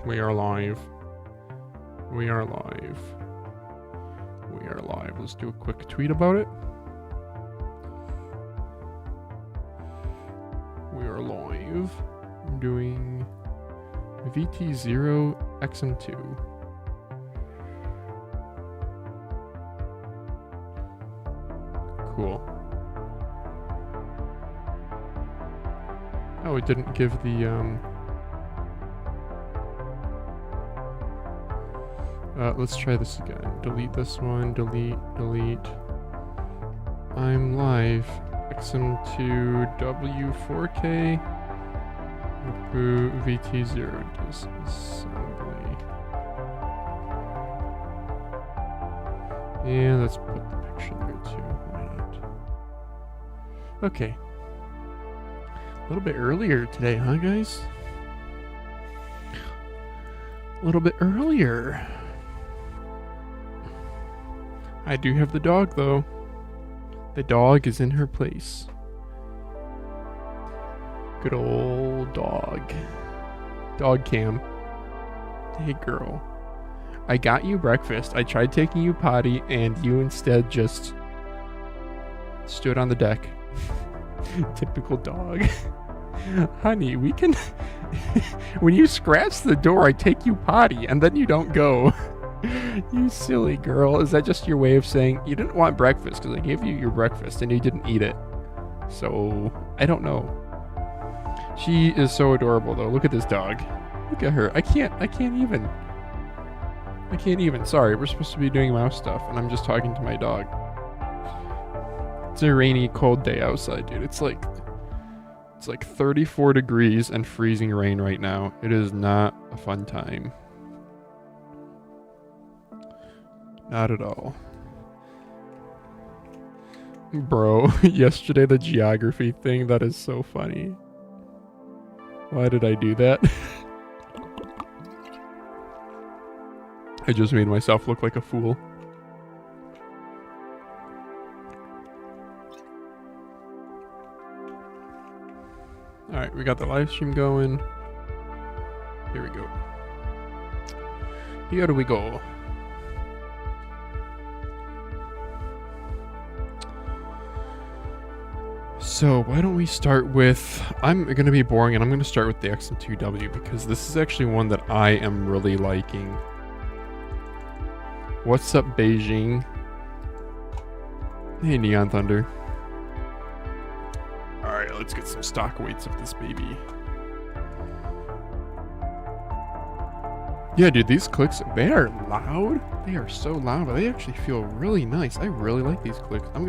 We are live. We are live. We are live. Let's do a quick tweet about it. We are live. I'm doing VT0 XM2. Cool. Oh, it didn't give the let's try this again. Delete this one. Delete. I'm live. XM2w 4K. Rapoo VT0 disassembly. And let's put the picture there too. Why not? Okay. A little bit earlier today, huh, guys? A little bit earlier. I do have the dog, though. The dog is in her place. Good old dog. Dog cam. Hey, girl. I got you breakfast. I tried taking you potty, and you instead just stood on the deck. Typical dog. Honey, we can... When you scratch the door, I take you potty, and then you don't go. You silly girl. Is that just your way of saying you didn't want breakfast because I gave you your breakfast and you didn't eat it? So, I don't know. She is so adorable, though. Look at this dog. Look at her. I can't even. Sorry, we're supposed to be doing mouse stuff, and I'm just talking to my dog. It's a rainy, cold day outside, dude. It's like 34 degrees and freezing rain right now. It is not a fun time. Not at all. Bro, yesterday the geography thing, that is so funny. Why did I do that? I just made myself look like a fool. Alright, we got the live stream going. Here we go. Here we go. So why don't we start with, I'm going to be boring and I'm going to start with the XM2w because this is actually one that I am really liking. What's up, Beijing? Hey, Neon Thunder. Alright, let's get some stock weights of this baby. Yeah, dude, these clicks, they are loud. They are so loud, but they actually feel really nice. I really like these clicks. I'm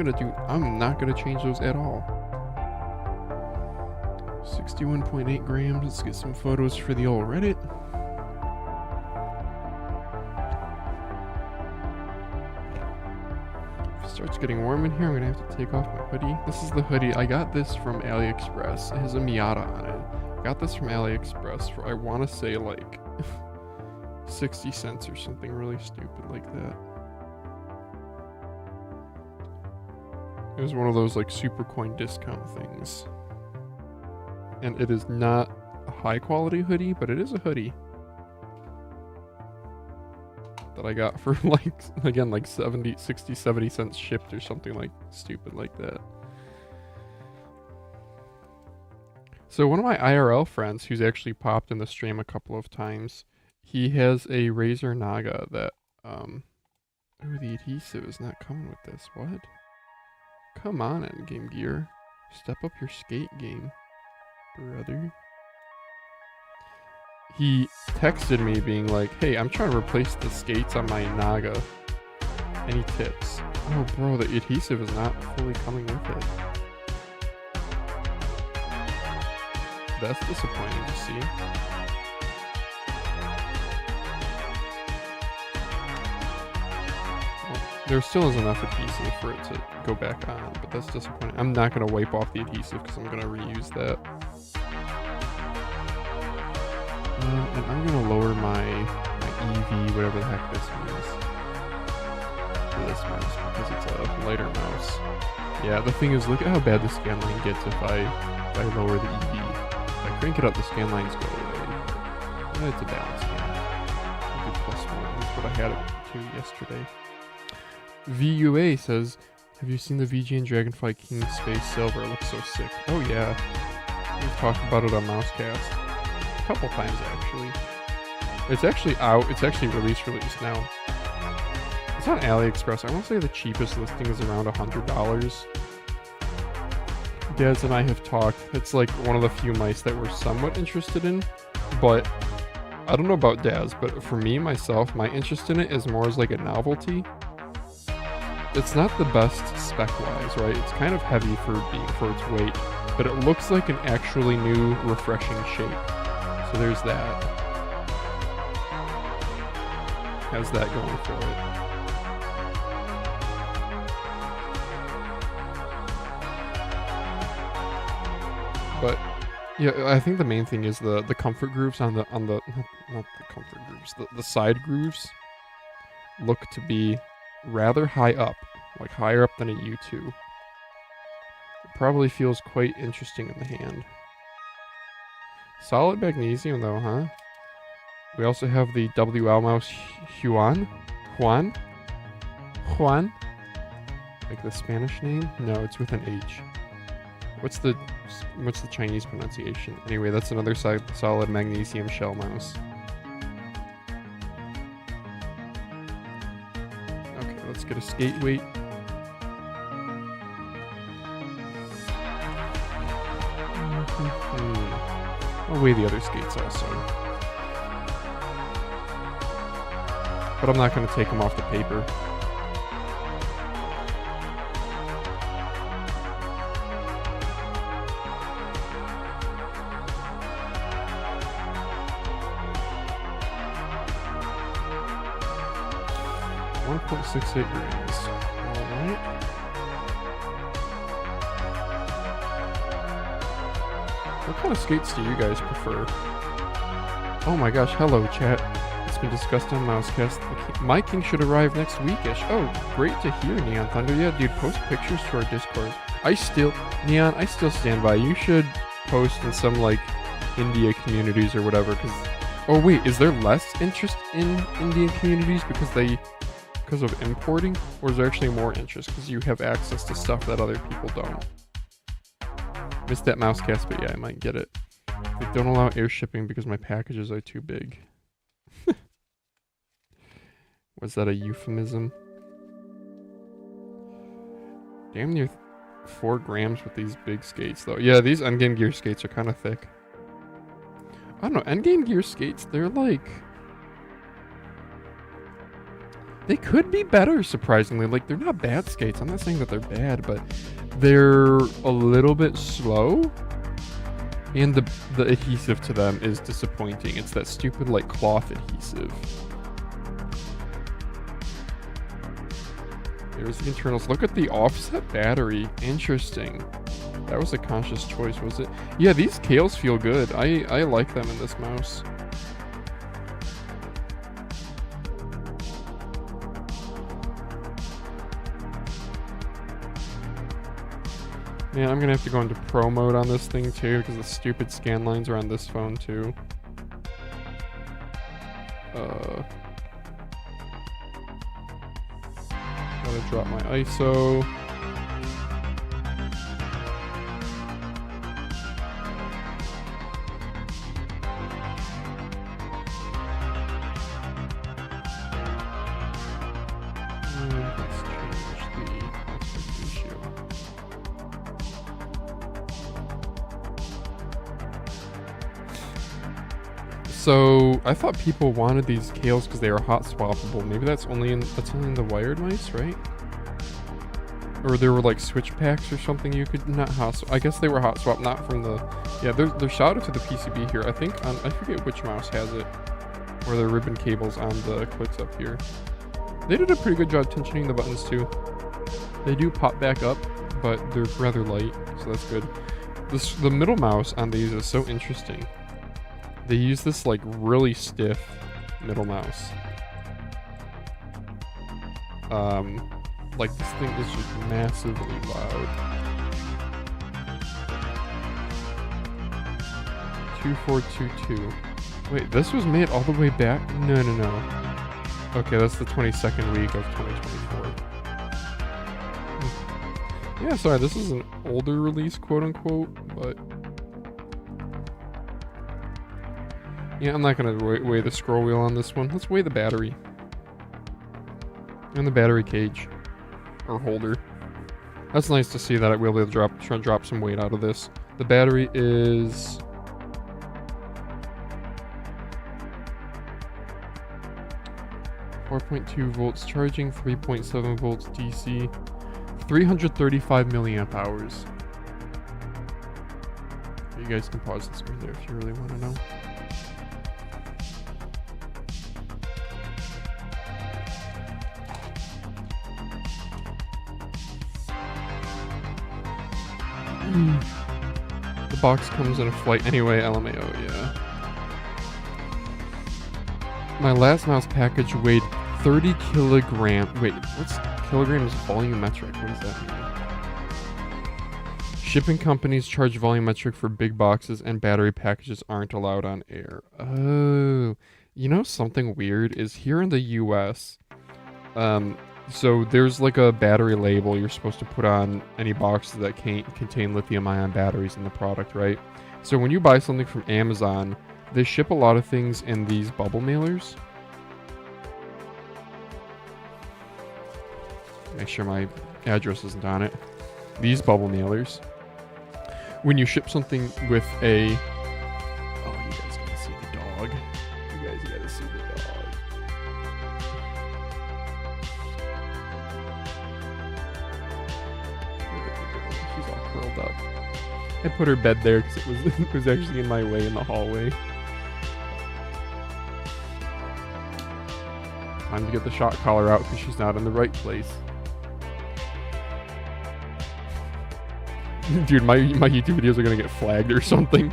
not gonna change those at all. 61.8 grams. Let's get some photos for the old Reddit. If it starts getting warm in here, I'm gonna have to take off my hoodie. This is the hoodie. I got this from AliExpress. It has a Miata on it. I got this from AliExpress for, I want to say, like 60 cents or something really stupid like that. It was one of those like super coin discount things. And it is not a high quality hoodie, but it is a hoodie that I got for like, again, like 60, 70 cents shipped or something like stupid like that. So one of my IRL friends who's actually popped in the stream a couple of times, he has a Razer Naga that, oh, the adhesive is not coming with this. What? Come on, Endgame Gear. Step up your skate game, brother. He texted me being like, hey, I'm trying to replace the skates on my Naga. Any tips? Oh, bro, the adhesive is not fully coming with it. That's disappointing to see. There still is enough adhesive for it to go back on, but that's disappointing. I'm not going to wipe off the adhesive because I'm going to reuse that. And I'm going to lower my EV, whatever the heck this means, to this mouse because it's a lighter mouse. Yeah, the thing is, look at how bad the scan line gets if I lower the EV. If I crank it up, the scan lines go away. It's a balance game. I'll do +1. That's what I had it to yesterday. VUA says, have you seen the VG and Dragonfly King Space Silver? It looks so sick. Oh yeah. We've talked about it on Mousecast. A couple times actually. It's actually out. It's actually released now. It's on AliExpress. I want to say the cheapest listing is around $100. Daz and I have talked. It's like one of the few mice that we're somewhat interested in, but I don't know about Daz, but for me, myself, my interest in it is more as like a novelty. It's not the best spec-wise, right? It's kind of heavy for its weight, but it looks like an actually new, refreshing shape. So there's that. Has that going for it. But yeah, I think the main thing is the comfort grooves on the not the comfort grooves, the side grooves look to be rather high up, like higher up than a U2. It probably feels quite interesting in the hand. Solid magnesium though, huh? We also have the WL mouse Juan, like the Spanish name? No, it's with an H. What's the Chinese pronunciation? Anyway, that's another solid magnesium shell mouse. Okay, let's get a skate weight. I'll weigh the other skates also. But I'm not going to take them off the paper. .68 grams. Alright. What kind of skates do you guys prefer? Oh my gosh, hello chat. It's been discussed on Mousecast. My king should arrive next weekish. Oh, great to hear, Neon Thunder. Yeah, dude, post pictures to our Discord. Neon, I still stand by. You should post in some, like, India communities or whatever, because... Oh wait, is there less interest in Indian communities because of importing, or is there actually more interest because you have access to stuff that other people don't? Missed that Mousecast, but yeah, I might get it. They don't allow air shipping because my packages are too big. Was that a euphemism? Damn near 4 grams with these big skates though. Yeah, these Endgame Gear skates are kind of thick. I don't know, Endgame Gear skates, they're like... They could be better, surprisingly. Like, they're not bad skates. I'm not saying that they're bad, but they're a little bit slow. And the adhesive to them is disappointing. It's that stupid, like, cloth adhesive. There's the internals. Look at the offset battery. Interesting. That was a conscious choice, was it? Yeah, these Kales feel good. I like them in this mouse. Man, I'm gonna have to go into pro mode on this thing too, because the stupid scan lines are on this phone too. Gotta drop my ISO. Let's change the aspect ratio. So I thought people wanted these Kales because they are hot swappable. Maybe that's only in the wired mice, right? Or there were like switch packs or something you could not hot. I guess they were hot swap, not from the. Yeah, they're shouted to the PCB here. I think I forget which mouse has it, or the ribbon cables on the clicks up here. They did a pretty good job tensioning the buttons too. They do pop back up, but they're rather light, so that's good. The middle mouse on these is so interesting. They use this like really stiff middle mouse. Like this thing is just massively loud. 2422. Wait, this was made all the way back? No, no, no. Okay, that's the 22nd week of 2024. Yeah, sorry, this is an older release, quote-unquote, but... Yeah, I'm not gonna weigh the scroll wheel on this one. Let's weigh the battery. And the battery cage. Or holder. That's nice to see that I will be able to drop some weight out of this. The battery is... 4.2 volts charging, 3.7 volts DC, 335 milliamp hours. You guys can pause the screen there if you really want to know. The box comes in a flight anyway, LMAO, yeah. My last mouse package weighed 30 kilogram. Wait, what's kilograms volumetric? What does that mean? Shipping companies charge volumetric for big boxes and battery packages aren't allowed on air. Oh, you know something weird is here in the US, so there's like a battery label you're supposed to put on any boxes that contain lithium-ion batteries in the product, right? So when you buy something from Amazon, they ship a lot of things in these bubble mailers. Make sure my address isn't on it. These bubble mailers. When you ship something with a... Oh, you guys gotta see the dog. You guys gotta see the dog. She's all curled up. I put her bed there because it was actually in my way in the hallway. Time to get the shot collar out because she's not in the right place. Dude, my YouTube videos are gonna get flagged or something.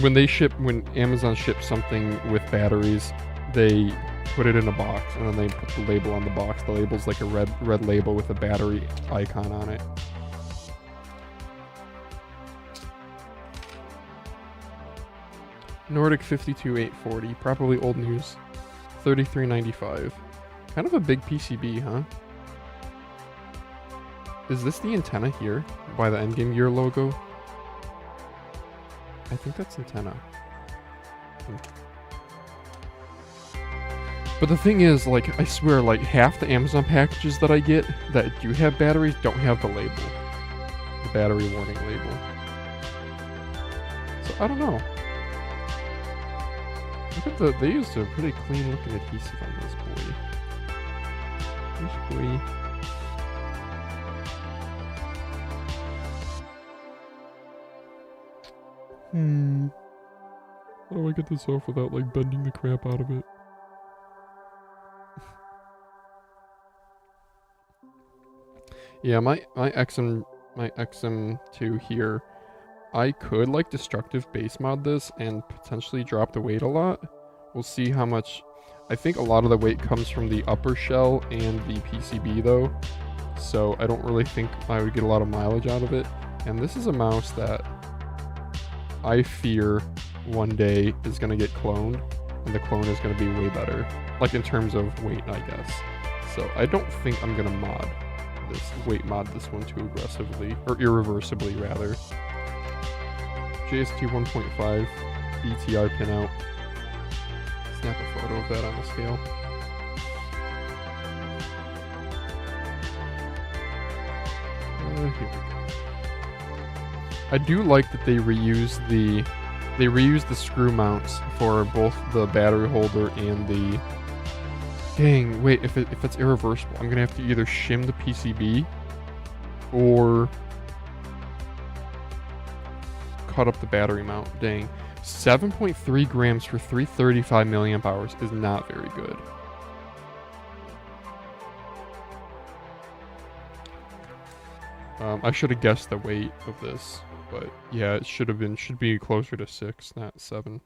When Amazon ships something with batteries, they put it in a box and then they put the label on the box. The label's like a red label with a battery icon on it. Nordic 52840, probably old news. 3395. Kind of a big PCB, huh? Is this the antenna here by the Endgame Gear logo? I think that's antenna. But the thing is, like, I swear, like, half the Amazon packages that I get that do have batteries don't have the label. The battery warning label. So, I don't know. Look at they used a pretty clean looking adhesive on this boy. This boy. How do I get this off without, like, bending the crap out of it? Yeah, my XM2 here, I could, like, destructive base mod this and potentially drop the weight a lot. We'll see how much. I think a lot of the weight comes from the upper shell and the PCB, though. So I don't really think I would get a lot of mileage out of it. And this is a mouse that I fear one day is going to get cloned, and the clone is going to be way better, like in terms of weight, I guess. So I don't think I'm going to mod this one too aggressively, or irreversibly rather. JST 1.5 BTR pinout. Snap a photo of that on the scale. Here we go. I do like that they reuse the screw mounts for both the battery holder and the... Dang, wait, if it's irreversible, I'm gonna have to either shim the PCB or cut up the battery mount. Dang. 7.3 grams for 335 milliamp hours is not very good. I should have guessed the weight of this, but yeah, it should be closer to 6, not 7.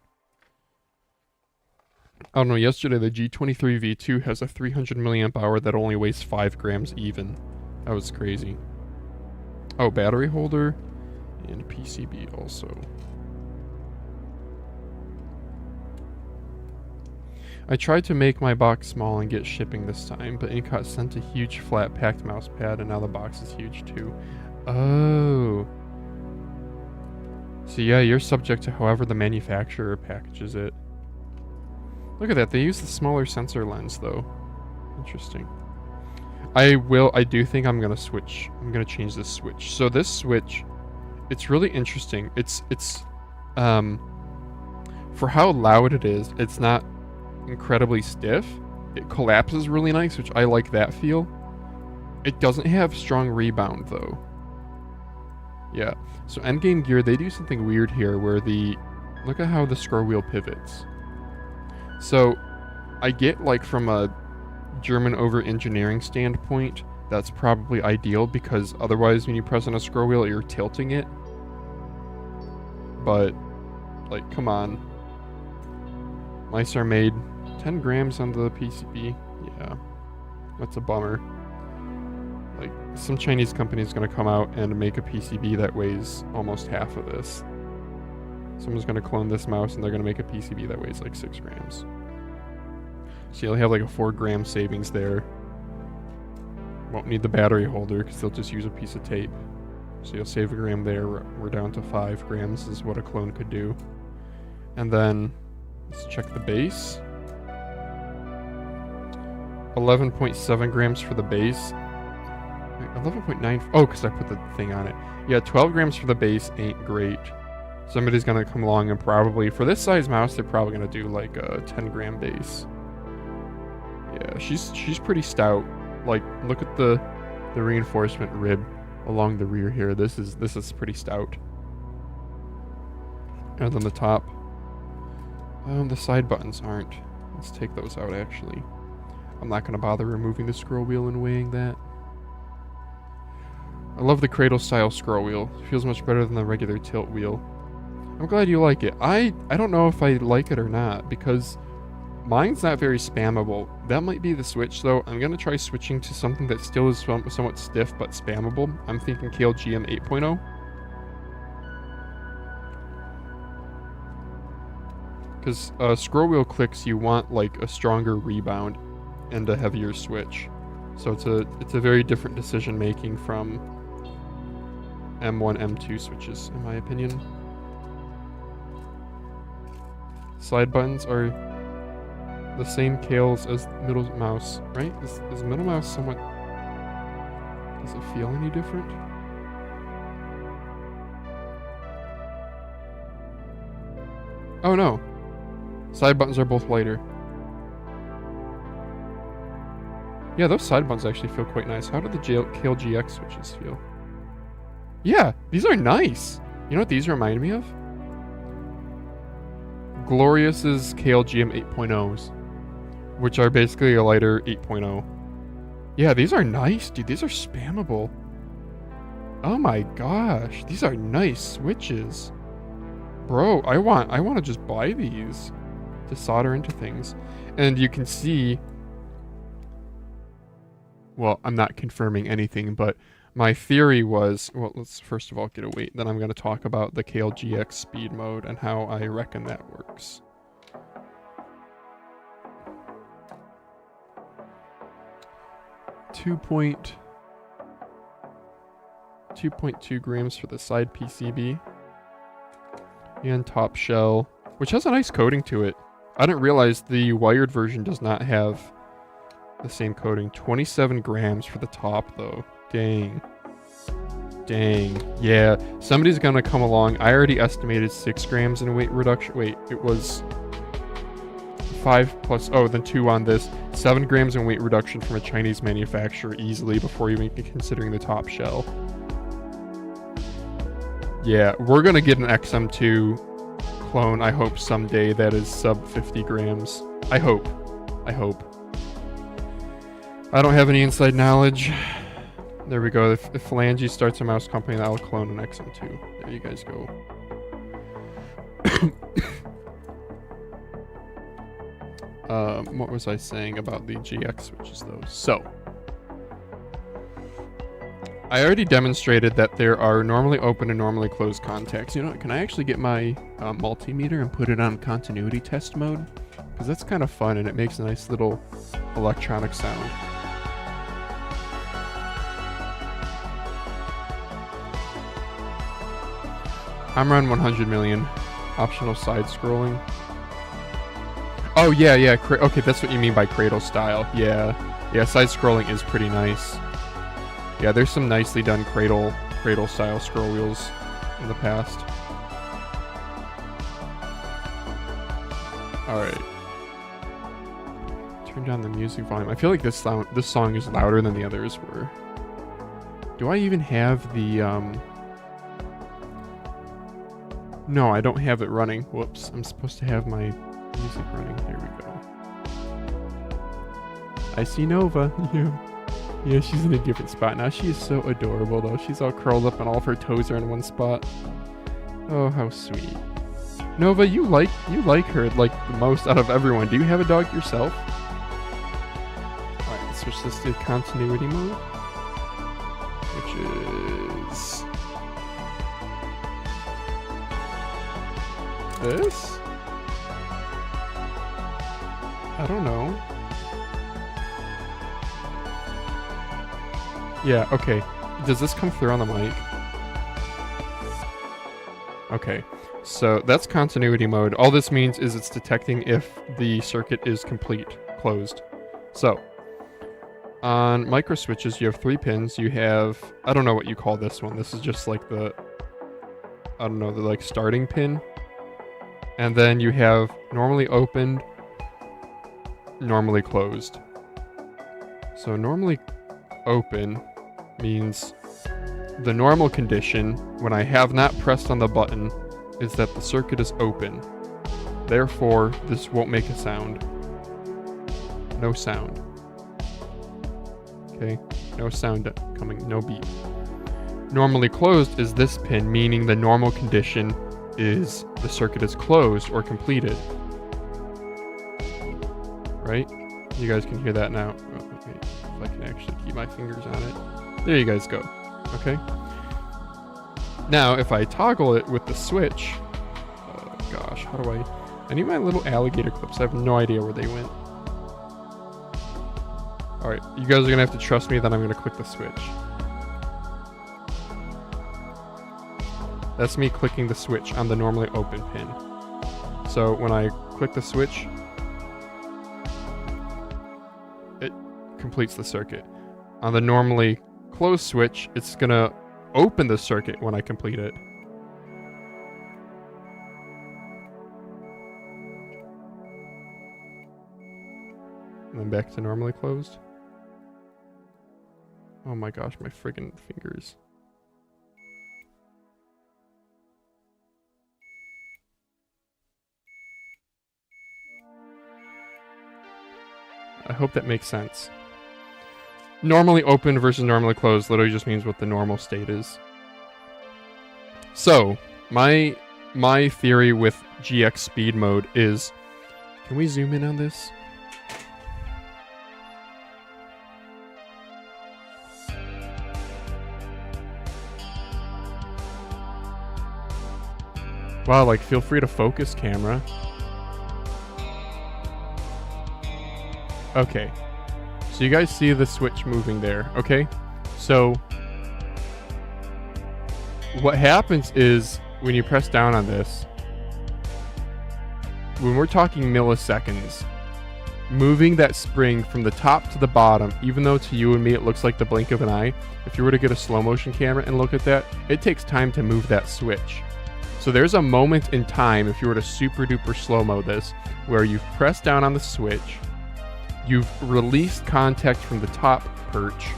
I don't know, yesterday the G23 V2 has a 300 milliamp hour that only weighs 5 grams even. That was crazy. Oh, battery holder And PCB also. I tried to make my box small and get shipping this time, but Incot sent a huge flat packed mouse pad and now the box is huge too. Oh. So yeah, you're subject to however the manufacturer packages it. Look at that, they use the smaller sensor lens though. Interesting. I do think I'm gonna switch. I'm gonna change this switch. So this switch, it's really interesting. It's for how loud it is, it's not incredibly stiff. It collapses really nice, which I like that feel. It doesn't have strong rebound though. Yeah, so Endgame Gear, they do something weird here where look at how the scroll wheel pivots. So I get like from a German over engineering standpoint, that's probably ideal because otherwise when you press on a scroll wheel, you're tilting it. But like, come on. Mice are made 10 grams on the PCB. Yeah, that's a bummer. Like, some Chinese company is going to come out and make a PCB that weighs almost half of this. Someone's going to clone this mouse and they're going to make a PCB that weighs like 6 grams. So you'll have like a 4-gram savings there. Won't need the battery holder because they'll just use a piece of tape. So you'll save a gram there. We're down to 5 grams is what a clone could do. And then let's check the base. 11.7 grams for the base. 11.9. Oh, because I put the thing on it. Yeah, 12 grams for the base ain't great. Somebody's going to come along and probably, for this size mouse, they're probably going to do like a 10-gram base. Yeah, she's pretty stout. Like, look at the reinforcement rib along the rear here. This is pretty stout. And then the top. The side buttons aren't. Let's take those out, actually. I'm not going to bother removing the scroll wheel and weighing that. I love the cradle style scroll wheel. It feels much better than the regular tilt wheel. I'm glad you like it. I don't know if I like it or not because mine's not very spammable. That might be the switch though. I'm going to try switching to something that still is somewhat stiff but spammable. I'm thinking KLGM 8.0. Because scroll wheel clicks, you want like a stronger rebound and a heavier switch. So it's a very different decision making from M1, M2 switches, in my opinion. Slide buttons are the same scales as middle mouse, right? Is middle mouse somewhat... Does it feel any different? Oh no. Side buttons are both lighter. Yeah, those side buttons actually feel quite nice. How do the KLGX switches feel? Yeah, these are nice. You know what these remind me of? Glorious's KLGM 8.0s, which are basically a lighter 8.0. Yeah, these are nice, dude. These are spammable. Oh my gosh, these are nice switches. Bro, I want to just buy these to solder into things. And you can see, well, I'm not confirming anything, but my theory was, well, let's first of all get a weight, then I'm going to talk about the KLGX speed mode and how I reckon that works. Two point 2.2 grams for the side PCB. And top shell, which has a nice coating to it. I didn't realize the wired version does not have the same coating. 27 grams for the top though. Dang. Dang. Yeah, somebody's gonna come along. I already estimated 6 grams in weight reduction. Wait, it was 5 plus, oh, then 2 on this. 7 grams in weight reduction from a Chinese manufacturer easily before even considering the top shell. Yeah, we're gonna get an XM2 clone, I hope, someday that is sub 50 grams. I hope. I hope. I don't have any inside knowledge. There we go. If Phalange starts a mouse company, that'll clone an XM2. There you guys go. What was I saying about the GX switches though? So, I already demonstrated that there are normally open and normally closed contacts. You know, can I actually get my multimeter and put it on continuity test mode? Because that's kind of fun and it makes a nice little electronic sound. I'm around 100 million. Optional side scrolling. Oh, yeah. Okay, that's what you mean by cradle style. Yeah, side scrolling is pretty nice. Yeah, there's some nicely done cradle style scroll wheels in the past. Alright. Turn down the music volume. I feel like this song is louder than the others were. Do I even have the No, I don't have it running. Whoops. I'm supposed to have my music running. Here we go. I see Nova. Yeah, she's in a different spot now. She is so adorable, though. She's all curled up and all of her toes are in one spot. Oh, how sweet. Nova, you like her like the most out of everyone. Do you have a dog yourself? Alright, let's switch this to continuity mode. Which is... this? I don't know. Yeah, okay. Does this come through on the mic? Okay, so that's continuity mode. All this means is it's detecting if the circuit is closed. So, on micro switches, you have 3 pins. You have, I don't know what you call this one. This is just like the, I don't know, the like starting pin. And then you have normally opened, normally closed. So normally open means the normal condition when I have not pressed on the button is that the circuit is open. Therefore, this won't make a sound. No sound. Okay, no sound coming, no beep. Normally closed is this pin, meaning the normal condition is the circuit is closed or completed. Right? You guys can hear that now. Oh, wait, if I can actually keep my fingers on it. There you guys go. Okay. Now, if I toggle it with the switch, oh gosh, how do I need my little alligator clips. I have no idea where they went. Alright, you guys are gonna have to trust me that I'm gonna click the switch. That's me clicking the switch on the normally open pin. So when I click the switch, it completes the circuit. On the normally closed switch, it's gonna open the circuit when I complete it. And then back to normally closed. Oh my gosh, my friggin' fingers. I hope that makes sense. Normally open versus normally closed literally just means what the normal state is. So, my theory with GX speed mode is... Can we zoom in on this? Wow, like, feel free to focus, camera. Okay. So you guys see the switch moving there, okay? So what happens is when you press down on this, when we're talking milliseconds, moving that spring from the top to the bottom, even though to you and me it looks like the blink of an eye, if you were to get a slow motion camera and look at that, it takes time to move that switch. So there's a moment in time, if you were to super duper slow-mo this, where you've pressed down on the switch, you've released contact from the top perch,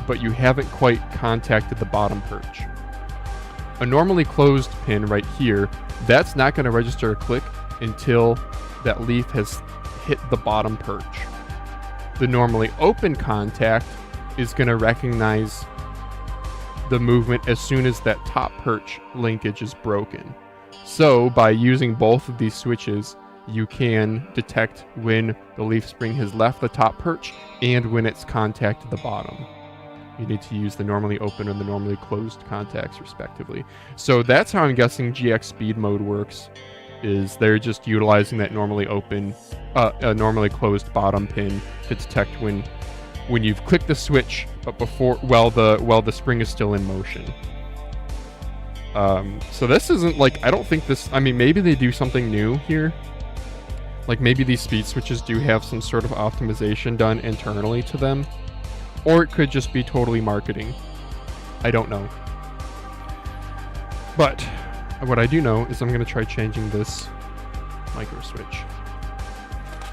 but you haven't quite contacted the bottom perch. A normally closed pin right here, that's not going to register a click until that leaf has hit the bottom perch. The normally open contact is going to recognize the movement as soon as that top perch linkage is broken. So by using both of these switches, you can detect when the leaf spring has left the top perch and when it's contacted the bottom. you need to use the normally open and the normally closed contacts respectively. So that's how I'm guessing GX speed mode works, is they're just utilizing that normally open, normally closed bottom pin to detect when you've clicked the switch, but while the spring is still in motion. So this isn't like, I don't think this, I mean, maybe they do something new here. Like maybe these speed switches do have some sort of optimization done internally to them. Or it could just be totally marketing. I don't know. But what I do know is I'm going to try changing this micro switch.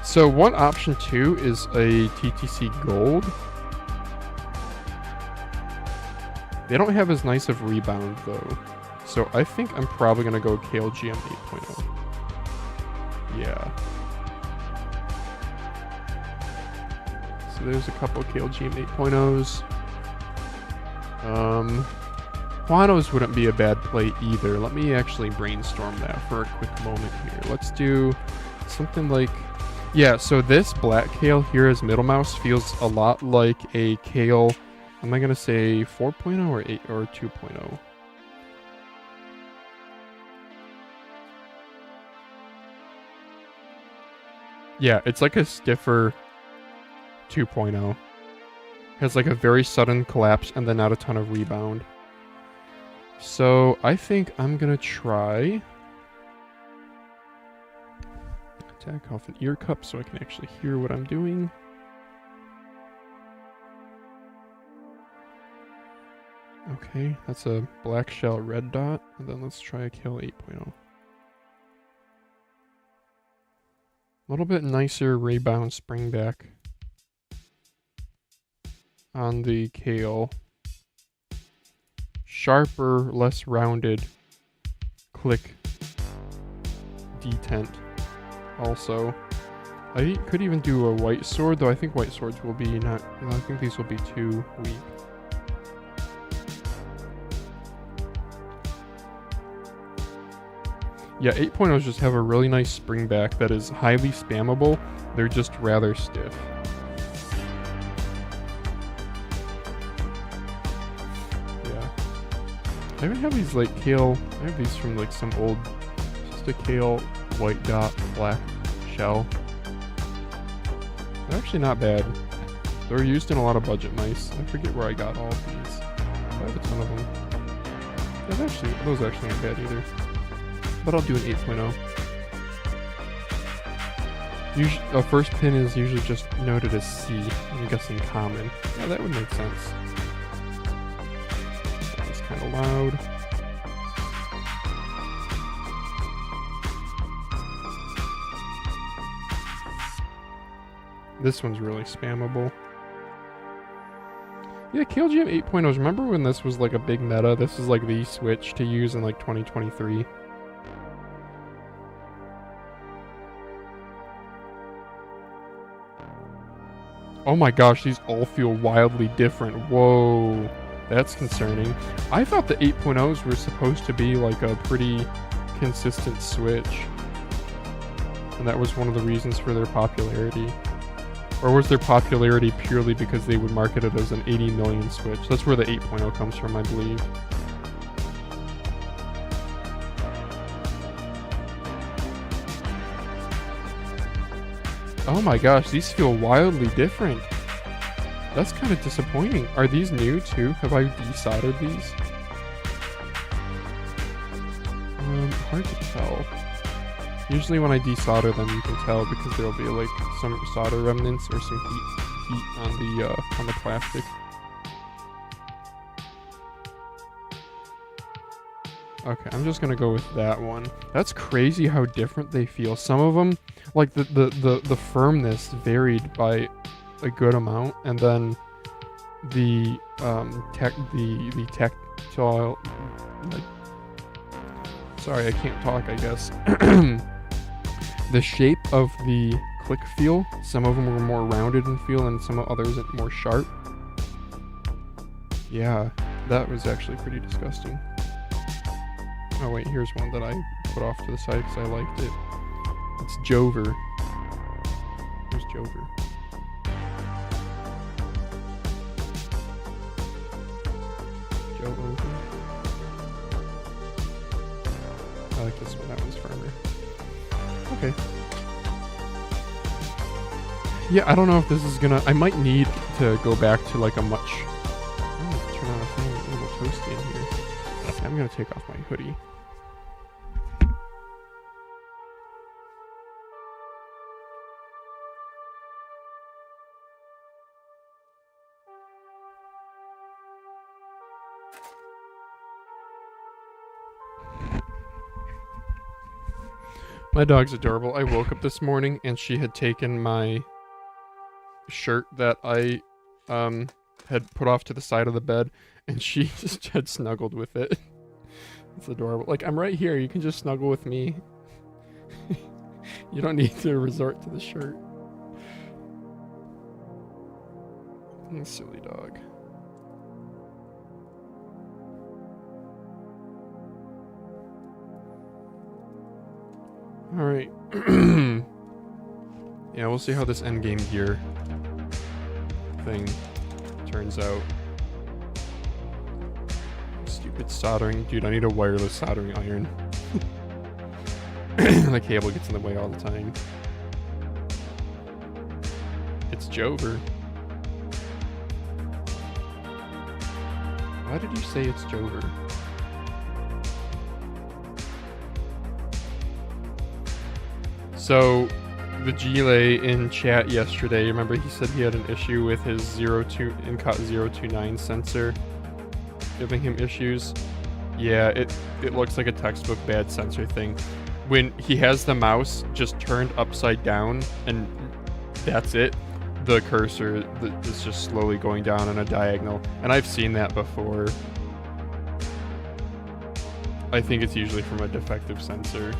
So one option too is a TTC Gold. They don't have as nice of rebound though. So I think I'm probably going to go KLGM 8.0. Yeah. So there's a couple KLGM 8.0s. Quanos wouldn't be a bad play either. Let me actually brainstorm that for a quick moment here. Let's do something like... Yeah, so this black kale here as middle mouse feels a lot like a kale... Am I going to say 4.0 or 8 or 2.0? Yeah, it's like a stiffer 2.0. Has like a very sudden collapse and then not a ton of rebound. So I think I'm gonna try attack off an ear cup so I can actually hear what I'm doing. Okay, that's a black shell red dot, and then let's try a kill 8.0. A little bit nicer rebound spring back on the kale. Sharper, less rounded click detent also. I could even do a white sword, though I think white swords will be not... I think these will be too weak. Yeah, 8.0s just have a really nice spring back that is highly spammable. They're just rather stiff. Yeah. I even have these like kale, I have these from like some old, just a kale white dot black shell. They're actually not bad. They're used in a lot of budget mice. I forget where I got all of these. I have a ton of them. Yeah, those actually aren't bad either. But I'll do an 8.0. Usually, first pin is usually just noted as C. I'm guessing common. Yeah, that would make sense. That was kind of loud. This one's really spammable. Yeah, KLGM 8.0s. Remember when this was like a big meta? This is like the switch to use in like 2023. Oh my gosh, these all feel wildly different. Whoa, that's concerning. I thought the 8.0s were supposed to be like a pretty consistent switch. And that was one of the reasons for their popularity. Or was their popularity purely because they would market it as an 80 million switch? That's where the 8.0 comes from, I believe. Oh my gosh, these feel wildly different. That's kind of disappointing. Are these new too? Have I desoldered these? Hard to tell. Usually when I desolder them, you can tell because there'll be like some solder remnants or some heat on the plastic. Okay, I'm just gonna go with that one. That's crazy how different they feel. Some of them, like the firmness varied by a good amount, and then the tactile. Sorry, I can't talk. I guess the shape of the click feel. Some of them were more rounded in feel, and some others more sharp. Yeah, that was actually pretty disgusting. Oh wait, here's one that I put off to the side because I liked it. It's Jover. Here's Jover. VT0. I like this one. That one's firmer. Okay. Yeah, I don't know if this is gonna... I might need to go back to like a much... Oh, turn on a thing. A little toasty in here. I'm gonna take off my hoodie. My dog's adorable. I woke up this morning and she had taken my shirt that I had put off to the side of the bed and she just had snuggled with it. It's adorable. Like, I'm right here. You can just snuggle with me. You don't need to resort to the shirt. Silly dog. Alright. Yeah, we'll see how this endgame gear thing turns out. Stupid soldering. Dude, I need a wireless soldering iron. The cable gets in the way all the time. It's Jover. Why did you say it's Jover? So, the Gile in chat yesterday, remember he said he had an issue with his INCOT 029 sensor giving him issues? Yeah, it looks like a textbook bad sensor thing. When he has the mouse just turned upside down and that's it, the cursor is just slowly going down on a diagonal. And I've seen that before. I think it's usually from a defective sensor.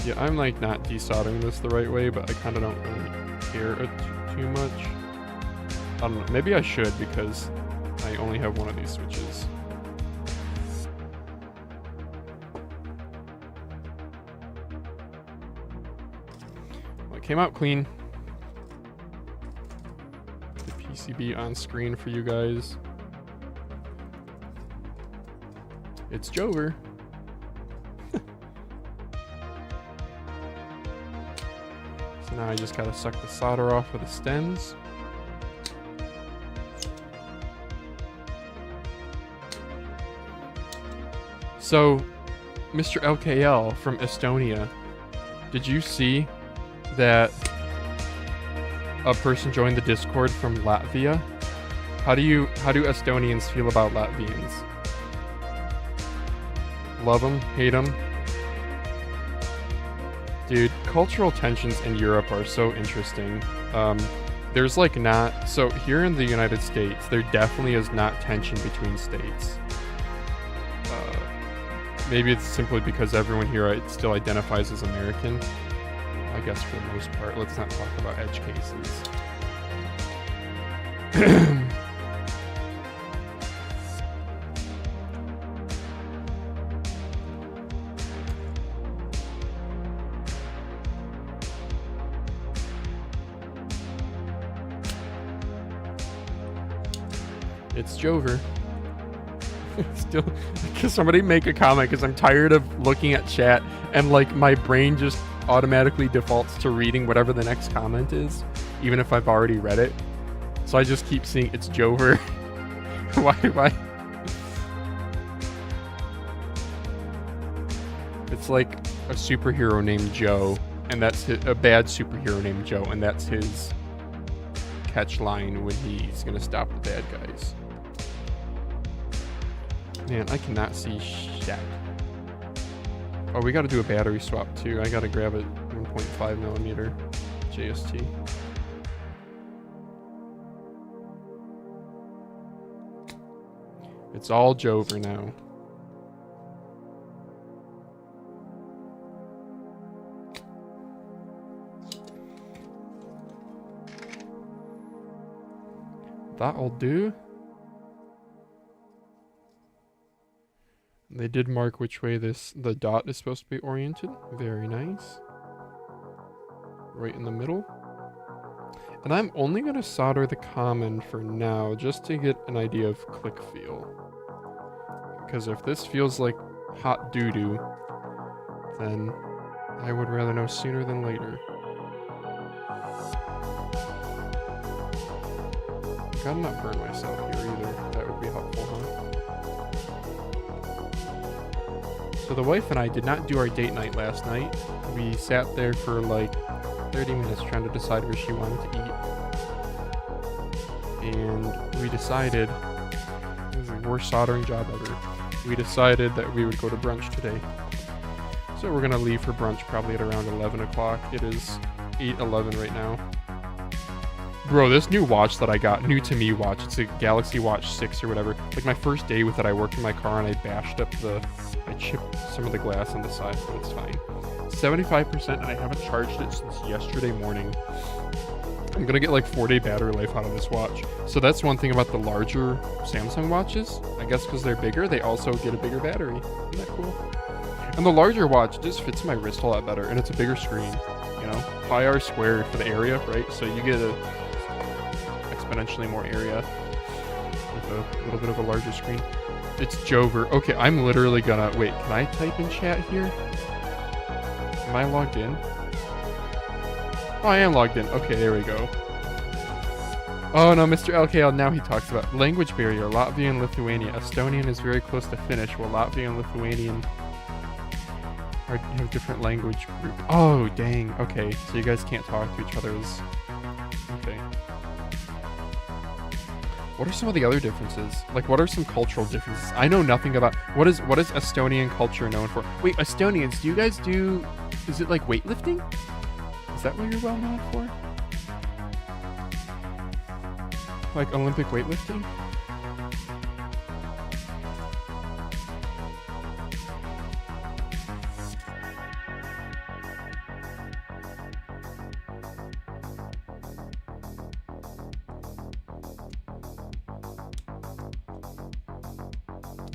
Yeah, I'm like not desoldering this the right way, but I kind of don't really care too much. I don't know, maybe I should because I only have one of these switches. Well, it came out clean. The PCB on screen for you guys. It's Jover. So now I just gotta suck the solder off with the stems. So, Mr. LKL from Estonia, did you see that a person joined the Discord from Latvia? How do Estonians feel about Latvians? Love them? Hate them? Dude, cultural tensions in Europe are so interesting. There's like not... So here in the United States, there definitely is not tension between states. Maybe it's simply because everyone here still identifies as American. I guess for the most part. Let's not talk about edge cases. It's Jover. Still, can somebody make a comment because I'm tired of looking at chat and like my brain just automatically defaults to reading whatever the next comment is, even if I've already read it. So I just keep seeing it's Jover. Why? It's like a superhero named Joe, and that's a bad superhero named Joe, and that's his catch line when he's gonna stop the bad guys. Man, I cannot see shit. Oh, we gotta do a battery swap too. I gotta grab a 1.5mm JST. It's all Jover now. That'll do. They did mark which way the dot is supposed to be oriented. Very nice. Right in the middle. And I'm only going to solder the common for now, just to get an idea of click feel. Because if this feels like hot doo-doo, then I would rather know sooner than later. Gotta not burn myself here either. That would be helpful, huh? So the wife and I did not do our date night last night. We sat there for like 30 minutes trying to decide where she wanted to eat. And we decided, it was the worst soldering job ever. We decided that we would go to brunch today. So we're gonna leave for brunch probably at around 11 o'clock. It is 8:11 right now. Bro, this new watch that I got, new to me watch, it's a Galaxy Watch 6 or whatever. Like my first day with it, I worked in my car and I bashed up I chipped some of the glass on the side, but it's fine. 75%, and I haven't charged it since yesterday morning. I'm gonna get like 4-day battery life out of this watch. So that's one thing about the larger Samsung watches. I guess because they're bigger, they also get a bigger battery. Isn't that cool? And the larger watch just fits my wrist a lot better, and it's a bigger screen, you know? Pi r squared for the area, right? So you get exponentially more area with a little bit of a larger screen. It's Jover. Okay, I'm literally gonna... Wait, can I type in chat here? Am I logged in? Oh, I am logged in. Okay, there we go. Oh no, Mr. LKL, now he talks about language barrier. Latvia and Lithuania. Estonian is very close to Finnish, while Latvia and Lithuanian have different language group. Oh, dang. Okay, so you guys can't talk to each other. Okay. What are some of the other differences? Like, what are some cultural differences? I know nothing about... What is Estonian culture known for? Wait, Estonians, do you guys do... Is it like weightlifting? Is that what you're well known for? Like Olympic weightlifting?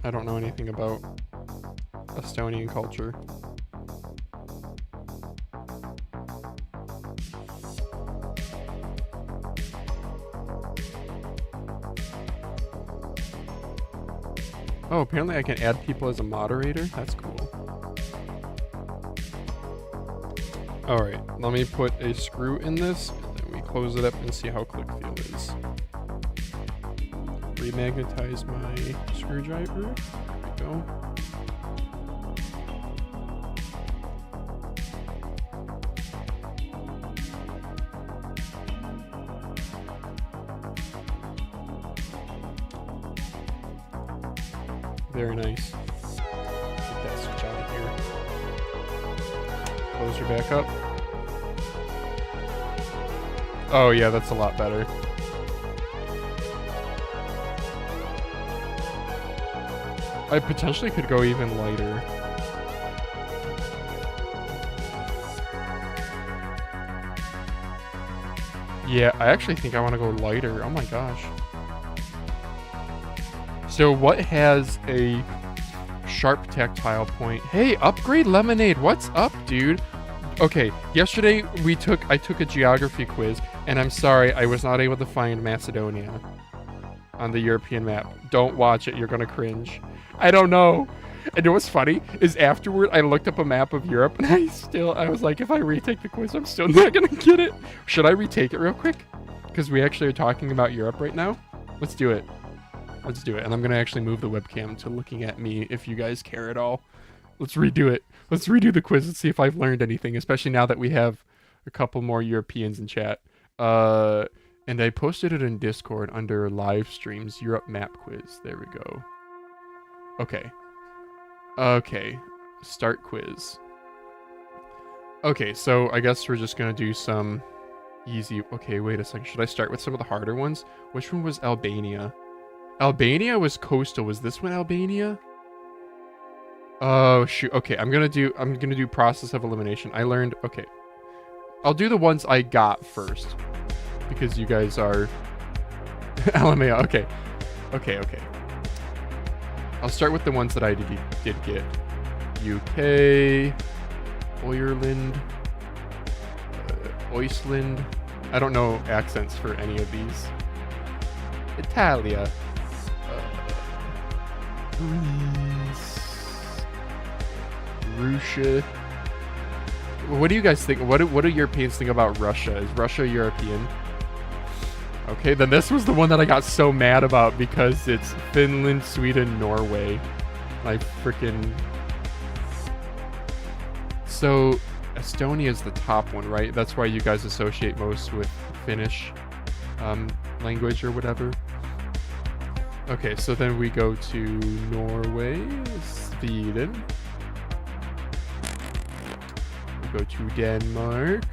I don't know anything about Estonian culture. Oh, apparently I can add people as a moderator. That's cool. Alright, let me put a screw in this, and then we close it up and see how click feel is. Remagnetize my screwdriver. There we go. Very nice. Get that switch out of here. Close her back up. Oh yeah, that's a lot better. I potentially could go even lighter. Yeah, I actually think I want to go lighter. Oh my gosh. So what has a sharp tactile point? Hey, Upgrade Lemonade, what's up, dude? Okay, yesterday I took a geography quiz, and I'm sorry I was not able to find Macedonia on the European map. Don't watch it, you're gonna cringe. I don't know. And you know what's funny is afterward I looked up a map of Europe, and I was like, if I retake the quiz, I'm still not gonna get it. Should I retake it real quick? Because we actually are talking about Europe right now. Let's do it. Let's do it. And I'm going to actually move the webcam to looking at me if you guys care at all. Let's redo it. Let's redo the quiz and see if I've learned anything, especially now that we have a couple more Europeans in chat. And I posted it in Discord under live streams, Europe map quiz. There we go. Okay. Okay. Start quiz. Okay, so I guess we're just going to do some easy... Okay, wait a second. Should I start with some of the harder ones? Which one was Albania? Albania was coastal. Was this one Albania? Oh shoot. Okay, I'm gonna do process of elimination. I learned. Okay, I'll do the ones I got first because you guys are LMAO. Okay, okay. I'll start with the ones that I did get. UK, Ireland, Iceland. I don't know accents for any of these. Italia. Greece. Russia. What do you guys think? What do Europeans think about Russia? Is Russia European? Okay, then this was the one that I got so mad about because it's Finland, Sweden, Norway. Like freaking. So Estonia is the top one, right? That's why you guys associate most with Finnish language or whatever. Okay, so then we go to Norway, Sweden. We go to Denmark.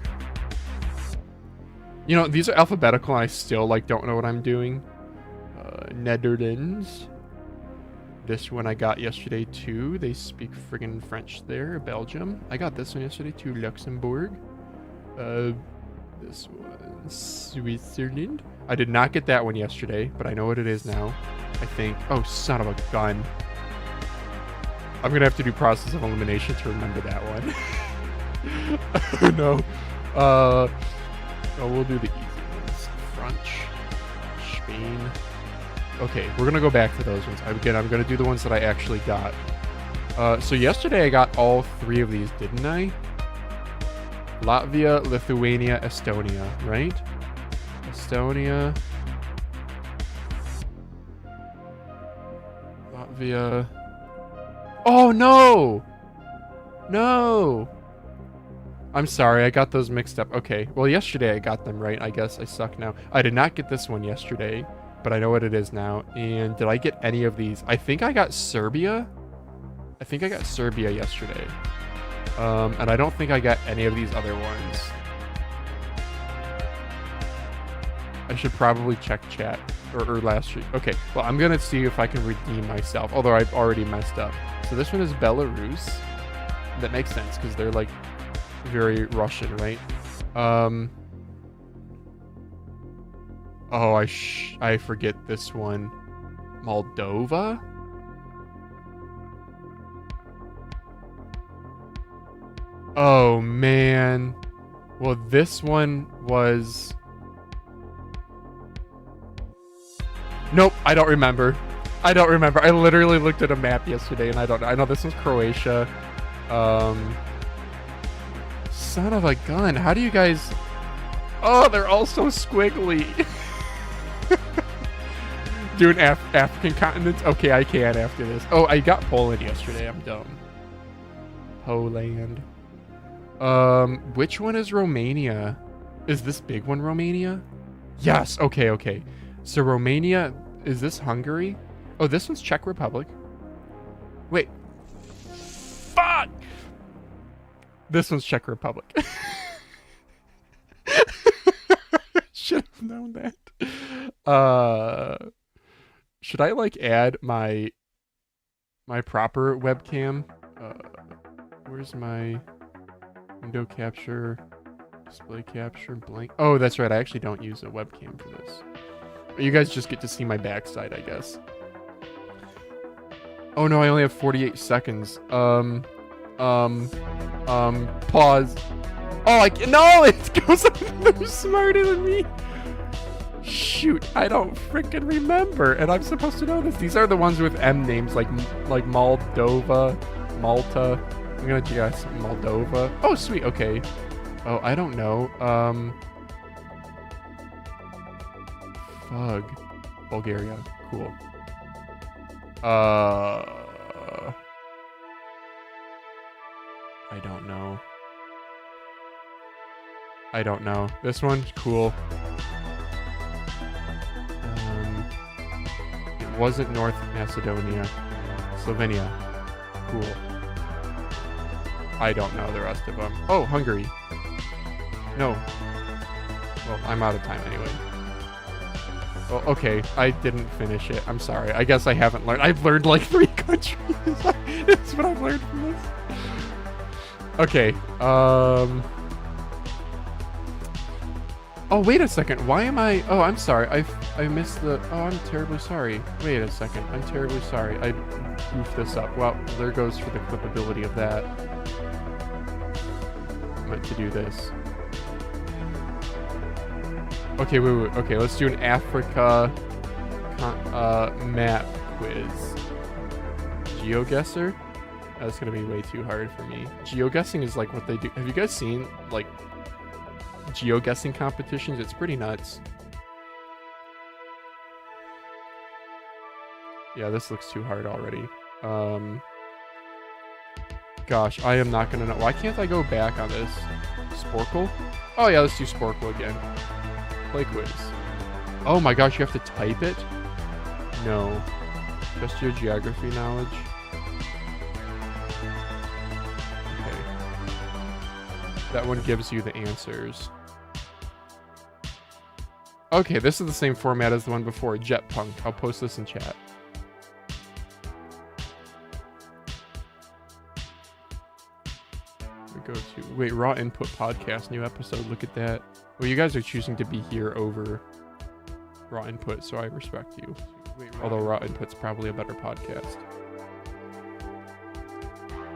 You know, these are alphabetical and I still like don't know what I'm doing. Netherlands. This one I got yesterday too. They speak friggin' French there. Belgium. I got this one yesterday too. Luxembourg. This one. Switzerland. I did not get that one yesterday, but I know what it is now. I think. Oh, son of a gun. I'm gonna have to do process of elimination to remember that one. Oh no. Oh, we'll do the easy ones. French. Spain. Okay, we're gonna go back to those ones. Again, I'm gonna do the ones that I actually got. So yesterday I got all 3 of these, didn't I? Latvia, Lithuania, Estonia, right? Estonia. Latvia. Oh no! No! I'm sorry, I got those mixed up. Okay, well yesterday I got them right. I guess I suck now. I did not get this one yesterday, but I know what it is now. And did I get any of these? I think I got Serbia. I think I got Serbia yesterday. And I don't think I got any of these other ones. I should probably check chat or last stream. Okay, well, I'm gonna see if I can redeem myself, although I've already messed up. So this one is Belarus. That makes sense because they're like very Russian, right? Oh, I forget this one. Moldova? Oh man. Well, this one was... Nope, I don't remember. I don't remember. I literally looked at a map yesterday and I don't know. I know this was Croatia. Son of a gun. How do you guys... Oh, they're all so squiggly. Doing African continents? Okay, I can after this. Oh, I got Poland yesterday. I'm dumb. Poland. Which one is Romania? Is this big one Romania? Yes. Okay, okay. So Romania, is this Hungary? Oh, this one's Czech Republic. Wait. Fuck! This one's Czech Republic. Should have known that. Should I like add my proper webcam? Where's my window capture, display capture, blank? Oh, that's right. I actually don't use a webcam for this. You guys just get to see my backside, I guess. Oh no, I only have 48 seconds. Pause. Oh, no, it goes up. They're smarter than me. Shoot, I don't freaking remember, and I'm supposed to know this. These are the ones with M names, like Moldova, Malta. I'm gonna guess Moldova. Oh, sweet. Okay. Oh, I don't know. Fug. Bulgaria. Cool. I don't know. I don't know. This one? Cool. It wasn't North Macedonia. Slovenia. Cool. I don't know the rest of them. Oh, Hungary. No. Well, I'm out of time anyway. Well, okay. I didn't finish it. I'm sorry. I guess I haven't learned. I've learned like 3 countries. That's what I've learned from this. Okay. Oh, wait a second. Why am I... Oh, I'm sorry. I missed the... Oh, I'm terribly sorry. Wait a second. I'm terribly sorry. I goofed this up. Well, there goes for the clippability of that. I meant to do this. Okay, wait. Okay, let's do an Africa map quiz. GeoGuessr? That's gonna be way too hard for me. GeoGuessing is like what they do. Have you guys seen like GeoGuessing competitions? It's pretty nuts. Yeah, this looks too hard already. Gosh, I am not gonna know. Why can't I go back on this? Sporkle? Oh yeah, let's do Sporkle again. Play quiz. Oh my gosh, you have to type it? No. Just your geography knowledge. Okay. That one gives you the answers. Okay, this is the same format as the one before, Jetpunk. I'll post this in chat. Go to wait, Raw Input Podcast, new episode. Look at that. Well, you guys are choosing to be here over Raw Input, so I respect you. Although Raw Input's probably a better podcast.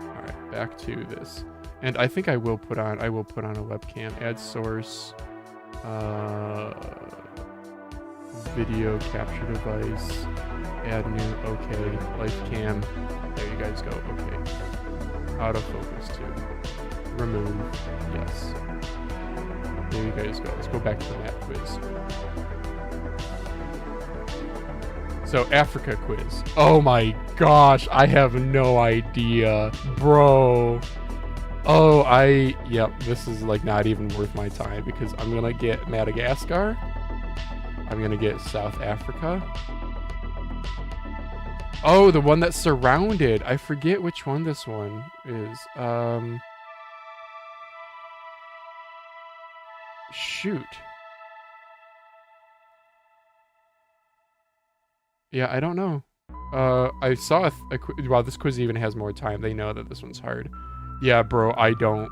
All right, back to this, and I think I will put on a webcam. Add source, video capture device. Add new. Okay, life cam. There you guys go. Okay, autofocus too. Remove. Yes. There you guys go. Let's go back to the map quiz. So, Africa quiz. Oh my gosh, I have no idea. Bro. Oh, yep, this is like not even worth my time because I'm gonna get Madagascar. I'm gonna get South Africa. Oh, the one that's surrounded. I forget which one this one is. Shoot. Yeah, I don't know. I saw wow, this quiz even has more time. They know that this one's hard. Yeah, bro, I don't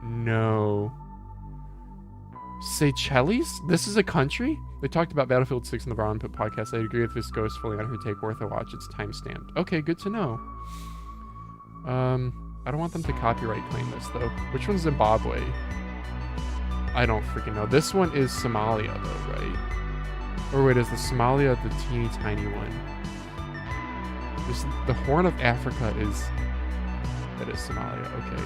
know. Seychelles? This is a country? They talked about Battlefield 6 in the Raw Input podcast. I agree with this goes fully on her take, worth a watch. It's time-stamped. Okay, good to know. I don't want them to copyright claim this, though. Which one's Zimbabwe? I don't freaking know. This one is Somalia, though, right? Or wait, is the Somalia the teeny tiny one? The Horn of Africa is... That is Somalia, okay.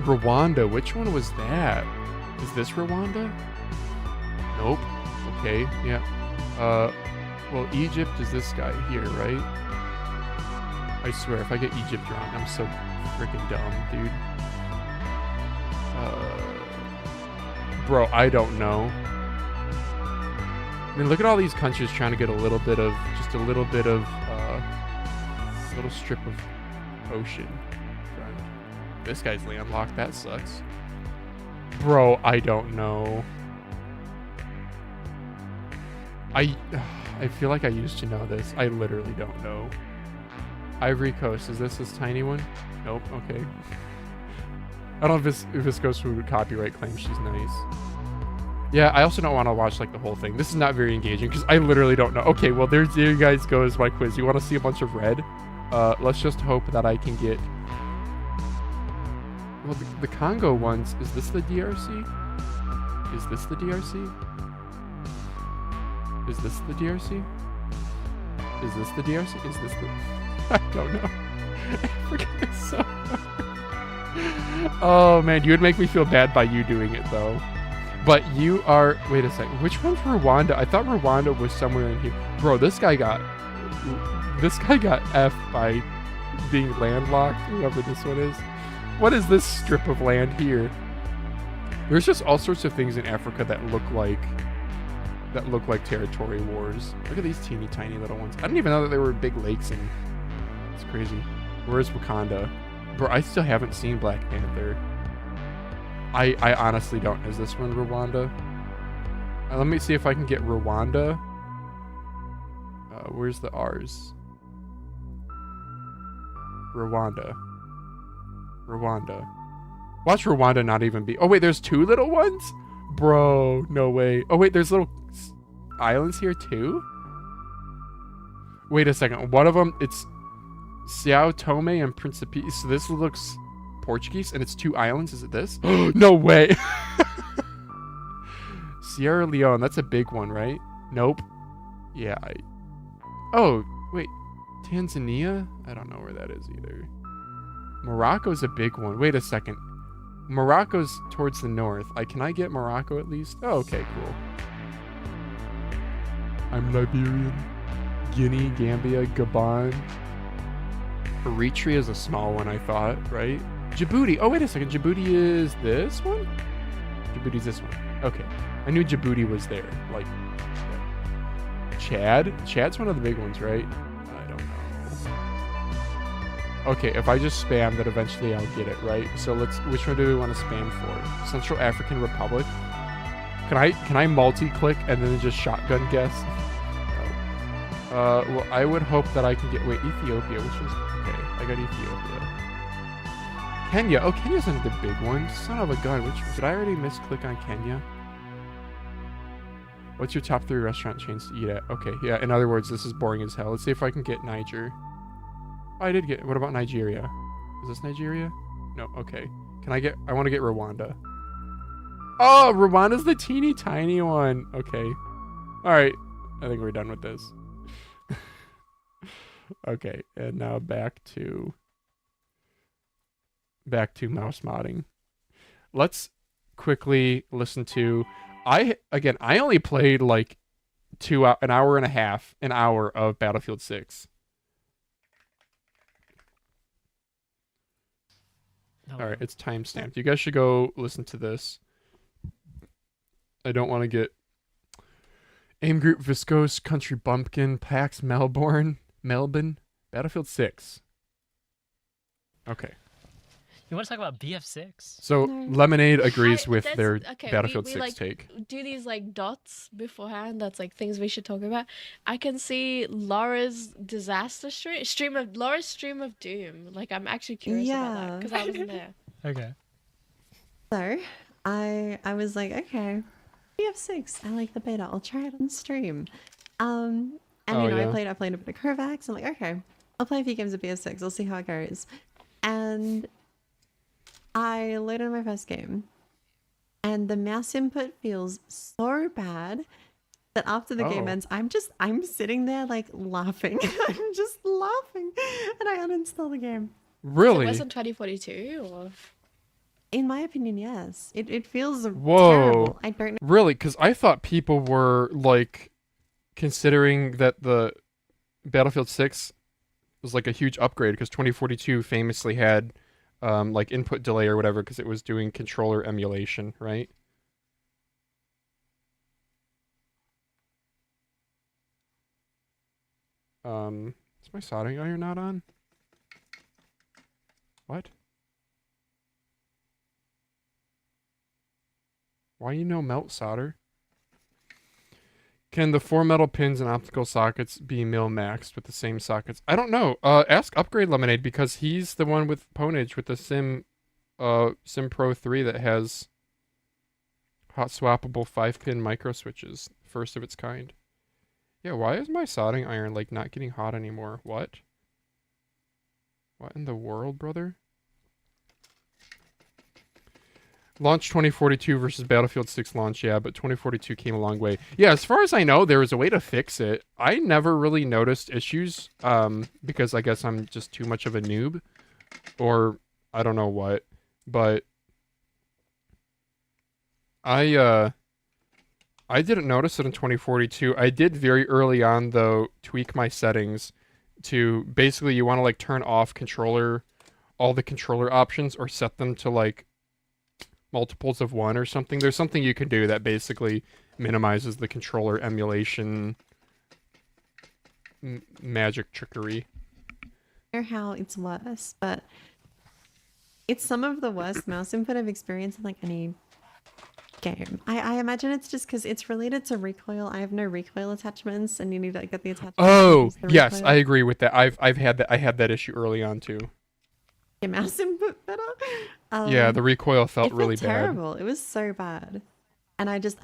Rwanda, which one was that? Is this Rwanda? Nope. Okay, yeah. Well, Egypt is this guy here, right? I swear, if I get Egypt wrong, I'm so freaking dumb, dude. Bro, I don't know. I mean, look at all these countries trying to get a little bit of, just a little bit of, little strip of ocean. This guy's landlocked, that sucks. Bro, I don't know. I feel like I used to know this. I literally don't know. Ivory Coast, is this tiny one? Nope, okay. I don't know if this goes through copyright claims. She's nice. Yeah, I also don't want to watch like the whole thing. This is not very engaging because I literally don't know. Okay, well there you guys go is my quiz. You want to see a bunch of red? Let's just hope that I can get... Well, the Congo ones, is this the DRC? Is this the DRC? Is this the DRC? Is this the DRC? Is this the... I don't know. Africa is so hard. Oh man, you would make me feel bad by you doing it though. But you are... Wait a second. Which one's Rwanda? I thought Rwanda was somewhere in here. Bro, this guy got F by being landlocked, whoever this one is. What is this strip of land here? There's just all sorts of things in Africa that look like territory wars. Look at these teeny tiny little ones. I didn't even know that there were big lakes in... It's crazy. Where's Wakanda? Bro, I still haven't seen Black Panther. I honestly don't. Is this one Rwanda? Let me see if I can get Rwanda. Where's the R's? Rwanda. Watch Rwanda not even be... Oh, wait, there's two little ones? Bro, no way. Oh, wait, there's little islands here, too? Wait a second. One of them, it's Sao Tome and Principe. So this looks Portuguese, and it's two islands. Is it this? No way. Sierra Leone, that's a big one, right? Nope. Yeah. Oh, wait. Tanzania? I don't know where that is either. Morocco's a big one. Wait a second. Morocco's towards the north. Can I get Morocco at least? Oh, okay, cool. I'm Liberian. Guinea, Gambia, Gabon. Eritrea is a small one, I thought, right? Djibouti. Oh, wait a second. Djibouti is this one? Djibouti's this one. Okay. I knew Djibouti was there. Like, Chad? Chad's one of the big ones, right? I don't know. Okay, if I just spam, then eventually I'll get it, right? So which one do we want to spam for? Central African Republic? Can I multi-click and then just shotgun guess? No. Well, I would hope that I can get, wait, Ethiopia, which was, okay, I got Ethiopia. Kenya, oh, Kenya's one of the big ones. Son of a gun, did I already misclick on Kenya? What's your top 3 restaurant chains to eat at? Okay, yeah, in other words, this is boring as hell. Let's see if I can get Niger. Oh, I did get, what about Nigeria? Is this Nigeria? No, okay. I want to get Rwanda. Oh, Rwanda's the teeny tiny one. Okay. All right, I think we're done with this. Okay, and now back to mouse modding. Let's quickly listen to, I only played like an hour and a half of Battlefield 6. All right, it's timestamped. You guys should go listen to this. I don't want to get Aim Group, Viscose, Country Bumpkin, PAX, Melbourne, Battlefield 6. Okay. You want to talk about BF6? So Lemonade agrees with their Battlefield 6 like, take. Do these like dots beforehand? That's like things we should talk about. I can see Laura's disaster stream of doom. Like I'm actually curious about that because I wasn't there. Okay. So I was like, okay, BF6. I like the beta. I'll try it on stream. And I played a bit of Kovacs. I'm like, okay, I'll play a few games of BF6. I'll see how it goes. And I loaded my first game, and the mouse input feels so bad that after the game ends, I'm sitting there like laughing. I'm just laughing, and I uninstall the game. Really? So it wasn't 2042, or? In my opinion, yes. It feels Whoa. terrible. I don't know. Really? Because I thought people were like considering that the Battlefield 6 was like a huge upgrade because 2042 famously had like input delay or whatever because it was doing controller emulation, right? Is my soldering iron not on? What? Why melt solder? Can the 4 metal pins and optical sockets be mil-maxed with the same sockets? I don't know. Ask Upgrade Lemonade because he's the one with Ponage with the Sim Pro 3 that has hot swappable 5-pin micro switches, first of its kind. Yeah, why is my soldering iron like not getting hot anymore? What? What in the world, brother? Launch 2042 versus Battlefield 6 launch, yeah, but 2042 came a long way. Yeah, as far as I know, there was a way to fix it. I never really noticed issues, because I guess I'm just too much of a noob, or I don't know what, but I didn't notice it in 2042. I did very early on, though, tweak my settings to, basically, you want to, like, turn off all the controller options, or set them to, like, multiples of 1 or something. There's something you can do that basically minimizes the controller emulation magic trickery. I don't know how it's worse, but it's some of the worst mouse input I've experienced in like any game. I imagine it's just because it's related to recoil. I have no recoil attachments, and you need to get the attachments. Oh, yes, recoil. I agree with that. I've had that. I had that issue early on too. Your mouse input better. Yeah, the recoil felt really terrible. bad. It was so bad, and I was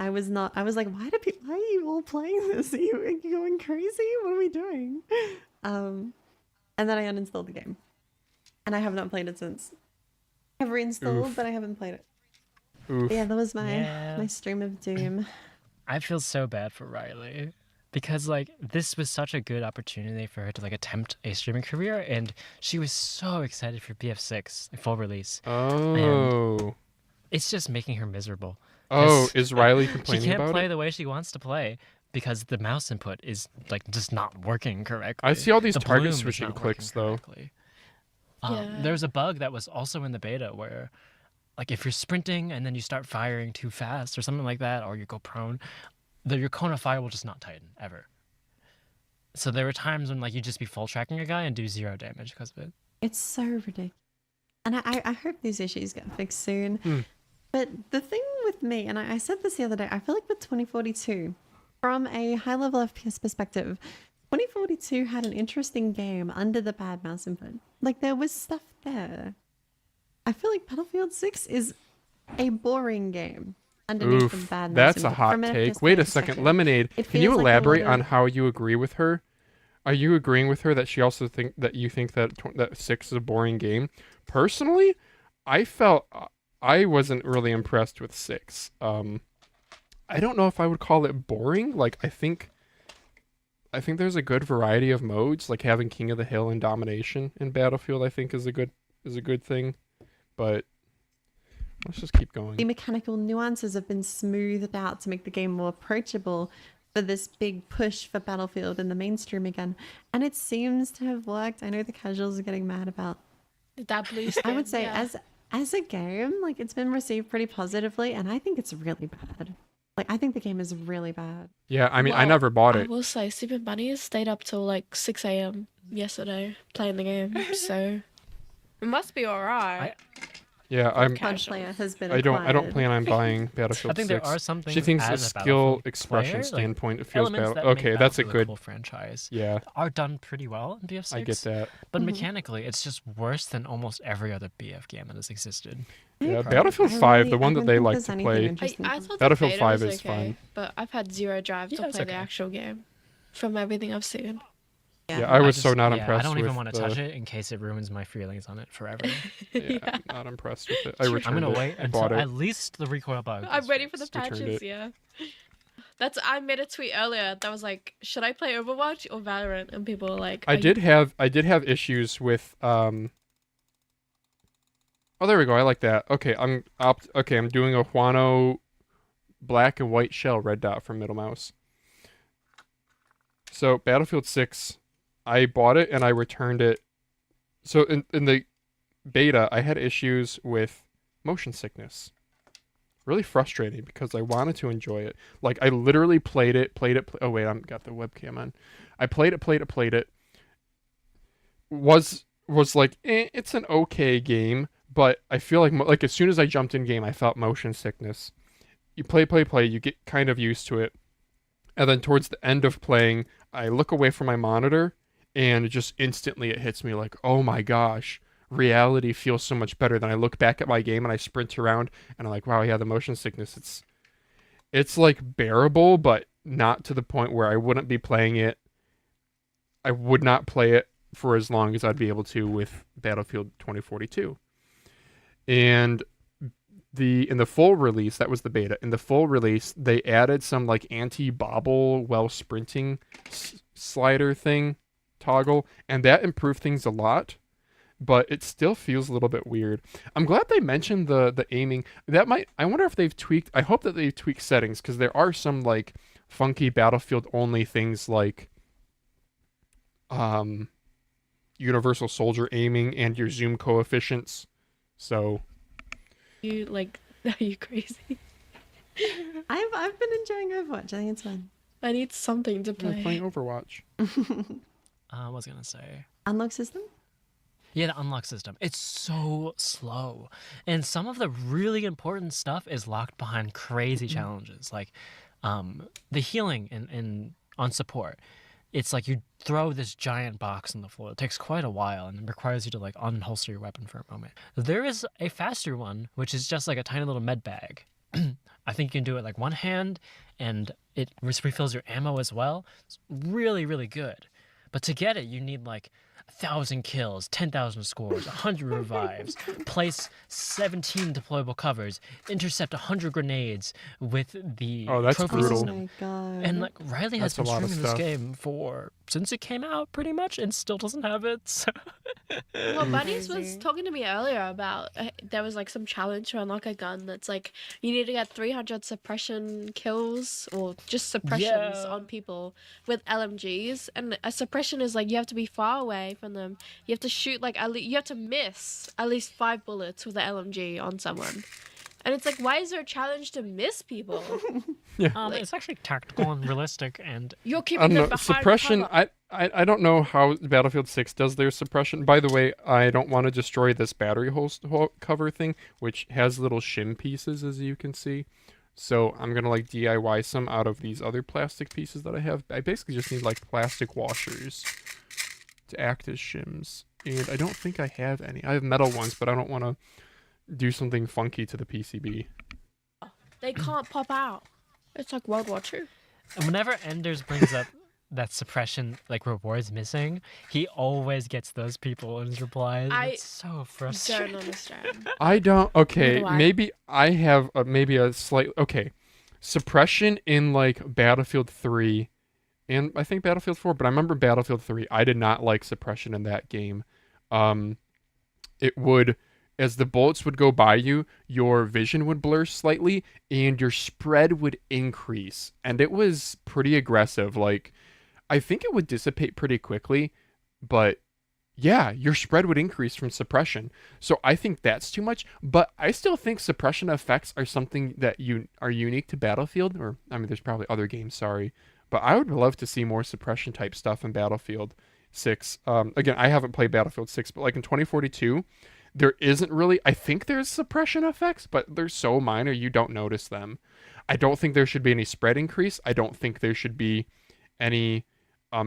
like, why are you all playing this? Are you going crazy? What are we doing? And then I uninstalled the game, and I have not played it since. I've reinstalled, but I haven't played it. Oof. Yeah, that was my stream of doom. I feel so bad for Riley because like this was such a good opportunity for her to like attempt a streaming career, and she was so excited for BF6 like, full release. Oh. And it's just making her miserable. Oh, is Riley She complaining can't about play it? the way she wants to play because the mouse input is like just not working correctly. I see all these The target bloom is switching not clicks, working though. correctly. Yeah. There's a bug that was also in the beta where, like, if you're sprinting and then you start firing too fast or something like that, or you go prone, your cone of fire will just not tighten ever. So there were times when like you just be full tracking a guy and do 0 damage because of it. It's so ridiculous. And I hope these issues get fixed soon. But the thing with me, and I said this the other day, I feel like with 2042, from a high-level FPS perspective, 2042 had an interesting game under the bad mouse input. Like, there was stuff there. I feel like Battlefield 6 is a boring game underneath the bad mouse That's a input. hot From an take. FPS Wait a perspective. second, Lemonade. It Can you feels like a lot elaborate on of- how you agree with her? Are you agreeing with her that she also think that you think that that 6 is a boring game? Personally, I felt I wasn't really impressed with 6. I don't know if I would call it boring. Like I think there's a good variety of modes, like having King of the Hill and Domination in Battlefield. I think is a good thing, but let's just keep going. The mechanical nuances have been smoothed out to make the game more approachable for this big push for Battlefield in the mainstream again. And it seems to have worked. I know the casuals are getting mad about. That blue skin, I would say yeah. as a game, like it's been received pretty positively, and I think it's really bad. Like I think the game is really bad. Yeah, I mean, I Well, never bought I it. will say, Super Bunny stayed up till like 6 a.m. yesterday playing the game, so it must be alright. Yeah, I'm Pod casual. player has been I don't acquired. plan on buying I Battlefield think 6. there are some things She thinks a as skill Battlefield expression player, like, standpoint, it feels elements bad. that make Okay, that's a Battlefield good. cool franchise Yeah, are done pretty well in BF6. I get that. But mechanically, it's just worse than almost every other BF game that has existed. Yeah, Okay. Battlefield I 5, really- the one I that don't they think like there's to anything play. interesting I from thought Battlefield the beta 5 was is okay, fun. but I've had zero drive Yeah, to it's play the okay. actual game from everything I've seen. Yeah, I was so not I impressed don't even with want to the- touch it in case it ruins my feelings on it forever. Yeah, I'm not impressed with it. I True. returned I'm gonna it. wait I until bought it. at least the recoil bug. I'm is ready for the fixed. Returned patches, it. yeah. I made a tweet earlier that was like, should I play Overwatch or Valorant? And people were like, I "Are you did have issues with Oh, there we go. I like that. Okay, I'm doing a Huano black and white shell red dot from middle mouse. So Battlefield 6, I bought it and I returned it. So in the beta, I had issues with motion sickness. Really frustrating because I wanted to enjoy it. Like I literally played it. Oh wait, I'm got the webcam on. I played it. Was like, it's an okay game, but I feel like as soon as I jumped in game, I felt motion sickness. You play, you get kind of used to it. And then towards the end of playing, I look away from my monitor and just instantly it hits me like, oh my gosh, reality feels so much better. Then I look back at my game and I sprint around and I'm like, wow, yeah, the motion sickness, it's like bearable, but not to the point where I wouldn't be playing it. I would not play it for as long as I'd be able to with Battlefield 2042. And in the full release, that was the beta. In the full release, they added some like anti-bobble while sprinting slider thing toggle, and that improved things a lot. But it still feels a little bit weird. I'm glad they mentioned the aiming. I wonder if they've tweaked. I hope that they've tweaked settings because there are some like funky Battlefield only things like universal soldier aiming and your zoom coefficients. So. you like, are you crazy? I've been enjoying Overwatch. I think it's fun. I need something to I'm play. playing Overwatch. What was I gonna say? Unlock system? Yeah, the unlock system. It's so slow. And some of the really important stuff is locked behind crazy challenges. Like the healing on support. It's like you throw this giant box on the floor. It takes quite a while and it requires you to like unholster your weapon for a moment. There is a faster one, which is just like a tiny little med bag. I think you can do it like one hand and it refills your ammo as well. It's really, really good. But to get it, you need like 1,000 kills, 10,000 scores, 100 revives, place 17 deployable covers, intercept 100 grenades with the that's trophy brutal. system. Oh my god. And like Riley has That's a been lot of streaming this stuff. game since it came out pretty much and still doesn't have it. So. Well, Bunnies was Crazy. talking to me earlier about there was like some challenge to unlock a gun that's like you need to get 300 suppression kills or just suppressions Yeah. on people with LMGs, and a suppression is like you have to be far away from them. You have to shoot like you have to miss at least 5 bullets with the LMG on someone. And it's like, why is there a challenge to miss people? It's actually tactical and realistic, and You're I keeping don't them know. behind Suppression. cover. I don't know how Battlefield 6 does their suppression. By the way, I don't want to destroy this battery cover thing, which has little shim pieces, as you can see. So I'm gonna like DIY some out of these other plastic pieces that I have. I basically just need like plastic washers to act as shims, and I don't think I have any. I have metal ones, but I don't want to do something funky to the PCB. They can't pop out. It's like World War II. whenever Enders brings up that suppression like rewards missing, he always gets those people in his replies. It's so frustrating. Don't understand. I don't. Okay, Neither do I. maybe I have maybe a slight. Okay, suppression in like Battlefield 3, and I think Battlefield 4. But I remember Battlefield 3. I did not like suppression in that game. It would, as the bullets would go by you, your vision would blur slightly, and your spread would increase, and it was pretty aggressive. Like, I think it would dissipate pretty quickly, but yeah, your spread would increase from suppression. So I think that's too much, but I still think suppression effects are something that are unique to Battlefield, or I mean, there's probably other games, sorry, but I would love to see more suppression type stuff in Battlefield 6. Again, I haven't played Battlefield 6, but like in 2042, there isn't really, I think there's suppression effects, but they're so minor you don't notice them. I don't think there should be any spread increase. I don't think there should be any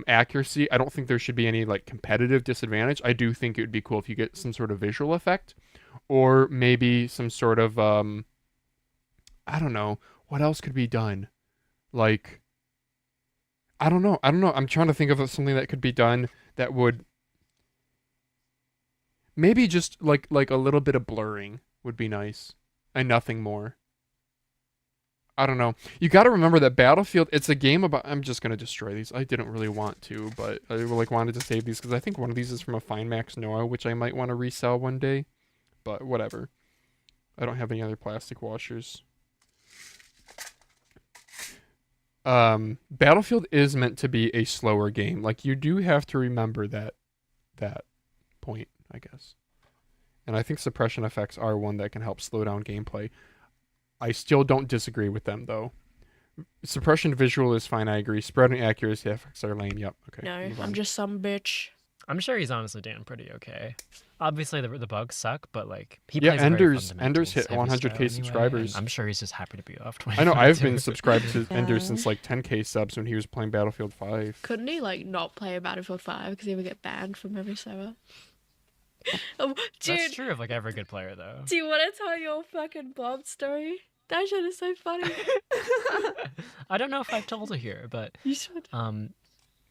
accuracy. I don't think there should be any like competitive disadvantage. I do think it would be cool if you get some sort of visual effect, or maybe some sort of I don't know what else could be done. Like, I don't know. I'm trying to think of something that could be done that would maybe just like a little bit of blurring would be nice, and nothing more. I don't know. You got to remember that Battlefield, it's a game about, I'm just going to destroy these. I didn't really want to, but I like wanted to save these because I think one of these is from a Finemax Noah, which I might want to resell one day, but whatever. I don't have any other plastic washers. Battlefield is meant to be a slower game. Like, you do have to remember that point, I guess. And I think suppression effects are one that can help slow down gameplay. I still don't disagree with them, though. Suppression visual is fine, I agree. Spread and accuracy effects are lame. Yep. Okay. No, move I'm on. just some bitch. I'm sure he's honestly doing pretty okay. Obviously, the bugs suck, but like he Yeah, plays a very Enders hit fundamentals 100K heavy style subscribers. and I'm sure he's just happy to be off. I know, I've been 25 too. subscribed to Enders Yeah. since like 10K subs when he was playing Battlefield 5. Couldn't he like not play Battlefield 5 because he would get banned from every server? Oh, That's dude, true of like every good player, though. do you want to tell your fucking Bob story? That shit is so funny. I don't know if I've told it here, but You should.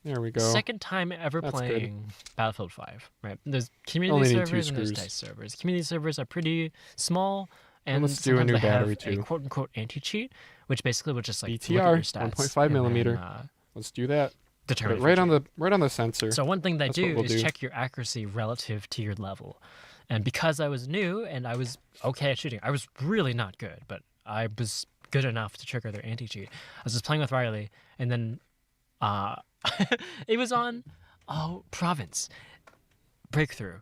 There we go. second time ever That's good. playing Battlefield 5, right? There's community Only need 2 servers and there's screws. DICE servers. Community servers are pretty small, and let's do a sometimes new they have battery, a too. quote-unquote anti-cheat, which basically would just like look at BTR, your stats 1.5 and millimeter. then, Let's do that. Put determine it if right you're on the sensor. So one thing they That's what do we'll is do. check your accuracy relative to your level. And because I was new and I was okay at shooting, I was really not good, but I was good enough to trigger their anti-cheat. I was just playing with Riley, and then it was on Province. Breakthrough.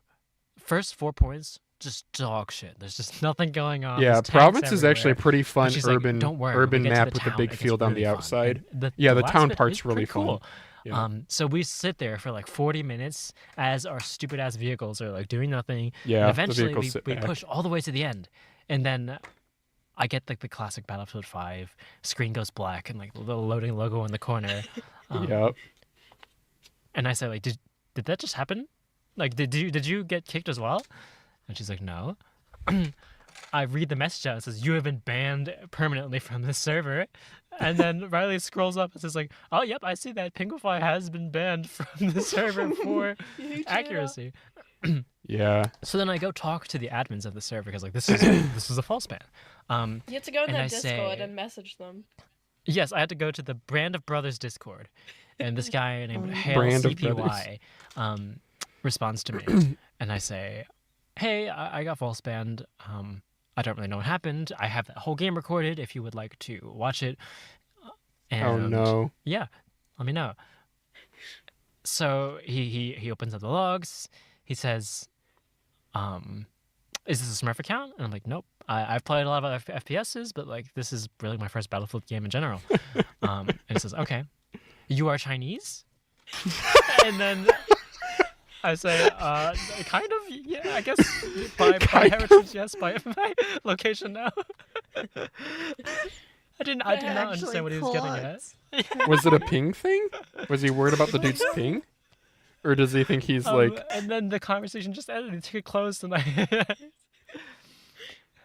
First 4 points, just dog shit. There's just nothing going on. Yeah, There's tanks Province is actually a everywhere. pretty And fun she's like, urban "Don't worry, when we urban get to map the with a town, big it gets field on really the fun." outside. And Yeah, the last town bit part's is really pretty cool. fun. Yeah. So we sit there for like 40 minutes as our stupid ass vehicles are like doing nothing. Yeah, And the eventually vehicles sit we back. push all the way to the end. And then I get like the classic Battlefield 5 screen goes black and like the little loading logo in the corner. Yep. And I say like, did that just happen? Like, did you get kicked as well? And she's like, no. I read the message out. It says, "You have been banned permanently from this server." And then Riley scrolls up and says like, "Oh, yep, I see that Pinklefly has been banned from the server for accuracy." Yeah. So then I go talk to the admins of the server because like this is a false ban. You have to go in and their I Discord say- and message them. Yes, I had to go to the Brand of Brothers Discord, and this guy named Hale Brand of CPY responds to me, and I say, "Hey, I got false banned. I don't really know what happened. I have that whole game recorded if you would like to watch it." And Oh no. yeah, let me know. So he opens up the logs. He says, "Is this a Smurf account?" And I'm like, "Nope. I've played a lot of FPSs, but like this is really my first Battlefield game in general." And he says, "Okay, you are Chinese?" And then I say, "Kind of, yeah, I guess by heritage, yes, by location, no." I did not understand what he was getting at. Was it a ping thing? Was he worried about the dude's ping? Or does he think he's like... And then the conversation just ended. The ticket closed, and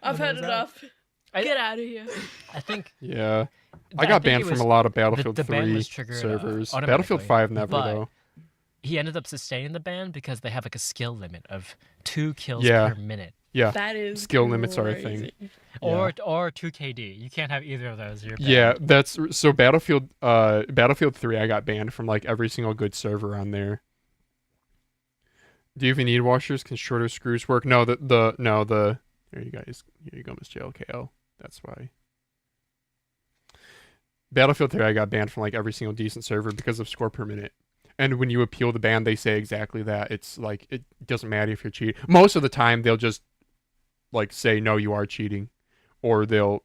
I've had enough. Get out of here. I think... Yeah. I I got think banned it from was- a lot of Battlefield the ban 3 was triggered, servers. automatically, Battlefield 5 never, but though. he ended up sustaining the ban because they have like a skill limit of 2 kills Yeah. per minute. Yeah. That is Skill limits are a thing. crazy. Or 2 KD. You can't have either of those. You're banned. Yeah, that's... So Battlefield 3, I got banned from like every single good server on there. Do you even need washers? Can shorter screws work? No, the... Here you guys. Here you go, Miss JLKL. That's why. Battlefield 3, I got banned from like every single decent server because of score per minute. And when you appeal the ban, they say exactly that. It's like, it doesn't matter if you're cheating. Most of the time, they'll just like say, no, you are cheating. Or they'll,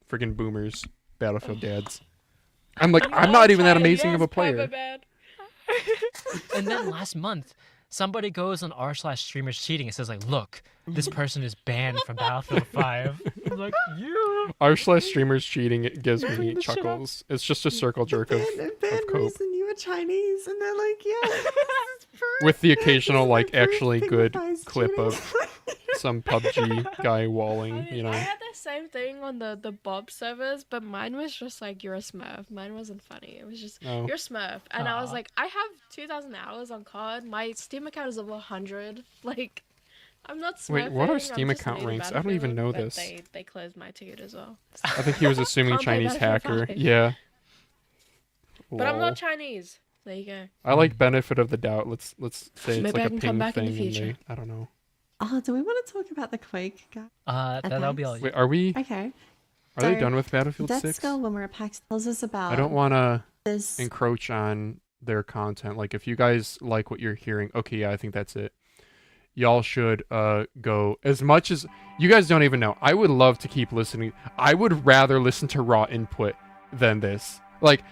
friggin' boomers, Battlefield dads. I'm like, I'm not even that amazing of a player. And then last month, somebody goes on r/streamers cheating. It says like, "Look, this person is banned from Battlefield 5." I'm like, you. r/streamers cheating, it gives me Bring the shit up. chuckles. It's just a circle jerk of cope. reason you were Chinese, and they're like, yeah. this is proof. With the occasional, This is like, proof actually good Pinklefly's clip cheating. of some PUBG guy walling, you know. I had the same thing on the Bob servers, but mine was just like, you're a Smurf. Mine wasn't funny. It was just, Oh. you're a Smurf. And I was Aw. like, I have 2,000 hours on COD. My Steam account is over 100. Like, I'm not Smurfing. Wait, what are I'm Steam just account new to ranks? I don't even know Battlefield, this. but They closed my ticket as well. I think he was assuming Can't play Chinese Battlefield hacker. 5. Yeah. But I'm Lol. not Chinese. There you go. I like benefit of the doubt. Let's say it's Maybe I like a can come ping back in thing. the And future. I don't know. Oh, do we want to talk about the Quake guy? That'll be all. Attacks? Wait, are we? Okay. Are they So, done with Battlefield Death 6? Skull, when we're at PAX, tells us about I don't want to this. encroach on their content. Like, if you guys like what you're hearing, okay, yeah, I think that's it. Y'all should go as much as you guys don't even know. I would love to keep listening. I would rather listen to raw input than this. Like,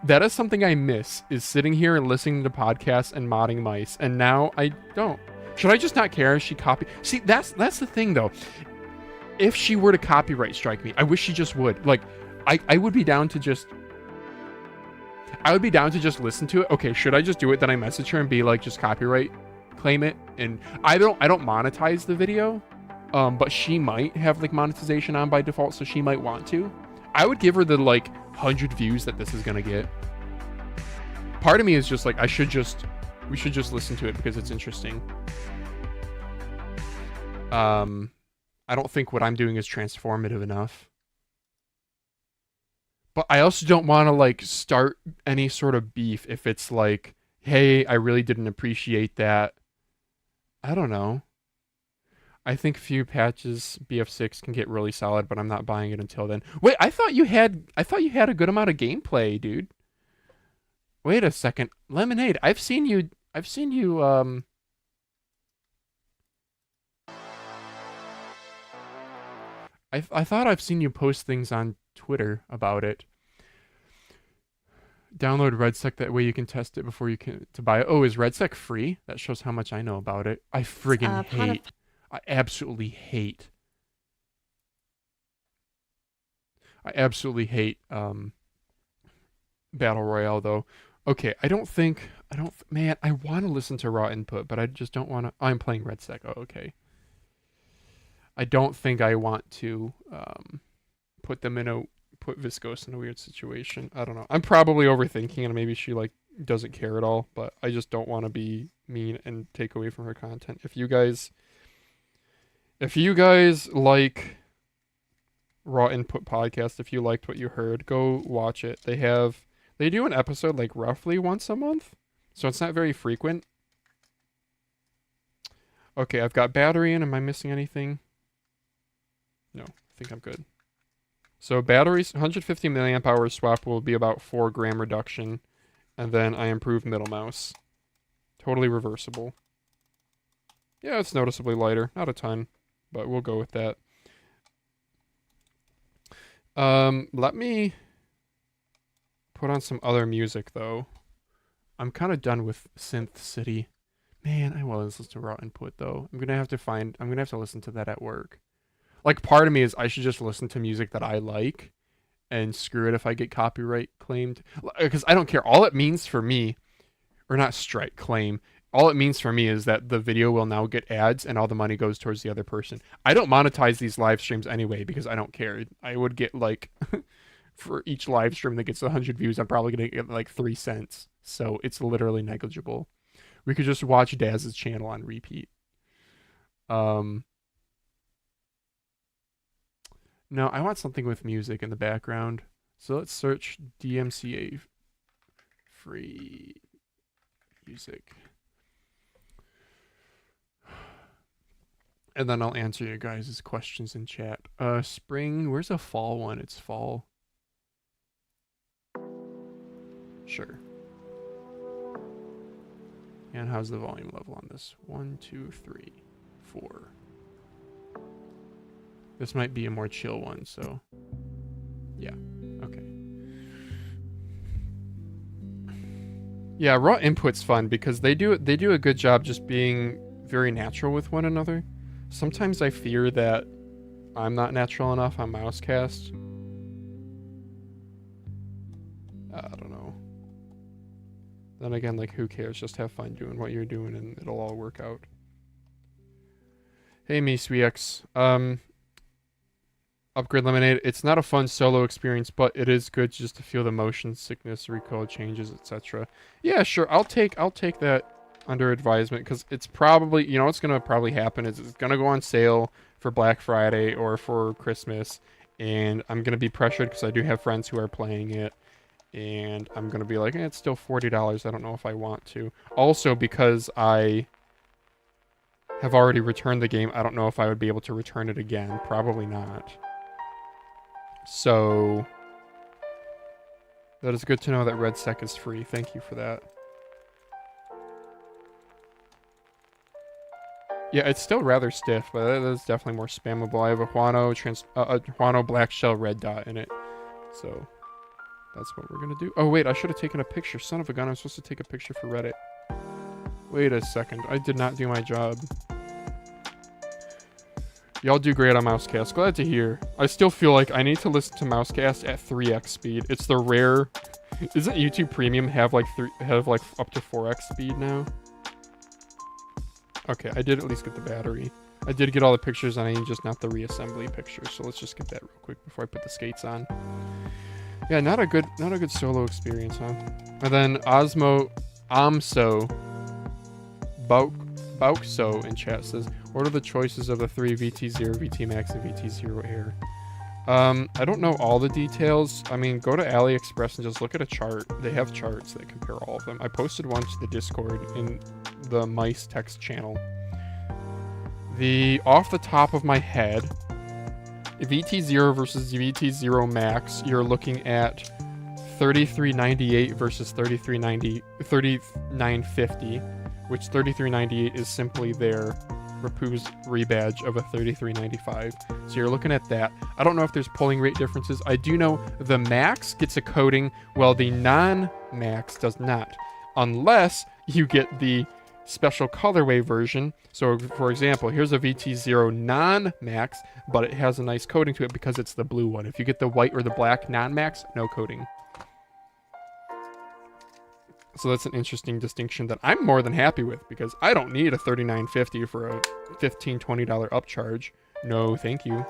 that is something I miss, is sitting here and listening to podcasts and modding mice. And now I don't. Should I just not care if she copy? See, that's the thing though. If she were to copyright strike me, I wish she just would. Like, I would be down to just. I would be down to just listen to it. Okay, should I just do it? Then I message her and be like, just copyright claim it. And I don't monetize the video, but she might have like monetization on by default, so she might want to. I would give her the like 100 views that this is gonna get. Part of me is just like, we should just listen to it because it's interesting. I don't think what I'm doing is transformative enough. But I also don't want to like start any sort of beef if it's like, hey, I really didn't appreciate that. I don't know. I think few patches BF6 can get really solid, but I'm not buying it until then. Wait, I thought you had a good amount of gameplay, dude. Wait a second. Lemonade, I've seen you I thought I've seen you post things on Twitter about it. Download RedSec, that way you can test it before you can to buy it. Oh, is RedSec free? That shows how much I know about it. I friggin' hate. I absolutely hate. Battle Royale though. Okay, man, I want to listen to raw input, but I just don't want to. I'm playing RedSec. Oh, okay. I don't think I want to put Viscose in a weird situation. I don't know. I'm probably overthinking, and maybe she like doesn't care at all, but I just don't want to be mean and take away from her content. If you guys like Raw Input Podcast, if you liked what you heard, go watch it. They do an episode like roughly once a month, so it's not very frequent. Okay, I've got battery in. Am I missing anything? No, I think I'm good. So batteries, 150 milliamp hour swap will be about 4 gram reduction, and then I improve middle mouse. Totally reversible. Yeah, it's noticeably lighter. Not a ton, but we'll go with that. Let me put on some other music, though. I'm kind of done with Synth City. Man, I will listen to Raw Input, though. I'm gonna have to listen to that at work. Like, part of me is I should just listen to music that I like, and screw it if I get copyright claimed. Because I don't care. All it means for me, or not strike claim, all it means for me is that the video will now get ads and all the money goes towards the other person. I don't monetize these live streams anyway because I don't care. I would get like, for each live stream that gets 100 views, I'm probably going to get like 3 cents. So it's literally negligible. We could just watch Daz's channel on repeat. No, I want something with music in the background. So let's search DMCA free music. And then I'll answer your guys' questions in chat. Spring, where's a fall one? It's fall. Sure. And how's the volume level on this? 1, 2, 3, 4. This might be a more chill one, so yeah, okay. Yeah, Raw Input's fun because they do a good job just being very natural with one another. Sometimes I fear that I'm not natural enough on Mousecast. I don't know. Then again, like, who cares? Just have fun doing what you're doing and it'll all work out. Hey, MeSweex. Upgrade Lemonade. It's not a fun solo experience, but it is good just to feel the motion sickness, recoil changes, etc. Yeah, sure. I'll take that under advisement because it's probably, you know, what's gonna probably happen is it's gonna go on sale for Black Friday or for Christmas, and I'm gonna be pressured because I do have friends who are playing it, and I'm gonna be like, it's still $40. I don't know if I want to. Also, because I have already returned the game, I don't know if I would be able to return it again. Probably not. So that is good to know that RedSec is free. Thank you for that. Yeah, it's still rather stiff, but that is definitely more spammable. I have a Huano Black Shell Red Dot in it. So that's what we're going to do. Oh, wait, I should have taken a picture. Son of a gun, I'm supposed to take a picture for Reddit. Wait a second. I did not do my job. Y'all do great on Mousecast. Glad to hear. I still feel like I need to listen to Mousecast at 3x speed. It's the rare... Isn't YouTube Premium have like up to 4x speed now? Okay, I did at least get the battery. I did get all the pictures on it, just not the reassembly pictures. So let's just get that real quick before I put the skates on. Yeah, not a good solo experience, huh? And then Amso Baukso in chat says, what are the choices of the 3 VT0, VT Max, and VT0 Air? I don't know all the details. I mean, go to AliExpress and just look at a chart. They have charts that compare all of them. I posted one to the Discord in the mice text channel. Off the top of my head, VT0 versus VT0 Max, you're looking at 3398 versus 3950, which 3398 is simply their Rapoo's rebadge of a 3395. So you're looking at that. I don't know if there's polling rate differences. I do know the Max gets a coating while the non-Max does not, unless you get the special colorway version. So for example, here's a VT0 non-Max, but it has a nice coating to it because it's the blue one. If you get the white or the black non-Max, no coating. So that's an interesting distinction that I'm more than happy with because I don't need a $39.50 for a $15-$20 upcharge. No, thank you.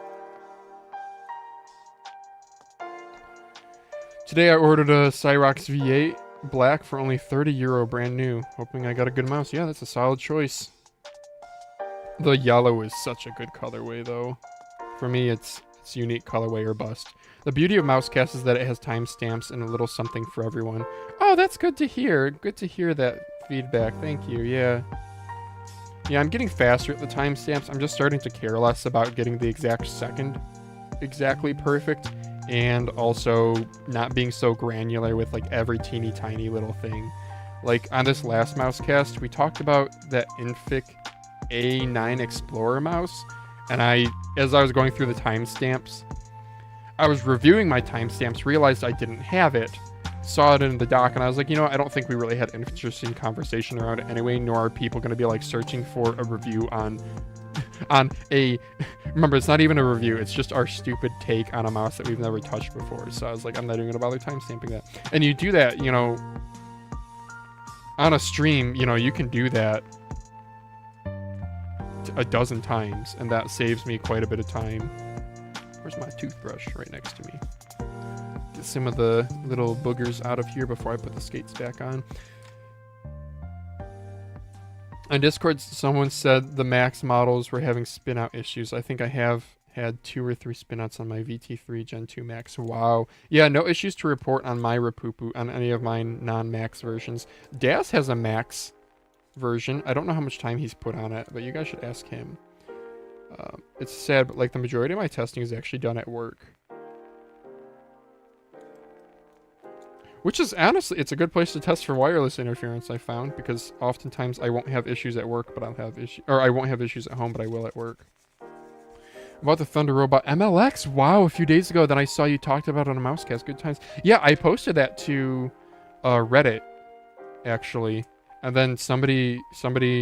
Today I ordered a Cyrox V8 black for only €30, brand new. Hoping I got a good mouse. Yeah, that's a solid choice. The yellow is such a good colorway, though. For me, it's unique colorway or bust. The beauty of Mousecast is that it has timestamps and a little something for everyone. Oh, that's good to hear. Good to hear that feedback. Thank you. Yeah. Yeah, I'm getting faster at the timestamps. I'm just starting to care less about getting the exact second exactly perfect, and also not being so granular with like every teeny tiny little thing. Like on this last Mousecast, we talked about that Infic A9 Explorer mouse, and as I was going through the timestamps, I was reviewing my timestamps, realized I didn't have it, saw it in the doc, and I was like, you know, I don't think we really had an interesting conversation around it anyway, nor are people going to be like searching for a review on a, remember, it's not even a review, it's just our stupid take on a mouse that we've never touched before. So I was like, I'm not even gonna bother timestamping that. And you do that, you know, on a stream, you know, you can do that a dozen times, and that saves me quite a bit of time. Where's my toothbrush? Right next to me. Get some of the little boogers out of here before I put the skates back on. On Discord, someone said the Max models were having spin-out issues. I think I have had 2 or 3 spin-outs on my VT3 Gen 2 Max. Wow. Yeah, no issues to report on my Rapoo on any of my non-Max versions. Das has a Max version. I don't know how much time he's put on it, but you guys should ask him. It's sad, but like the majority of my testing is actually done at work. Which is honestly, it's a good place to test for wireless interference, I found, because oftentimes I won't have issues at work, but I'll have issues, or I won't have issues at home, but I will at work. About the Thunder Robot MLX, wow, a few days ago, then I saw you talked about it on a Mousecast. Good times. Yeah, I posted that to Reddit, actually, and then somebody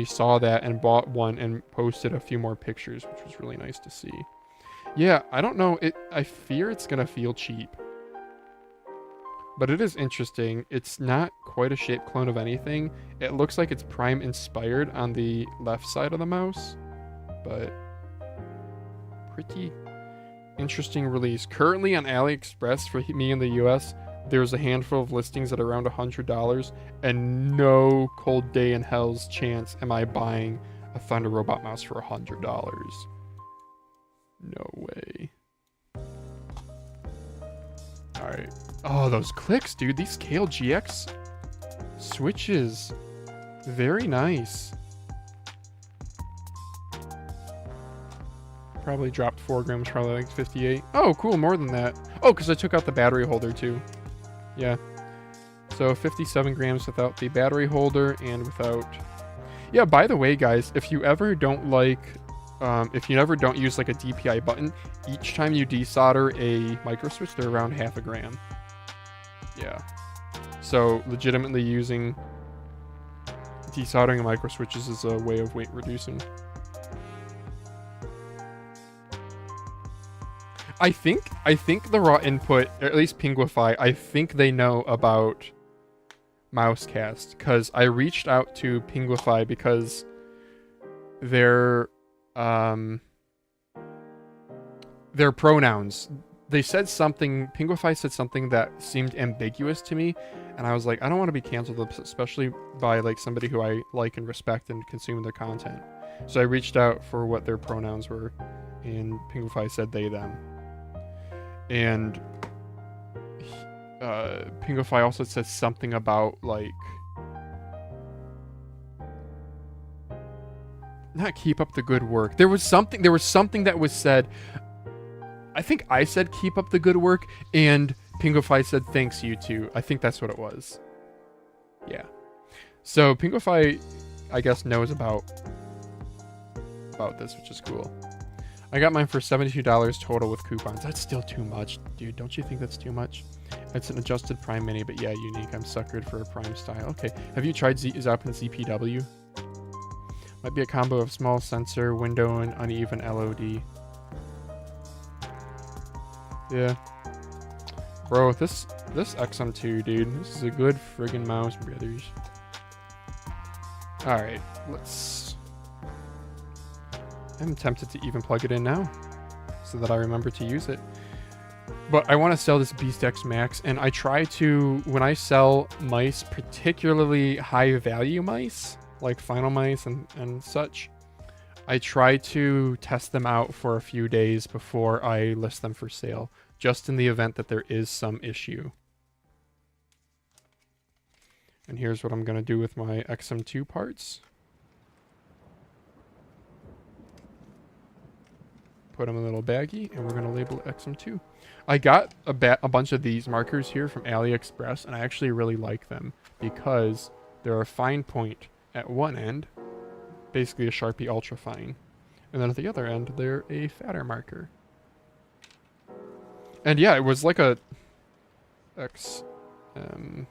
saw that and bought one and posted a few more pictures, which was really nice to see. Yeah, I don't know, I fear it's gonna feel cheap. But it is interesting. It's not quite a shape clone of anything. It looks like it's Prime inspired on the left side of the mouse, but pretty interesting release. Currently on AliExpress for me in the US, there's a handful of listings at around $100, and no cold day in hell's chance am I buying a Thunder Robot mouse for $100. No way. Alright. Oh, those clicks, dude. These Kale GX switches. Very nice. Probably dropped 4 grams, probably like 58. Oh, cool. More than that. Oh, because I took out the battery holder too. Yeah. So 57 grams without the battery holder and without... Yeah, by the way, guys, if you ever don't like... if you ever don't use like a DPI button, each time you desolder a micro switch, they're around half a gram. Yeah. So legitimately using desoldering a micro switches is a way of weight reducing. I think the raw input, or at least Pinguify, I think they know about Mousecast, because I reached out to Pinguify because their pronouns, they said something, Pinguify said something that seemed ambiguous to me, and I was like, I don't want to be canceled, especially by like somebody who I like and respect and consume their content. So I reached out for what their pronouns were, and Pinguify said they, them. And Pinguify also said something about like, not keep up the good work. There was something that was said. I think I said keep up the good work, and Pinguify said thanks you too. I think that's what it was. Yeah. So Pinguify, I guess, knows about this, which is cool. I got mine for $72 total with coupons. That's still too much, dude. Don't you think that's too much? It's an adjusted Prime Mini, but yeah, unique. I'm suckered for a Prime style. Okay. Have you tried Zapin ZPW? Might be a combo of small sensor, window, and uneven LOD. Yeah. Bro, this XM2, dude, this is a good friggin' mouse, brothers. I'm tempted to even plug it in now so that I remember to use it. But I want to sell this Beast X Max, and I try to, when I sell mice, particularly high value mice, like final mice and such, I try to test them out for a few days before I list them for sale, just in the event that there is some issue. And here's what I'm going to do with my XM2 parts. Put them in a little baggie, and we're going to label it XM2. I got a bunch of these markers here from AliExpress, and I actually really like them because they're a fine point at one end, basically a Sharpie Ultra Fine, and then at the other end, they're a fatter marker. And yeah, it was like a XM2w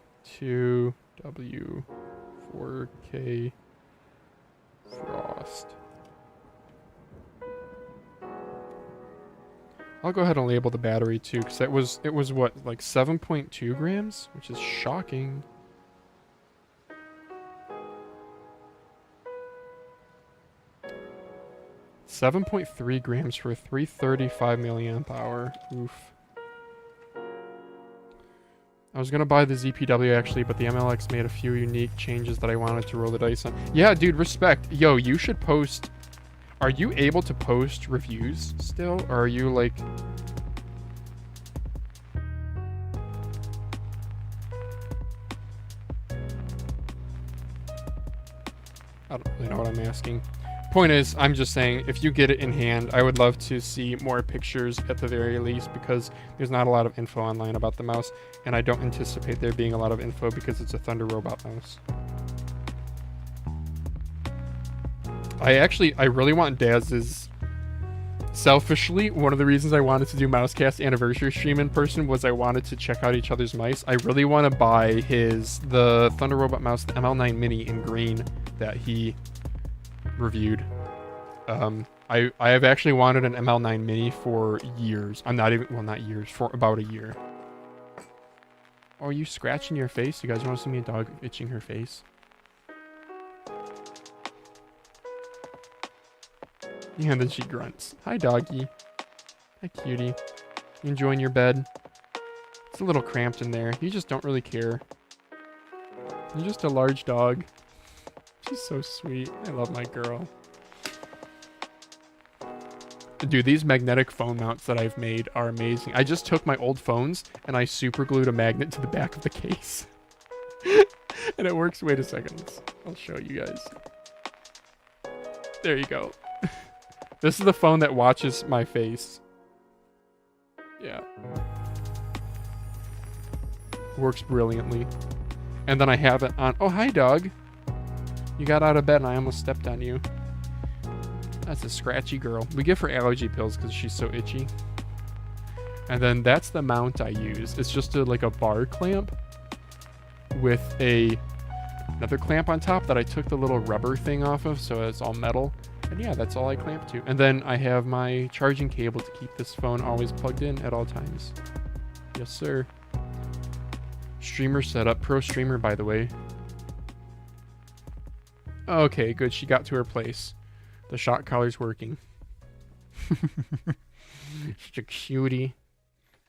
4K Frost. I'll go ahead and label the battery too, because it was what, like 7.2 grams, which is shocking. $7.3 grams for a 335 milliamp hour. Oof. I was gonna buy the ZPW actually, but the MLX made a few unique changes that I wanted to roll the dice on. Yeah, dude, respect. Yo, you should post. Are you able to post reviews still, or are you like... I don't really know what I'm asking. Point is, I'm just saying, if you get it in hand, I would love to see more pictures at the very least, because there's not a lot of info online about the mouse, and I don't anticipate there being a lot of info because it's a Thunder Robot mouse. I really want Daz's... Selfishly, one of the reasons I wanted to do Mousecast anniversary stream in person was I wanted to check out each other's mice. I really want to buy the Thunder Robot mouse, the ML9 Mini in green that he reviewed. I have actually wanted an ML9 Mini for years. Not years, for about a year. Oh, are you scratching your face? You guys want to see me a dog itching her face? Yeah, and then she grunts. Hi, doggy. Hi, cutie. You enjoying your bed? It's a little cramped in there. You just don't really care. You're just a large dog. She's so sweet. I love my girl. Dude, these magnetic phone mounts that I've made are amazing. I just took my old phones and I super glued a magnet to the back of the case. And it works. Wait a second. I'll show you guys. There you go. This is the phone that watches my face. Yeah. Works brilliantly. And then I have it on... Oh, hi, dog. You got out of bed and I almost stepped on you. That's a scratchy girl. We give her allergy pills because she's so itchy. And then that's the mount I use. It's just like a bar clamp with another clamp on top that I took the little rubber thing off of, so it's all metal. And yeah, that's all I clamp to. And then I have my charging cable to keep this phone always plugged in at all times. Yes, sir. Streamer setup. Pro streamer, by the way. Okay, good. She got to her place. The shot collar's working. Such a cutie.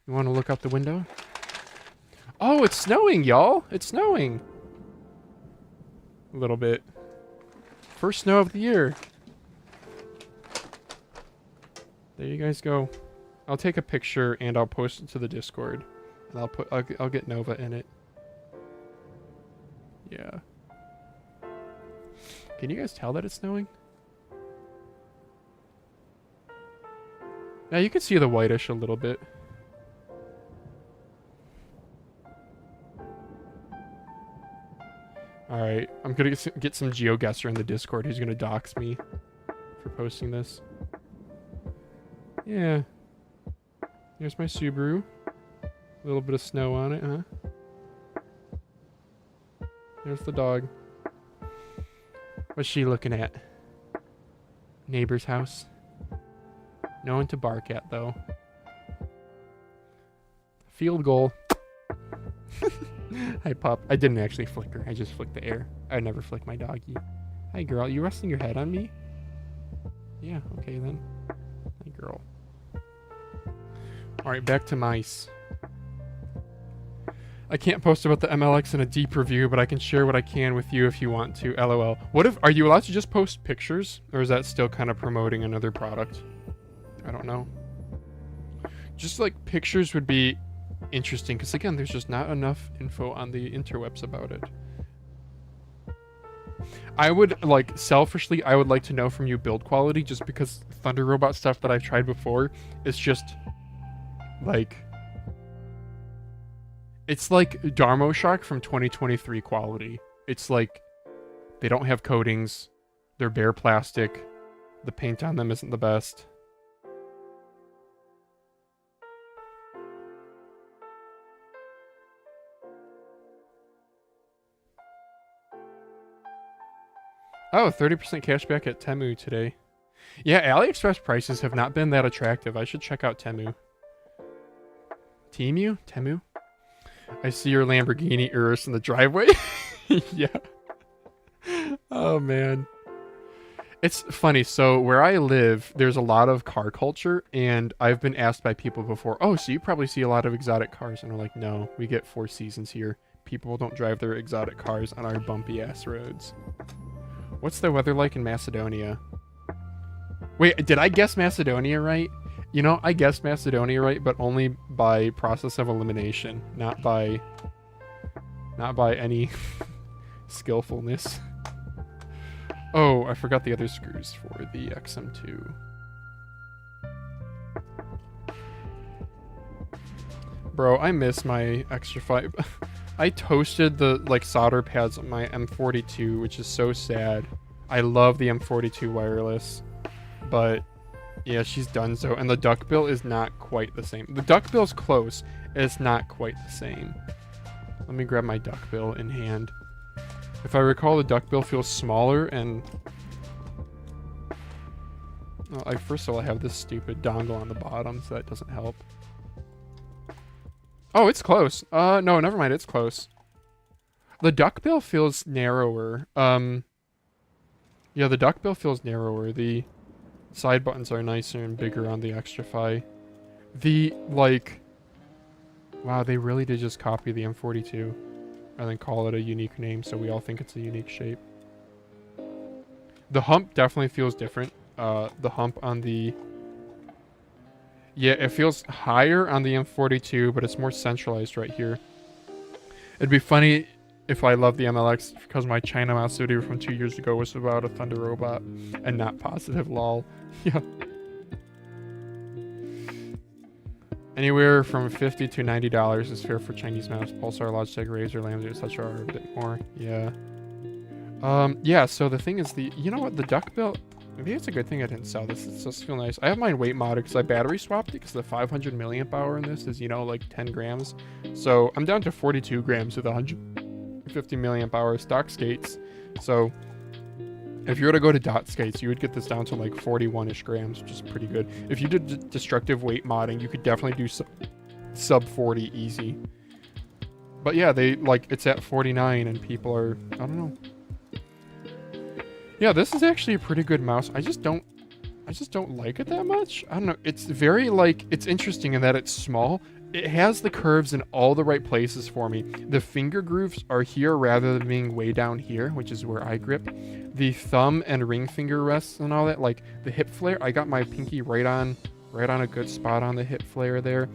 You want to look out the window? Oh, it's snowing, y'all. It's snowing. A little bit. First snow of the year. There you guys go. I'll take a picture and I'll post it to the Discord. And I'll get Nova in it. Yeah. Can you guys tell that it's snowing? Yeah, you can see the whitish a little bit. Alright, I'm gonna get some GeoGuessr in the Discord who's gonna dox me for posting this. Yeah. Here's my Subaru. A little bit of snow on it, huh? There's the dog. What's she looking at? Neighbor's house. No one to bark at, though. Field goal. Hi, pup. I didn't actually flick her. I just flicked the air. I never flick my doggy. Hi, girl. You resting your head on me? Yeah, okay then. Hey, girl. Alright, back to mice. I can't post about the MLX in a deep review, but I can share what I can with you if you want to. LOL. What if... Are you allowed to just post pictures? Or is that still kind of promoting another product? I don't know. Just, like, pictures would be interesting, because, again, there's just not enough info on the interwebs about it. I would, like, selfishly, I would like to know from you build quality, just because Thunder Robot stuff that I've tried before is just, like... It's like Darmo Shock from 2023 quality. It's like, they don't have coatings, they're bare plastic, the paint on them isn't the best. Oh, 30% cashback at Temu today. Yeah, AliExpress prices have not been that attractive. I should check out Temu. Temu? Temu? I see your Lamborghini Urus in the driveway. Yeah. Oh, man. It's funny. So where I live, there's a lot of car culture, and I've been asked by people before, oh, so you probably see a lot of exotic cars. And I'm like, no, we get 4 seasons here. People don't drive their exotic cars on our bumpy ass roads. What's the weather like in Macedonia? Wait, did I guess Macedonia right? You know, I guessed Macedonia right, but only by process of elimination, not by any skillfulness. Oh, I forgot the other screws for the XM2. Bro, I miss my extra 5. I toasted the like solder pads on my M42, which is so sad. I love the M42 wireless, but yeah, she's done so. And the duckbill is not quite the same. The duckbill's close. It's not quite the same. Let me grab my duckbill in hand. If I recall, the duckbill feels smaller and... Well, first of all, I have this stupid dongle on the bottom, so that doesn't help. Oh, it's close. No, never mind. It's close. The duckbill feels narrower. Yeah, the duckbill feels narrower. The side buttons are nicer and bigger on the Extra Fi. The, like... Wow, they really did just copy the M42. And then call it a unique name, so we all think it's a unique shape. The hump definitely feels different. The hump on the... Yeah, it feels higher on the M42, but it's more centralized right here. It'd be funny if I loved the MLX because my China mouse video from 2 years ago was about a Thunder Robot and not positive lol. Yeah. Anywhere from $50 to $90 is fair for Chinese mouse. Pulsar, Logitech, Razer, Lambda, etc. are a bit more. Yeah. Yeah, so the thing is you know what, the duckbill, maybe it's a good thing I didn't sell this. It does feel nice. I have mine weight modded because I battery swapped it because the 500 milliamp hour in this is, you know, like 10 grams. So I'm down to 42 grams with 150 milliamp hour stock skates. So if you were to go to dot skates, you would get this down to like 41-ish grams, which is pretty good. If you did destructive weight modding, you could definitely do sub 40 easy. But yeah, it's at 49 and people are, I don't know. Yeah, this is actually a pretty good mouse. I just don't like it that much. I don't know. It's very it's interesting in that it's small. It has the curves in all the right places for me. The finger grooves are here rather than being way down here, which is where I grip. The thumb and ring finger rests and all that, like the hip flare, I got my pinky right on a good spot on the hip flare there.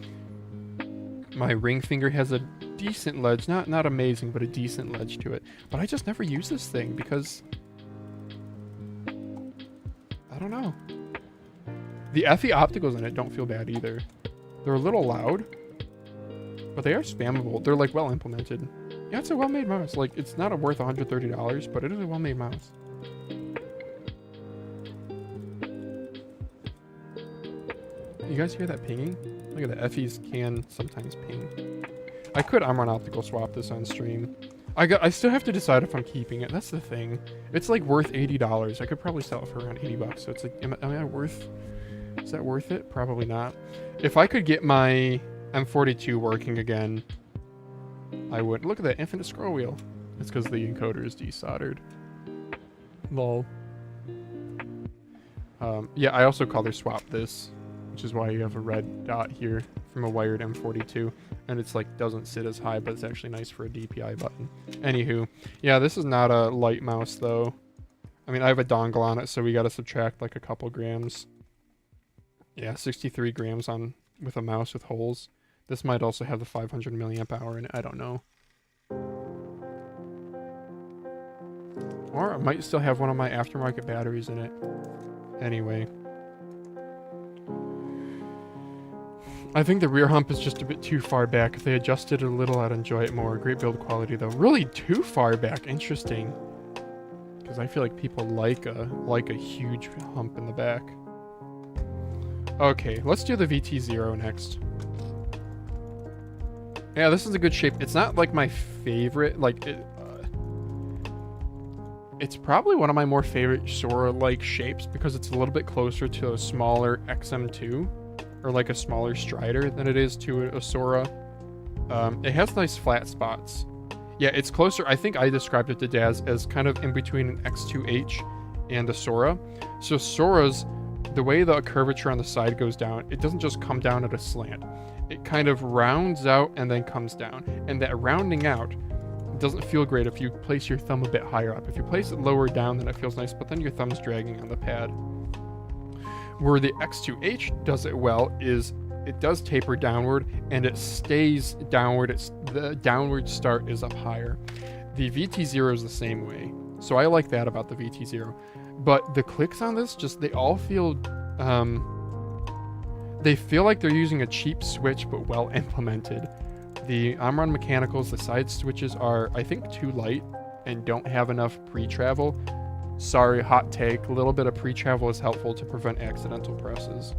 My ring finger has a decent ledge, not amazing, but a decent ledge to it. But I just never use this thing because I don't know. The FE opticals in it don't feel bad either. They're a little loud, but they are spammable. They're like well implemented. Yeah, it's a well-made mouse. Like, it's not worth $130, but it is a well-made mouse. You guys hear that pinging? Look at the FEs can sometimes ping. I could Omron optical swap this on stream. I still have to decide if I'm keeping it. That's the thing. It's like worth $80. I could probably sell it for around 80 bucks. So it's like, am I worth? Is that worth it? Probably not. If I could get my M42 working again, I would. Look at that infinite scroll wheel. It's because the encoder is desoldered. Lol. Yeah, I also color swap this, which is why you have a red dot here from a wired M42, and it's like doesn't sit as high, but it's actually nice for a DPI button. Anywho, yeah, this is not a light mouse though. I mean, I have a dongle on it, so we got to subtract like a couple grams. Yeah, 63 grams on with a mouse with holes. This might also have the 500 milliamp hour in it. I don't know. Or it might still have one of my aftermarket batteries in it. Anyway. I think the rear hump is just a bit too far back. If they adjusted it a little, I'd enjoy it more. Great build quality though. Really too far back. Interesting. Because I feel like people like a huge hump in the back. Okay, let's do the VT0 next. Yeah, this is a good shape. It's not like my favorite, like it's probably one of my more favorite Sora-like shapes because it's a little bit closer to a smaller XM2 or like a smaller Strider than it is to a Sora. It has nice flat spots. Yeah, it's closer. I think I described it to Daz as kind of in between an X2H and a Sora. So Sora's, the way the curvature on the side goes down, it doesn't just come down at a slant. It kind of rounds out and then comes down. And that rounding out doesn't feel great if you place your thumb a bit higher up. If you place it lower down, then it feels nice, but then your thumb's dragging on the pad. Where the X2H does it well is it does taper downward and it stays downward. The downward start is up higher. The VT0 is the same way. So I like that about the VT0. But the clicks on this, just, they all feel, they feel like they're using a cheap switch, but well implemented. The Omron mechanicals, the side switches are, I think, too light and don't have enough pre-travel. Sorry, hot take. A little bit of pre-travel is helpful to prevent accidental presses.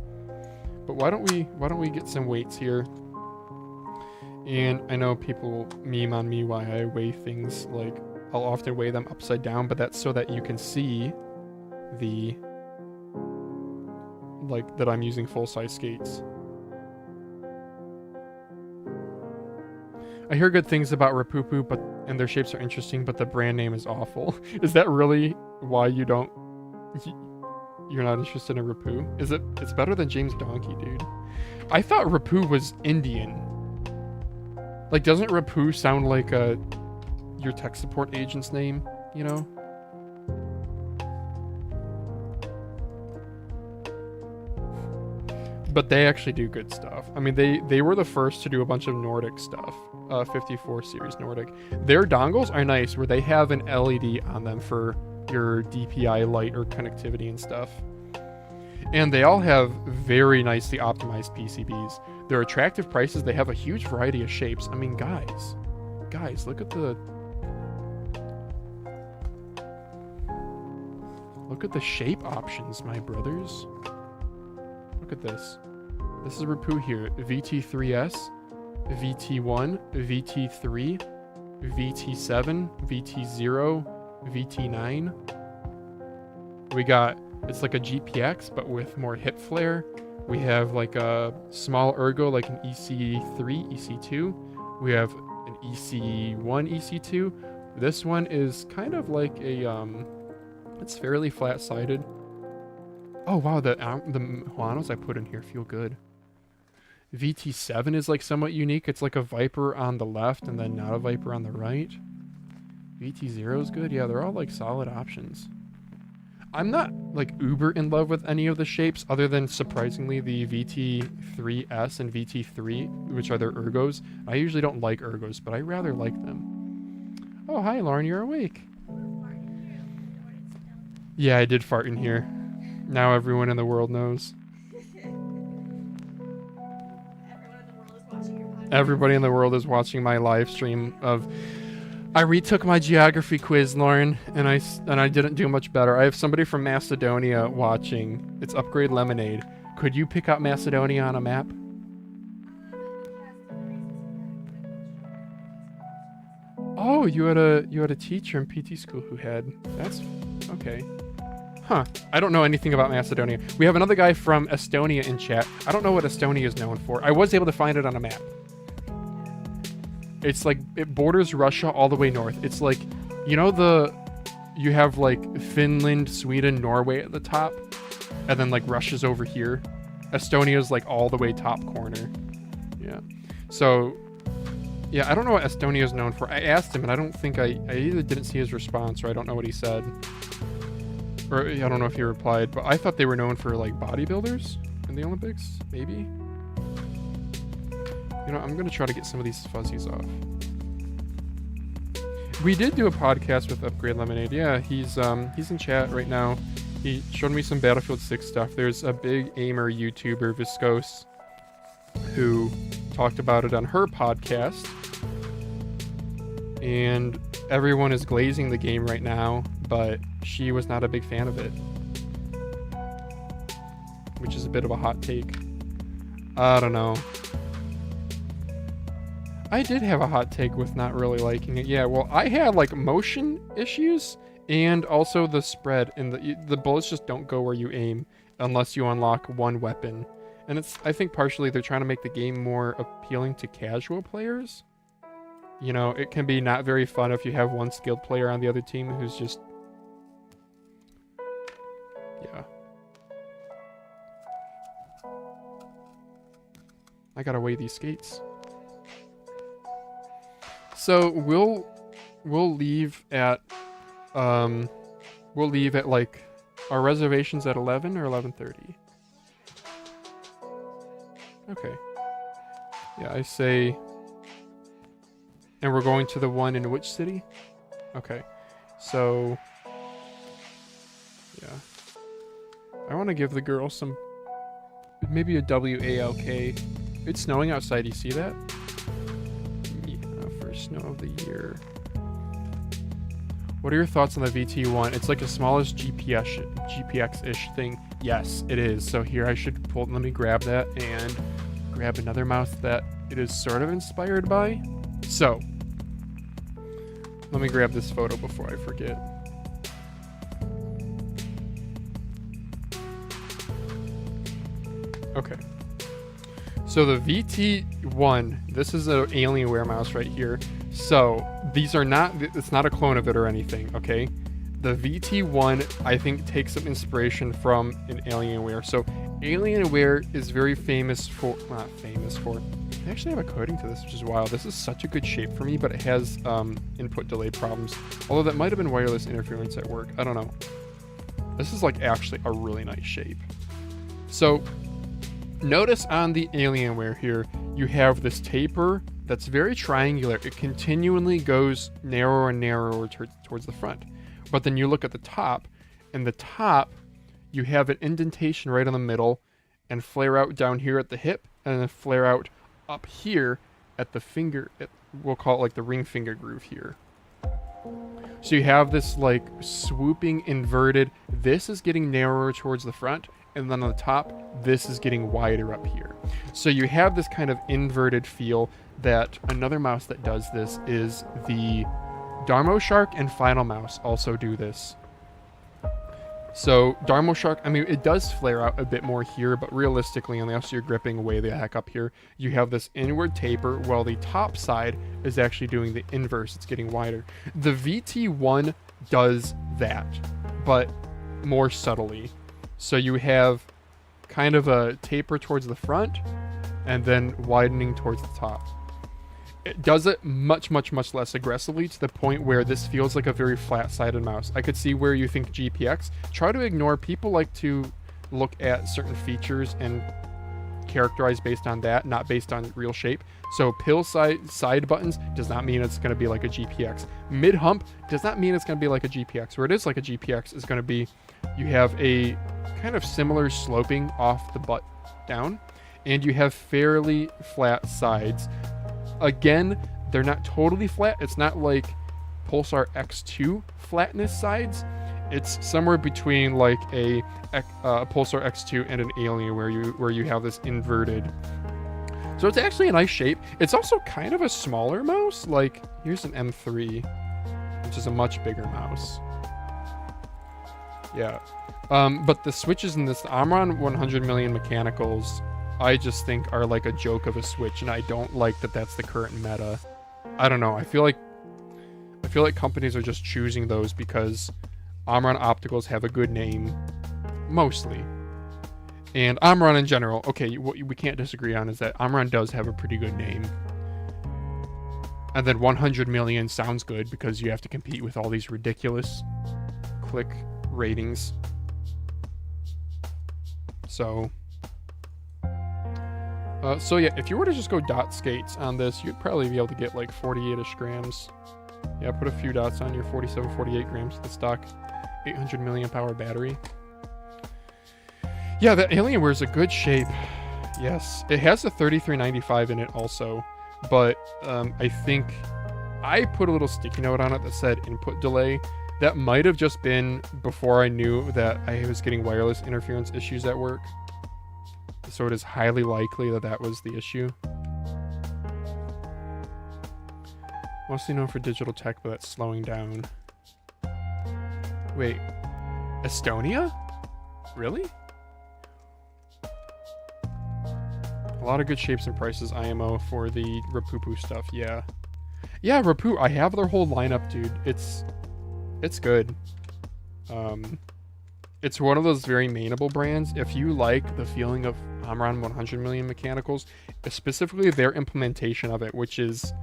But why don't we get some weights here? And I know people meme on me why I weigh things, like I'll often weigh them upside down, but that's so that you can see the, like, that I'm using full-size skates. I hear good things about Rapoo, and their shapes are interesting, but the brand name is awful. Is that really why you're not interested in Rapoo? It's better than James Donkey, dude. I thought Rapoo was Indian. Like, doesn't Rapoo sound like your tech support agent's name, you know? But they actually do good stuff. I mean, they were the first to do a bunch of Nordic stuff. 54 series Nordic. Their dongles are nice, where they have an LED on them for your DPI light or connectivity and stuff. And they all have very nicely optimized PCBs. They're attractive prices. They have a huge variety of shapes. I mean, guys, look at the shape options, my brothers. Look at this. This is Rapoo here. VT3S, VT1, VT3, VT7, VT0, VT9. We got, it's like a GPX, but with more hip flare. We have like a small ergo, like an EC3, EC2. We have an EC1, EC2. This one is kind of like a, it's fairly flat-sided. Oh wow, the Huanos I put in here feel good. VT7 is like somewhat unique. It's like a Viper on the left and then not a Viper on the right. VT0 is good. Yeah, they're all like solid options. I'm not like uber in love with any of the shapes other than surprisingly the VT3S and VT3, which are their ergos. I usually don't like ergos, but I rather like them. Oh, hi Lauren, you're awake. Yeah, I did fart in here. Now everyone in the world knows. Everybody in the world is watching my live stream of... I retook my geography quiz, Lauren, and I didn't do much better. I have somebody from Macedonia watching. It's Upgrade Lemonade. Could you pick out Macedonia on a map? Oh, you had a teacher in PT school who had. That's okay. Huh. I don't know anything about Macedonia. We have another guy from Estonia in chat. I don't know what Estonia is known for. I was able to find it on a map. It's like, it borders Russia all the way north. It's like, you know you have like Finland, Sweden, Norway at the top. and then like rushes over here. Estonia's like all the way top corner. Yeah. So, yeah, I don't know what Estonia's known for. I asked him, and I don't think I either didn't see his response, or I don't know what he said. Or I don't know if he replied, but I thought they were known for like bodybuilders in the Olympics, maybe? You know, I'm gonna try to get some of these fuzzies off. We did do a podcast with Upgrade Lemonade. Yeah, he's in chat right now. He showed me some Battlefield 6 stuff. There's a big aimer YouTuber, Viscose, who talked about it on her podcast. And everyone is glazing the game right now, but she was not a big fan of it. Which is a bit of a hot take. I don't know. I did have a hot take with not really liking it. Yeah, well, I had like motion issues and also the spread, and the bullets just don't go where you aim unless you unlock one weapon. And it's, I think partially they're trying to make the game more appealing to casual players. You know, it can be not very fun if you have one skilled player on the other team who's just... Yeah. I gotta weigh these skates. So we'll leave at like our reservations at 11 or 11:30. Okay. Yeah, I say. And we're going to the one in which city? Okay. So yeah. I want to give the girl some, maybe a WALK. It's snowing outside, you see that? Snow of the year. What are your thoughts on the VT1? It's like the smallest GPX-ish thing. Yes, it is. So here I should pull, let me grab that and grab another mouse that it is sort of inspired by. So, let me grab this photo before I forget. Okay. So the VT1, this is an Alienware mouse right here. So these are not, it's not a clone of it or anything, okay? The VT1, I think, takes some inspiration from an Alienware. So Alienware is very famous for, not famous for, I actually have a coating to this, which is wild. This is such a good shape for me, but it has input delay problems. Although that might have been wireless interference at work. I don't know. This is like actually a really nice shape. So notice on the Alienware here, you have this taper that's very triangular. It continually goes narrower and narrower towards the front. But then you look at the top, and the top, you have an indentation right in the middle, and flare out down here at the hip, and then flare out up here at the finger. We'll call it like the ring finger groove here. So you have this like swooping inverted, this is getting narrower towards the front, and then on the top, this is getting wider up here. So you have this kind of inverted feel that another mouse that does this is the Darmo Shark and Final Mouse also do this. So Darmo Shark, I mean, it does flare out a bit more here, but realistically, unless you're gripping way the heck up here, you have this inward taper while the top side is actually doing the inverse. It's getting wider. The VT1 does that, but more subtly. So you have kind of a taper towards the front and then widening towards the top. It does it much, much, much less aggressively to the point where this feels like a very flat-sided mouse. I could see where you think GPX. Try to ignore, people like to look at certain features and characterize based on that, not based on real shape. So pill side buttons does not mean it's going to be like a GPX. Mid hump does not mean it's going to be like a GPX. Where it is like a GPX is going to be, you have a kind of similar sloping off the butt down, and you have fairly flat sides. Again, they're not totally flat. It's not like Pulsar X2 flatness sides. It's somewhere between like a Pulsar X2 and an Alien where you have this inverted. So it's actually a nice shape. It's also kind of a smaller mouse. Like here's an M3, which is a much bigger mouse. Yeah. But the switches in this, the Omron 100 million mechanicals, I just think are like a joke of a switch, and I don't like that that's the current meta. I don't know. I feel like companies are just choosing those because Omron opticals have a good name, mostly. And Omron in general, okay, what we can't disagree on is that Omron does have a pretty good name. And then 100 million sounds good because you have to compete with all these ridiculous click ratings. So yeah, if you were to just go dot skates on this, you'd probably be able to get like 48-ish grams. Yeah, put a few dots on your 47, 48 grams of the stock 800 million power battery. Yeah, the Alienware is a good shape. Yes, it has a 3395 in it also, but I think I put a little sticky note on it that said input delay. That might have just been before I knew that I was getting wireless interference issues at work. So it is highly likely that that was the issue. Mostly known for digital tech, but that's slowing down. Wait, Estonia? Really? A lot of good shapes and prices IMO for the Rapoo stuff, yeah. Yeah, Rapoo, I have their whole lineup, dude. It's good. It's one of those very mainable brands. If you like the feeling of Omron 100 million mechanicals, specifically their implementation of it, which is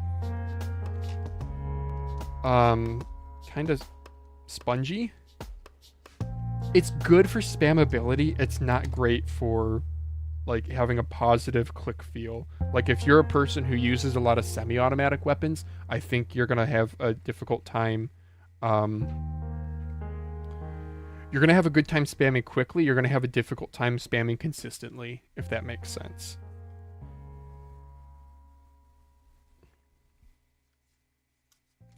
kind of spongy. It's good for spammability. It's not great for like having a positive click feel. Like if you're a person who uses a lot of semi-automatic weapons, I think you're gonna have a difficult time. You're going to have a good time spamming quickly. You're going to have a difficult time spamming consistently, if that makes sense.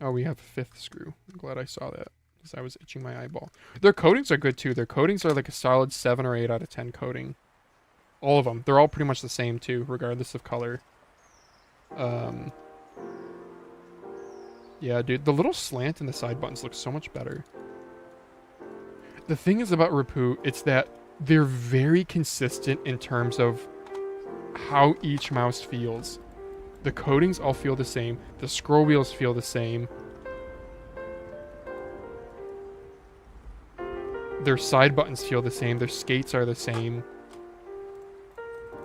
Oh, we have a fifth screw. I'm glad I saw that because I was itching my eyeball. Their coatings are good too. Their coatings are like a solid 7 or 8 out of 10 coating. All of them. They're all pretty much the same too, regardless of color. Yeah, dude. The little slant in the side buttons looks so much better. The thing is about Rapoo, it's that they're very consistent in terms of how each mouse feels. The coatings all feel the same. The scroll wheels feel the same. Their side buttons feel the same. Their skates are the same.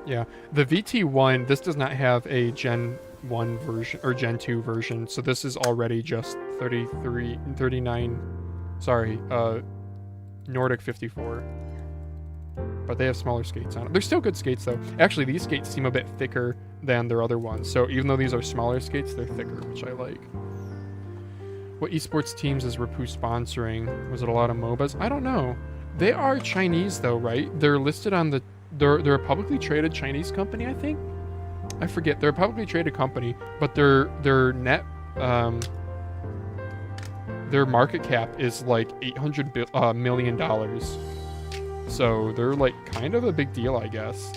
Yeah. The VT1, this does not have a Gen 1 version or Gen 2 version. So this is already just 39. Sorry. Nordic 54, but they have smaller skates on it. They're still good skates though. Actually, these skates seem a bit thicker than their other ones, so even though these are smaller skates, they're thicker, which I like. What esports teams is Rapoo sponsoring? Was it a lot of MOBAs? I don't know. They are Chinese though, right? They're listed on the they're a publicly traded Chinese company, I think. I forget. They're a publicly traded company, but their net their market cap is like $800 million. So they're like kind of a big deal, I guess.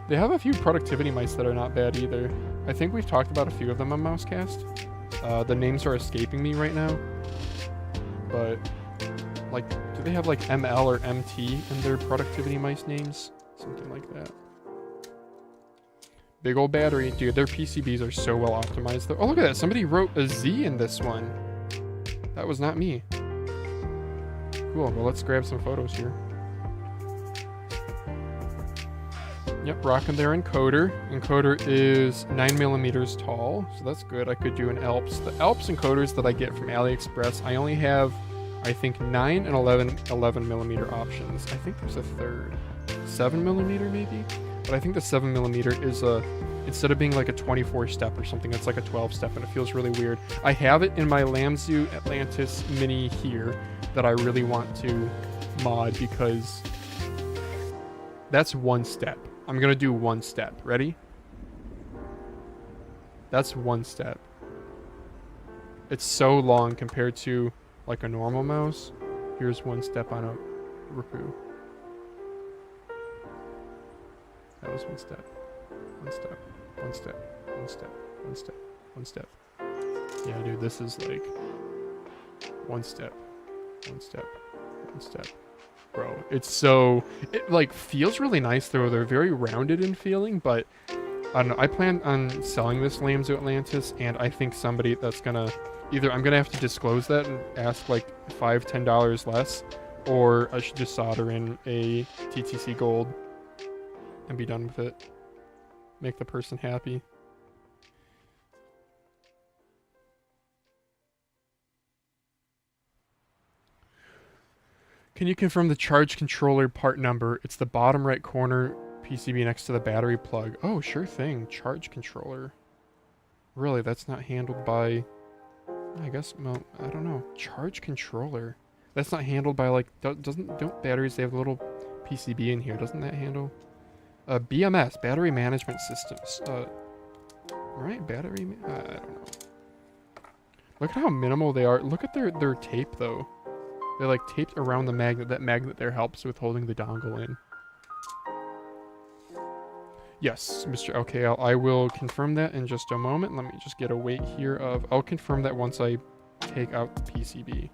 They have a few productivity mice that are not bad either. I think we've talked about a few of them on Mousecast. The names are escaping me right now. But like, do they have like ML or MT in their productivity mice names? Something like that. Big old battery. Dude, their PCBs are so well optimized. Oh, look at that. Somebody wrote a Z in this one. That was not me. Cool. Well, let's grab some photos here. Yep, rocking their encoder. Encoder is 9mm tall, so that's good. I could do an Alps. The Alps encoders that I get from AliExpress, I only have, I think, 9 and 11mm options. I think there's a third. 7mm maybe? But I think the 7mm is instead of being like a 24-step or something, it's like a 12-step, and it feels really weird. I have it in my Lamzu Atlantis Mini here that I really want to mod because that's one step. I'm going to do one step. Ready? That's one step. It's so long compared to like a normal mouse. Here's one step on a Rapoo. That was one step. One step. One step. One step. One step. One step. Yeah, dude, this is like one step. One step. One step. Bro, it's so... It, like, feels really nice, though. They're very rounded in feeling, but... I don't know. I plan on selling this Lamzu Atlantis, and I think somebody that's gonna Either I'm gonna have to disclose that and ask like $5-10 less, or I should just solder in a TTC Gold and be done with it. Make the person happy. Can you confirm the charge controller part number? It's the bottom right corner PCB next to the battery plug. Oh, sure thing. Charge controller. Really, that's not handled by... I guess, well, I don't know. Charge controller. That's not handled by, like, don't batteries, they have a little PCB in here. Doesn't that handle? BMS, battery management systems. Right? Battery, I don't know. Look at how minimal they are. Look at their tape, though. They're, like, taped around the magnet. That magnet there helps with holding the dongle in. Yes, Mr. LKL, I will confirm that in just a moment. Let me just get a weight here of... I'll confirm that once I take out the PCB.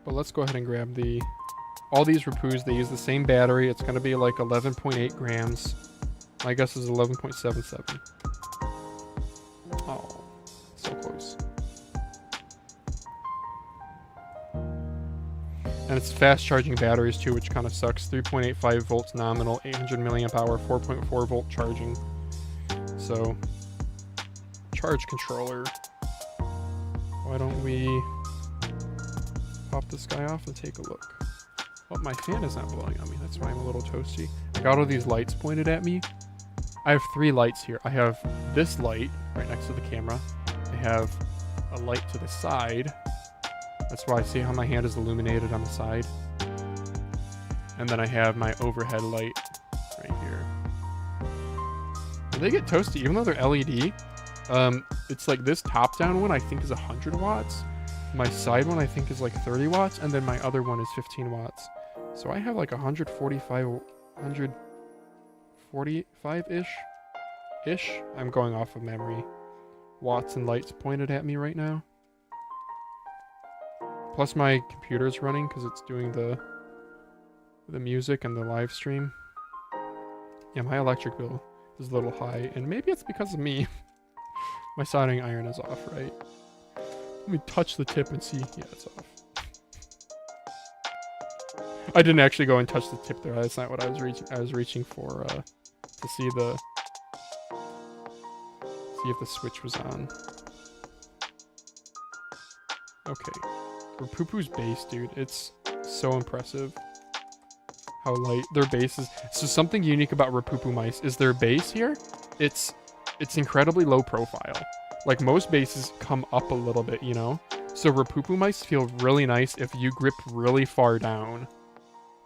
But let's go ahead and grab the... All these Rapoos, they use the same battery. It's going to be like 11.8 grams. My guess is 11.77. Oh, so close. And it's fast charging batteries too, which kind of sucks. 3.85 volts nominal, 800 milliamp hour, 4.4 volt charging. So, charge controller. Why don't we pop this guy off and take a look? Oh, my fan is not blowing on me. That's why I'm a little toasty. I got all these lights pointed at me. I have 3 lights here. I have this light right next to the camera. I have a light to the side. That's why I see how my hand is illuminated on the side. And then I have my overhead light right here. And they get toasty, even though they're LED. It's like this top-down one I think is 100 watts. My side one I think is like 30 watts. And then my other one is 15 watts. So I have like 145-ish. I'm going off of memory. Watts and lights pointed at me right now. Plus my computer's running because it's doing the music and the live stream. Yeah, my electric bill is a little high, and maybe it's because of me. My soldering iron is off, right? Let me touch the tip and see. Yeah, it's off. I didn't actually go and touch the tip there. That's not what I was reaching. I was reaching for to see if the switch was on. Okay. Rapoo's base, dude, it's so impressive how light their base is. So something unique about Rapoo mice is their base here. It's incredibly low profile. Like most bases come up a little bit, you know? So Rapoo mice feel really nice if you grip really far down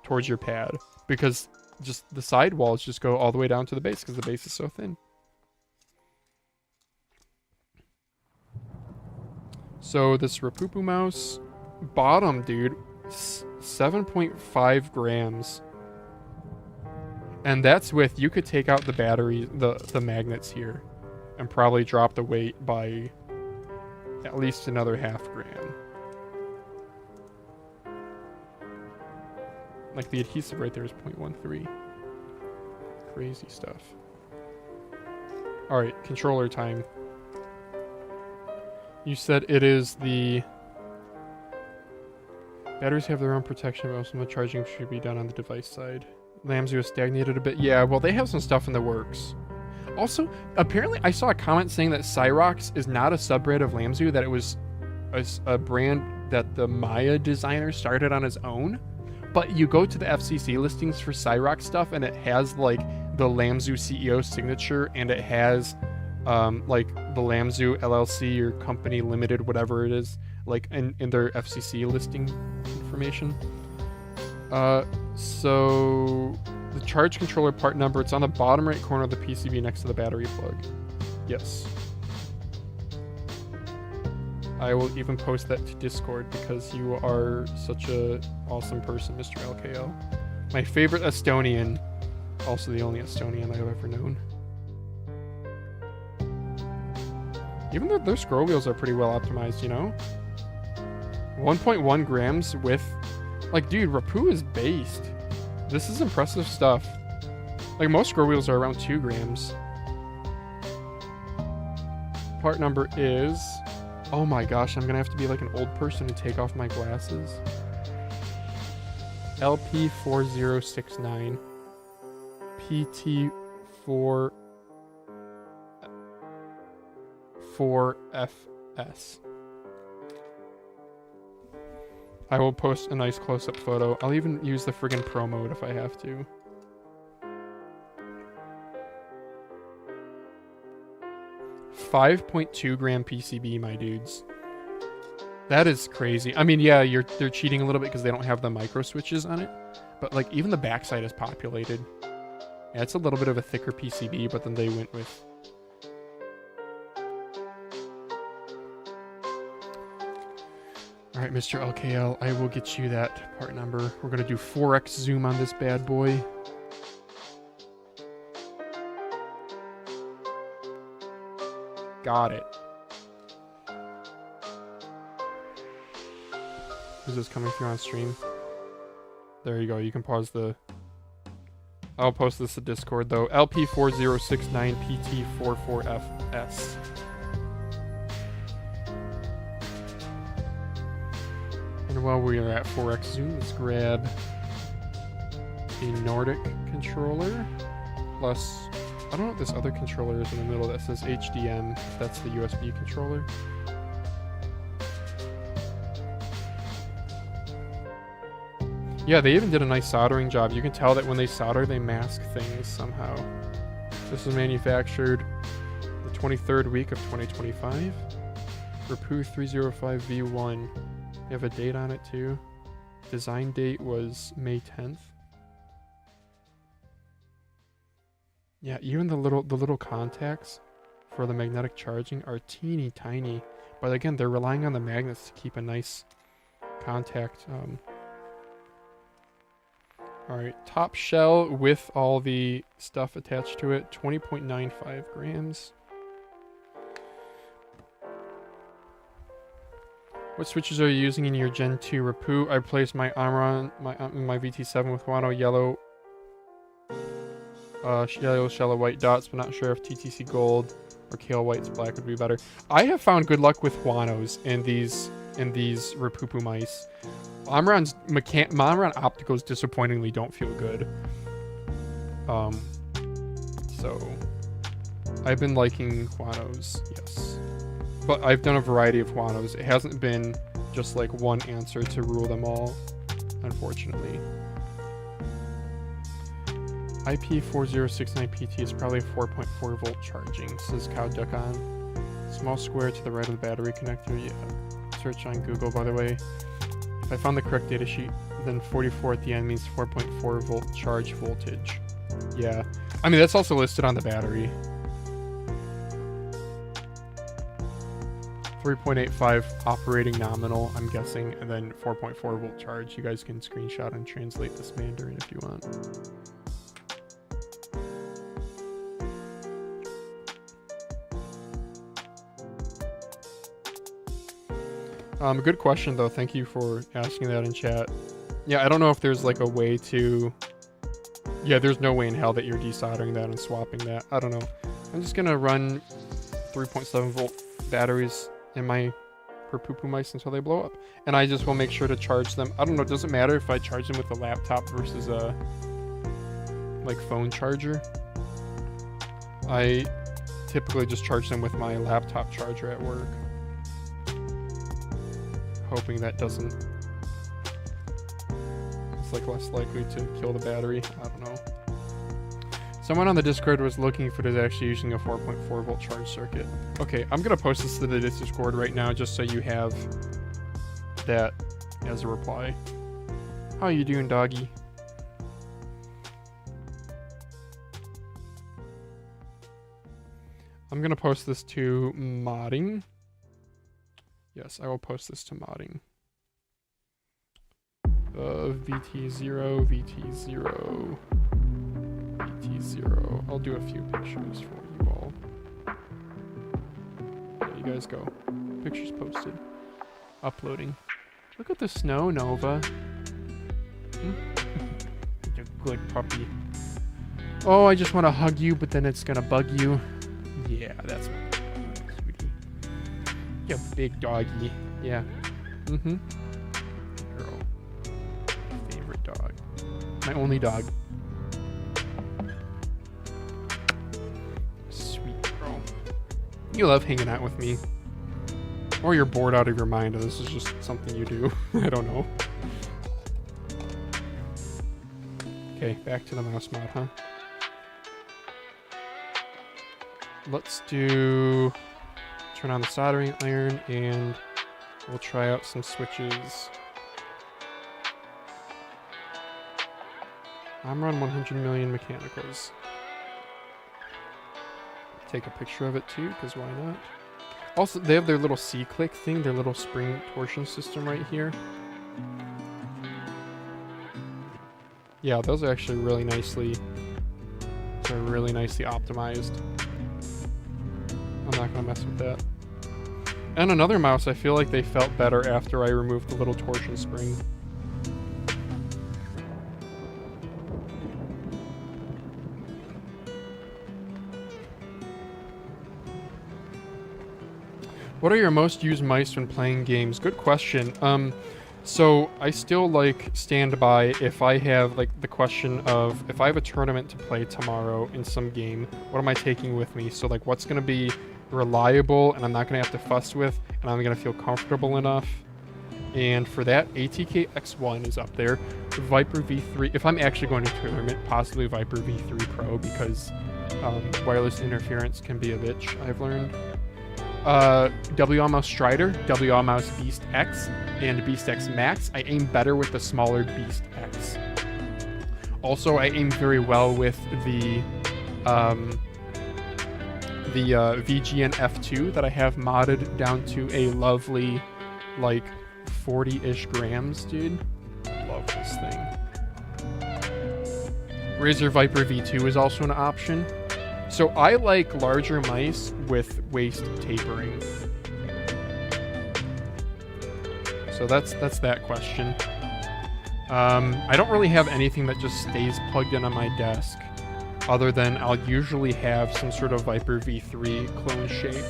towards your pad, because just the side walls just go all the way down to the base because the base is so thin. So this Rapoo mouse... Bottom, dude, 7.5 grams. And that's with, you could take out the battery, the magnets here, and probably drop the weight by at least another ½ gram. Like the adhesive right there is 0.13. Crazy stuff. Alright, controller time. You said it is the... Batteries have their own protection, but most of the charging should be done on the device side. Lamzu is stagnated a bit. Yeah, well, they have some stuff in the works. Also, apparently, I saw a comment saying that Cyrox is not a subbrand of Lamzu, that it was a brand that the Maya designer started on his own. But you go to the FCC listings for Cyrox stuff, and it has, like, the Lamzu CEO signature, and it has, like, the Lamzu LLC or company limited, whatever it is, like in their FCC listing information. So the charge controller part number, it's on the bottom right corner of the PCB next to the battery plug. Yes. I will even post that to Discord because you are such a awesome person, Mr. LKL. My favorite Estonian, also the only Estonian I've ever known. Even though their scroll wheels are pretty well optimized, you know? 1.1 grams with... Like, dude, Rapoo is based. This is impressive stuff. Like, most scroll wheels are around 2 grams. part number is... Oh my gosh, I'm gonna have to be like an old person and take off my glasses. LP4069 PT4 4FS. I will post a nice close-up photo. I'll even use the friggin' pro mode if I have to. .2 gram PCB, my dudes. That is crazy. I mean, yeah, they're cheating a little bit because they don't have the micro switches on it, but like even the backside is populated. Yeah, it's a little bit of a thicker PCB, but then they went with... Alright, Mr. LKL, I will get you that part number. We're going to do 4x zoom on this bad boy. Got it. Is this coming through on stream? There you go. You can pause the... I'll post this to Discord, though. LP4069PT44FS. And while we are at 4x zoom, let's grab a Nordic controller. Plus, I don't know what this other controller is in the middle that says HDM, if that's the USB controller. Yeah, they even did a nice soldering job. You can tell that when they solder, they mask things somehow. This was manufactured the 23rd week of 2025. Rapoo 305V1. You have a date on it too. Design date was May 10th. Yeah, even the little contacts for the magnetic charging are teeny tiny. But again, they're relying on the magnets to keep a nice contact. Alright, top shell with all the stuff attached to it, 20.95 grams. What switches are you using in your Gen 2 Rapoo? I replaced my Omron, my VT7 with Wano yellow, shallow white dots, but not sure if TTC gold or Kale white's black would be better. I have found good luck with Wanos in these Rapoo mice. Omron's Omron opticals disappointingly don't feel good. So I've been liking Wanos, yes. But I've done a variety of Wanos. It hasn't been just like one answer to rule them all, unfortunately. IP4069PT is probably a 4.4 volt charging, says Cow Duck on. Small square to the right of the battery connector, yeah. Search on Google, by the way. If I found the correct datasheet, then 44 at the end means 4.4 volt charge voltage. Yeah. I mean, that's also listed on the battery. 3.85 operating nominal, I'm guessing, and then 4.4 volt charge. You guys can screenshot and translate this Mandarin if you want. Good question though. Thank you for asking that in chat. Yeah, I don't know if there's like a way to... Yeah, there's no way in hell that you're desoldering that and swapping that. I don't know. I'm just gonna run 3.7 volt batteries in my Rapoo mice until they blow up. And I just will make sure to charge them. I don't know, does it matter if I charge them with a laptop versus a like phone charger? I typically just charge them with my laptop charger at work. Hoping that doesn't... It's like less likely to kill the battery. I don't know. Someone on the Discord was looking if it is actually using a 4.4 volt charge circuit. Okay, I'm gonna post this to the Discord right now just so you have that as a reply. How you doing, doggy? I'm gonna post this to modding. Yes, I will post this to modding. VT0, VT0, VT0. I'll do a few pictures for you all. There you guys go. Pictures posted. Uploading. Look at the snow, Nova. You're a good puppy. Oh, I just want to hug you, but then it's gonna bug you. Yeah, that's what, sweetie. You big doggy. Yeah. Mm-hmm. Girl. Favorite dog. My only dog. Sweet girl. You love hanging out with me. Or you're bored out of your mind and this is just something you do. I don't know. Okay, back to the mouse mod, huh? Let's do... turn on the soldering iron and we'll try out some switches. I'm run 100 million mechanicals. Take a picture of it too, because why not? Also, they have their little C-click thing, their little spring torsion system right here. Yeah, those are actually really nicely... they're really nicely optimized. I'm not gonna mess with that. And another mouse, I feel like they felt better after I removed the little torsion spring. What are your most used mice when playing games? Good question. So I still like stand by if I have like the question of if I have a tournament to play tomorrow in some game, what am I taking with me? So like what's gonna be reliable and I'm not gonna have to fuss with and I'm gonna feel comfortable enough. And for that, ATK X1 is up there. Viper V3, if I'm actually going to a tournament, possibly Viper V3 Pro because wireless interference can be a bitch, I've learned. WL Mouse Strider, WL Mouse Beast X, and Beast X Max. I aim better with the smaller Beast X. Also, I aim very well with the VGN F2 that I have modded down to a lovely, like, 40-ish grams, dude. Love this thing. Razer Viper V2 is also an option. So I like larger mice with waist tapering. So that's that question. I don't really have anything that just stays plugged in on my desk, other than I'll usually have some sort of Viper V3 clone shape.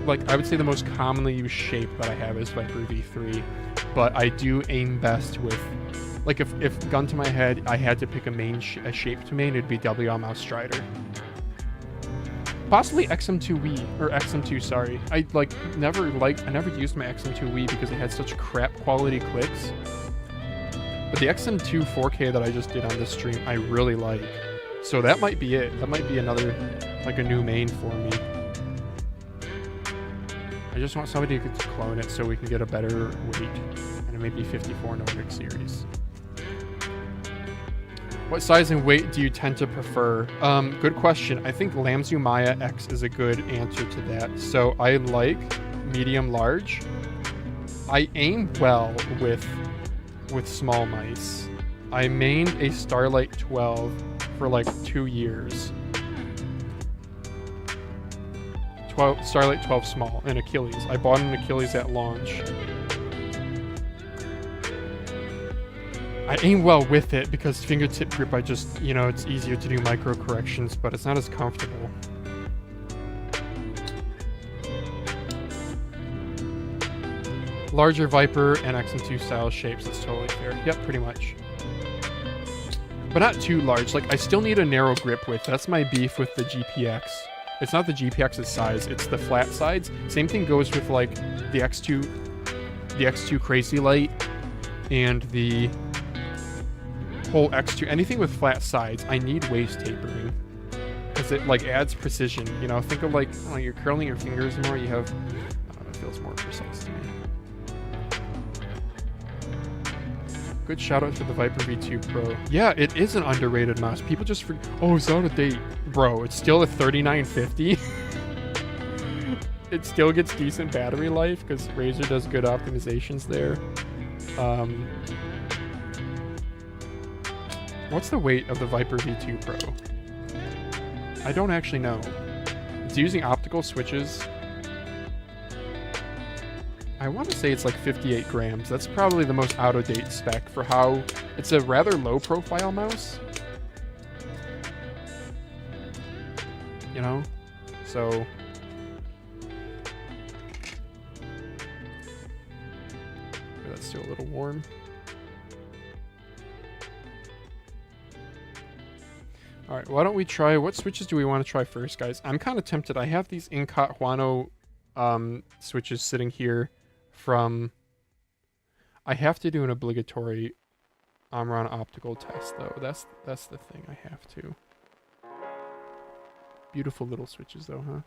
Like, I would say the most commonly used shape that I have is Viper V3, but I do aim best with, like, if gun to my head, I had to pick a shape to main, it'd be WL Mouse Strider. Possibly XM2w, or XM2, sorry. I never used my XM2w because it had such crap quality clicks. But the XM2 4K that I just did on this stream, I really like. So that might be it. That might be another, like, a new main for me. I just want somebody to clone it so we can get a better weight. And it may be 54 Nordic series. What size and weight do you tend to prefer? Good question. I think Lamzu Maya X is a good answer to that. So I like medium large. I aim well with small mice. I mained a Starlight 12 for like 2 years. Starlight 12 small, and Achilles. I bought an Achilles at launch. I aim well with it because fingertip grip, I just, you know, it's easier to do micro corrections, but it's not as comfortable. Larger Viper and XM2 style shapes, it's totally fair. Yep, pretty much. But not too large. Like, I still need a narrow grip width. That's my beef with the GPX. It's not the GPX's size, it's the flat sides. Same thing goes with, like, the X2 Crazy Light and the whole X2. Anything with flat sides, I need waist tapering. Because it, like, adds precision. You know, think of, like, oh, you're curling your fingers more, you have... I don't know, it feels more precise to me. Good shout out to the Viper V2 Pro. Yeah, it is an underrated mouse. People just oh, it's out of date. Bro, it's still a 3950. It still gets decent battery life because Razer does good optimizations there. What's the weight of the Viper V2 Pro? I don't actually know. It's using optical switches. I want to say it's like 58 grams. That's probably the most out-of-date spec for how... It's a rather low-profile mouse. You know? So... still a little warm. All right, why don't we try, what switches do we want to try first, guys? I'm kind of tempted. I have these Incot Huano switches sitting here from, I have to do an obligatory Omron optical test, though. That's the thing, I have to. Beautiful little switches, though, huh?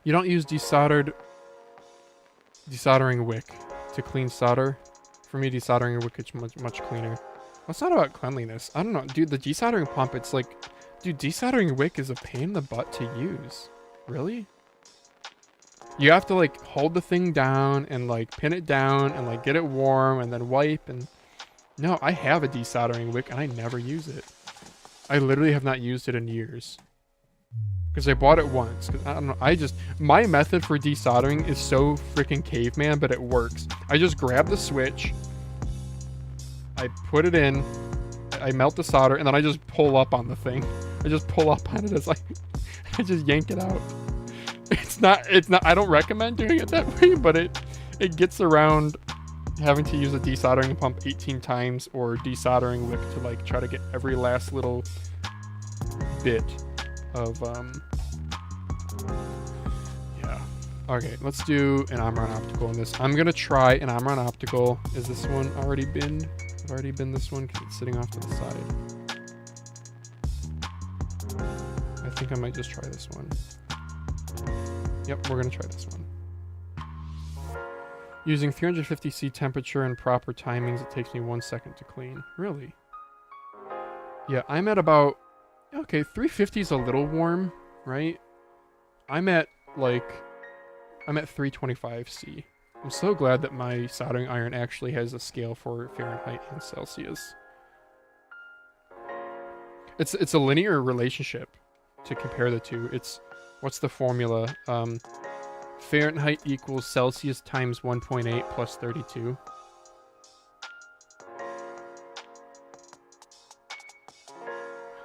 You don't use desoldering wick to clean solder. For me, desoldering wick is much cleaner. Well, it's not about cleanliness. I don't know, dude. The desoldering pump, it's like, dude, desoldering wick is a pain in the butt to use. Really? You have to like hold the thing down and like pin it down and like get it warm and then wipe and. No, I have a desoldering wick and I never use it. I literally have not used it in years. Because I bought it once. Cause I don't know. My method for desoldering is so freaking caveman, but it works. I just grab the switch. I put it in. I melt the solder, and then I just pull up on the thing. I just pull up on it as I just yank it out. It's not, I don't recommend doing it that way, but it gets around having to use a desoldering pump 18 times or desoldering wick to like try to get every last little bit of yeah. Okay, let's do an Omron optical in this. I'm gonna try an Omron optical. Is this one already binned? I've already binned this one because it's sitting off to the side. I think I might just try this one. Yep, we're gonna try this one. Using 350°C temperature and proper timings, it takes me 1 second to clean. Really? Yeah, I'm at about, okay, 350 is a little warm, right? I'm at 325°C. I'm so glad that my soldering iron actually has a scale for Fahrenheit and Celsius. It's a linear relationship to compare the two. It's, what's the formula? Fahrenheit equals Celsius times 1.8 plus 32.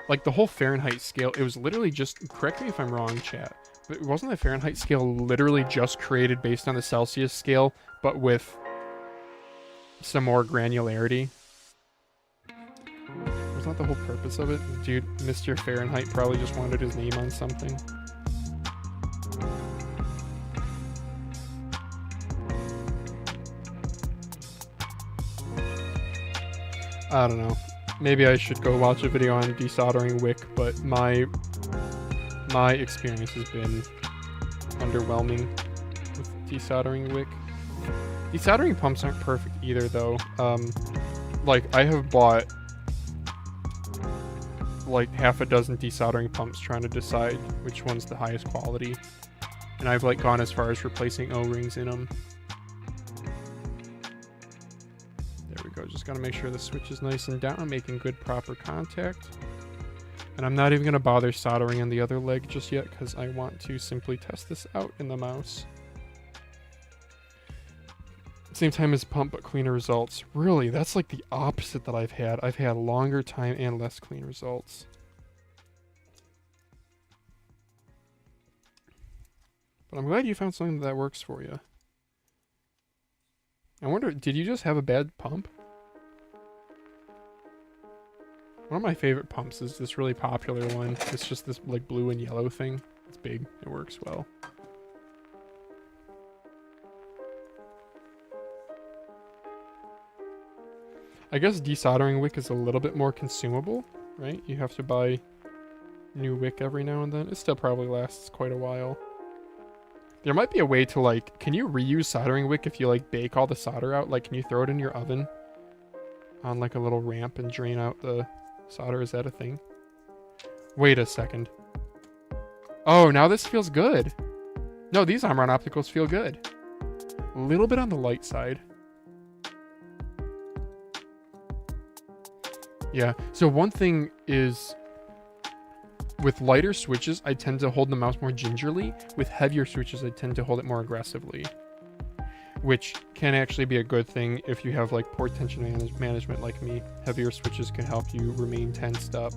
Like the whole Fahrenheit scale, it was literally just, correct me if I'm wrong, chat, but wasn't the Fahrenheit scale literally just created based on the Celsius scale, but with some more granularity? Wasn't that the whole purpose of it? Dude, Mr. Fahrenheit probably just wanted his name on something. I don't know. Maybe I should go watch a video on desoldering wick, but my experience has been underwhelming with desoldering wick. Desoldering pumps aren't perfect either, though. Like, I have bought like half a dozen desoldering pumps trying to decide which one's the highest quality. And I've like gone as far as replacing O-rings in them. Just gotta make sure the switch is nice and down, making good proper contact. And I'm not even gonna bother soldering on the other leg just yet because I want to simply test this out in the mouse. Same time as pump, but cleaner results. Really, that's like the opposite that I've had. I've had longer time and less clean results. But I'm glad you found something that works for you. I wonder, did you just have a bad pump? One of my favorite pumps is this really popular one. It's just this like blue and yellow thing. It's big. It works well. I guess desoldering wick is a little bit more consumable, right? You have to buy new wick every now and then. It still probably lasts quite a while. There might be a way to like, can you reuse soldering wick if you like bake all the solder out? Like, can you throw it in your oven on like a little ramp and drain out the solder? Is that a thing? Wait a second. Oh, now this feels good. No, these Omron opticals feel good. A little bit on the light side. Yeah, so one thing is with lighter switches, I tend to hold the mouse more gingerly. With heavier switches, I tend to hold it more aggressively, which can actually be a good thing if you have like poor tension management like me. Heavier switches can help you remain tensed up.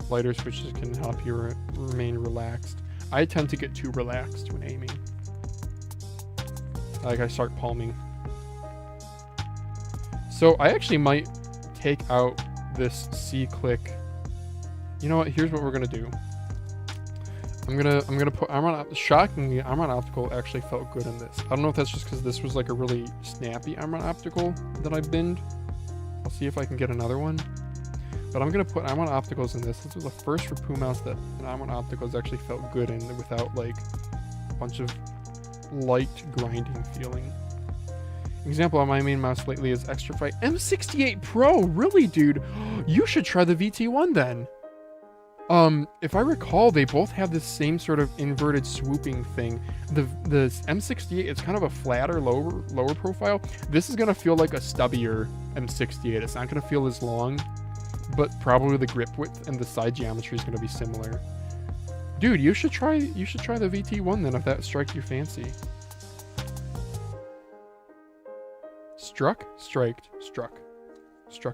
Lighter switches can help you remain relaxed. I tend to get too relaxed when aiming. Like I start palming. So I actually might take out this C-click. You know what? Here's what we're gonna do. I'm gonna put shockingly, Armor Optical actually felt good in this. I don't know if that's just because this was like a really snappy Armor Optical that I binned. I'll see if I can get another one. But I'm gonna put Armor Opticals in this. This was the first Rapoo mouse that an Armor Opticals actually felt good in without like a bunch of light grinding feeling. Example on my main mouse lately is Extra Fight M68 Pro. Really, dude? You should try the VT1 then. If I recall, they both have this same sort of inverted swooping thing. The M68, it's kind of a flatter, lower profile. This is gonna feel like a stubbier M68. It's not gonna feel as long, but probably the grip width and the side geometry is gonna be similar. Dude, you should try the VT1 then if that strikes your fancy. Struck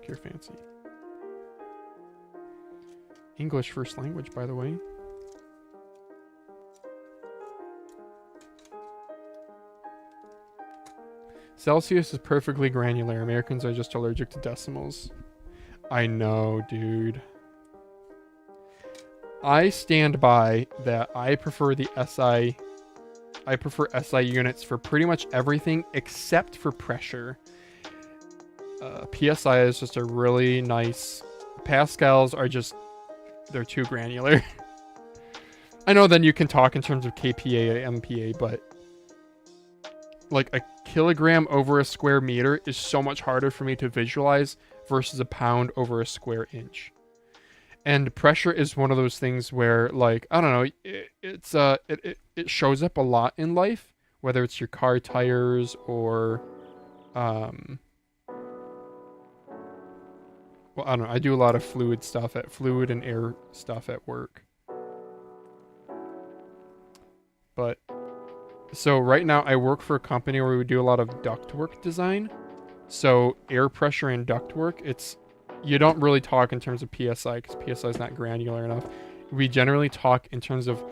your fancy. English first language, by the way. Celsius is perfectly granular. Americans are just allergic to decimals. I know, dude. I stand by that. I prefer the SI. I prefer SI units for pretty much everything except for pressure. PSI is just a really nice. Pascals are just, they're too granular. I know then you can talk in terms of kPa, MPa, but like a kilogram over a square meter is so much harder for me to visualize versus a pound over a square inch. And pressure is one of those things where, like, I don't know, it shows up a lot in life, whether it's your car tires or well, I don't know. I do a lot of fluid and air stuff at work. But so right now I work for a company where we do a lot of ductwork design. So air pressure and ductwork, you don't really talk in terms of PSI because PSI is not granular enough. We generally talk in terms of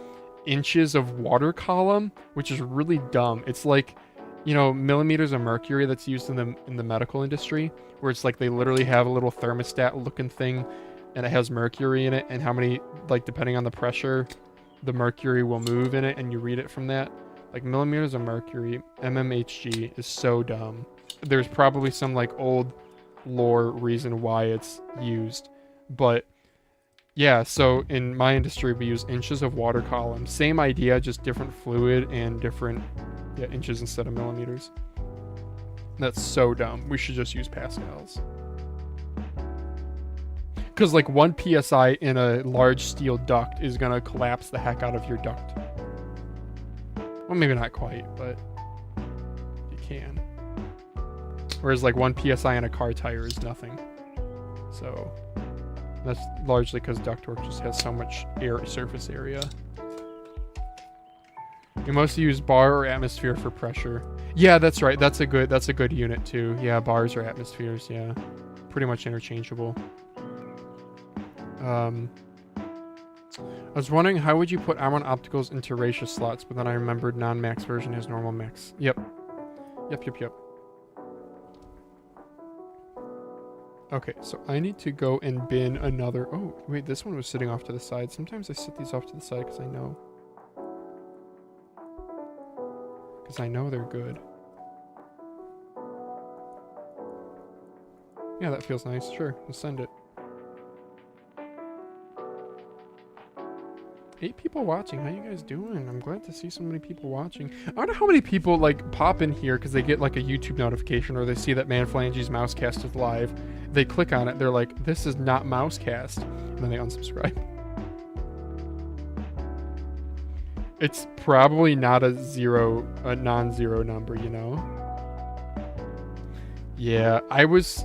inches of water column, which is really dumb. It's like, you know, millimeters of mercury that's used in the medical industry, where it's like they literally have a little thermostat looking thing and it has mercury in it, and how many, like, depending on the pressure, the mercury will move in it, and you read it from that. Like millimeters of mercury, mmHg, is so dumb. There's probably some like old lore reason why it's used, but yeah, so in my industry we use inches of water column. Same idea, just different fluid and different inches instead of millimeters. That's so dumb. We should just use pascals. Because like 1 psi in a large steel duct is gonna collapse the heck out of your duct. Well, maybe not quite, but you can. Whereas like 1 psi in a car tire is nothing. So that's largely because ductwork just has so much air surface area. You mostly use bar or atmosphere for pressure. Yeah, that's right. That's a good unit too. Yeah, bars or atmospheres. Yeah, pretty much interchangeable. I was wondering how would you put Armon opticals into ratio slots, but then I remembered non-max version has normal max. Yep. Okay, so I need to go and bin another. Oh, wait, this one was sitting off to the side. Sometimes I sit these off to the side because I know. They're good. Yeah, that feels nice. Sure, let's send it. 8 people watching. How you guys doing? I'm glad to see so many people watching. I don't know how many people like pop in here because they get like a YouTube notification or they see that Manphalange's Mousecast is live. They click on it. They're like, this is not Mousecast. And then they unsubscribe. It's probably not a non-zero number, you know? Yeah, I was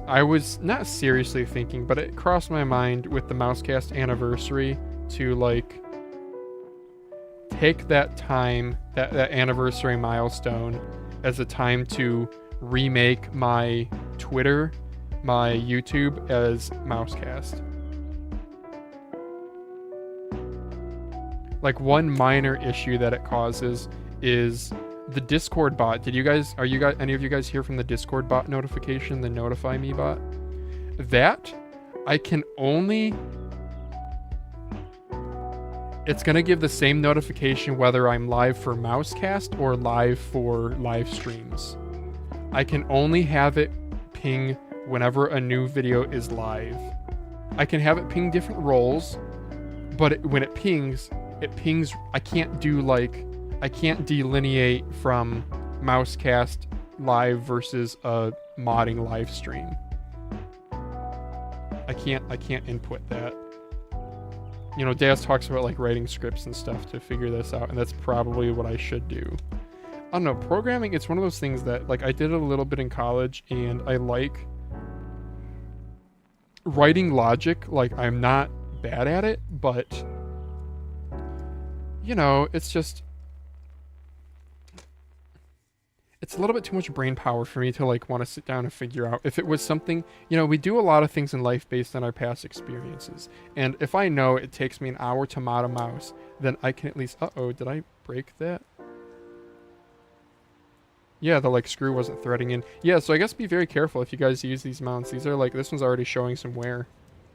not seriously thinking, but it crossed my mind with the Mousecast anniversary to like take that time, that anniversary milestone as a time to remake my Twitter, my YouTube as Mousecast. like one minor issue that it causes is the Discord bot. Are you guys, any of you guys hear from the Discord bot notification, the notify me bot? That I can only, it's gonna give the same notification whether I'm live for Mousecast or live for live streams. I can only have it ping whenever a new video is live. I can have it ping different roles, but when it pings, I can't do like, I can't delineate from Mousecast live versus a modding live stream. I can't input that. You know, Daz talks about like writing scripts and stuff to figure this out, and that's probably what I should do. I don't know, programming, it's one of those things that, like, I did it a little bit in college, and I like writing logic. Like, I'm not bad at it, but, you know, it's just, it's a little bit too much brain power for me to, like, want to sit down and figure out. If it was something, you know, we do a lot of things in life based on our past experiences, and if I know it takes me an hour to mod a mouse, then I can at least, uh-oh, did I break that? Yeah, the like screw wasn't threading in. Yeah, so I guess be very careful if you guys use these mounts. These are like, this one's already showing some wear.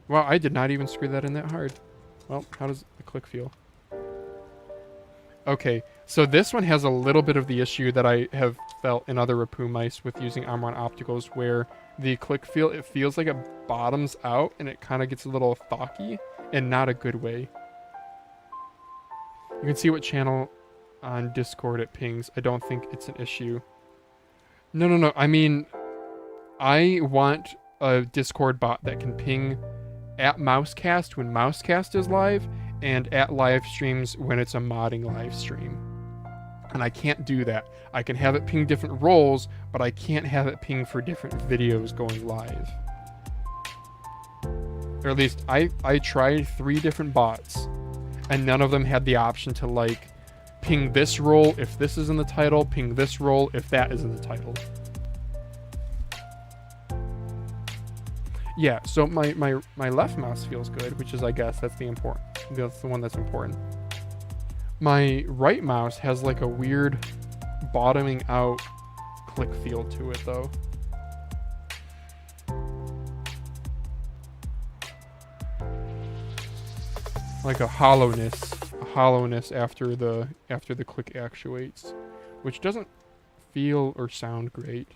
Wow, I did not even screw that in that hard. Well, how does the click feel? Okay, so this one has a little bit of the issue that I have felt in other Rapoo mice with using Armron Opticals, where the click feel, it feels like it bottoms out and it kind of gets a little thocky, and not a good way. You can see what channel on Discord it pings. I don't think it's an issue. No. I mean, I want a Discord bot that can ping at Mousecast when Mousecast is live, and at live streams when it's a modding live stream. And I can't do that. I can have it ping different roles, but I can't have it ping for different videos going live. Or at least I tried 3 different bots, and none of them had the option to like ping this role if this is in the title, ping this role if that is in the title. Yeah, so my left mouse feels good, which is, I guess, that's the one that's important. My right mouse has like a weird bottoming out click feel to it though. Like a hollowness after the click actuates, which doesn't feel or sound great.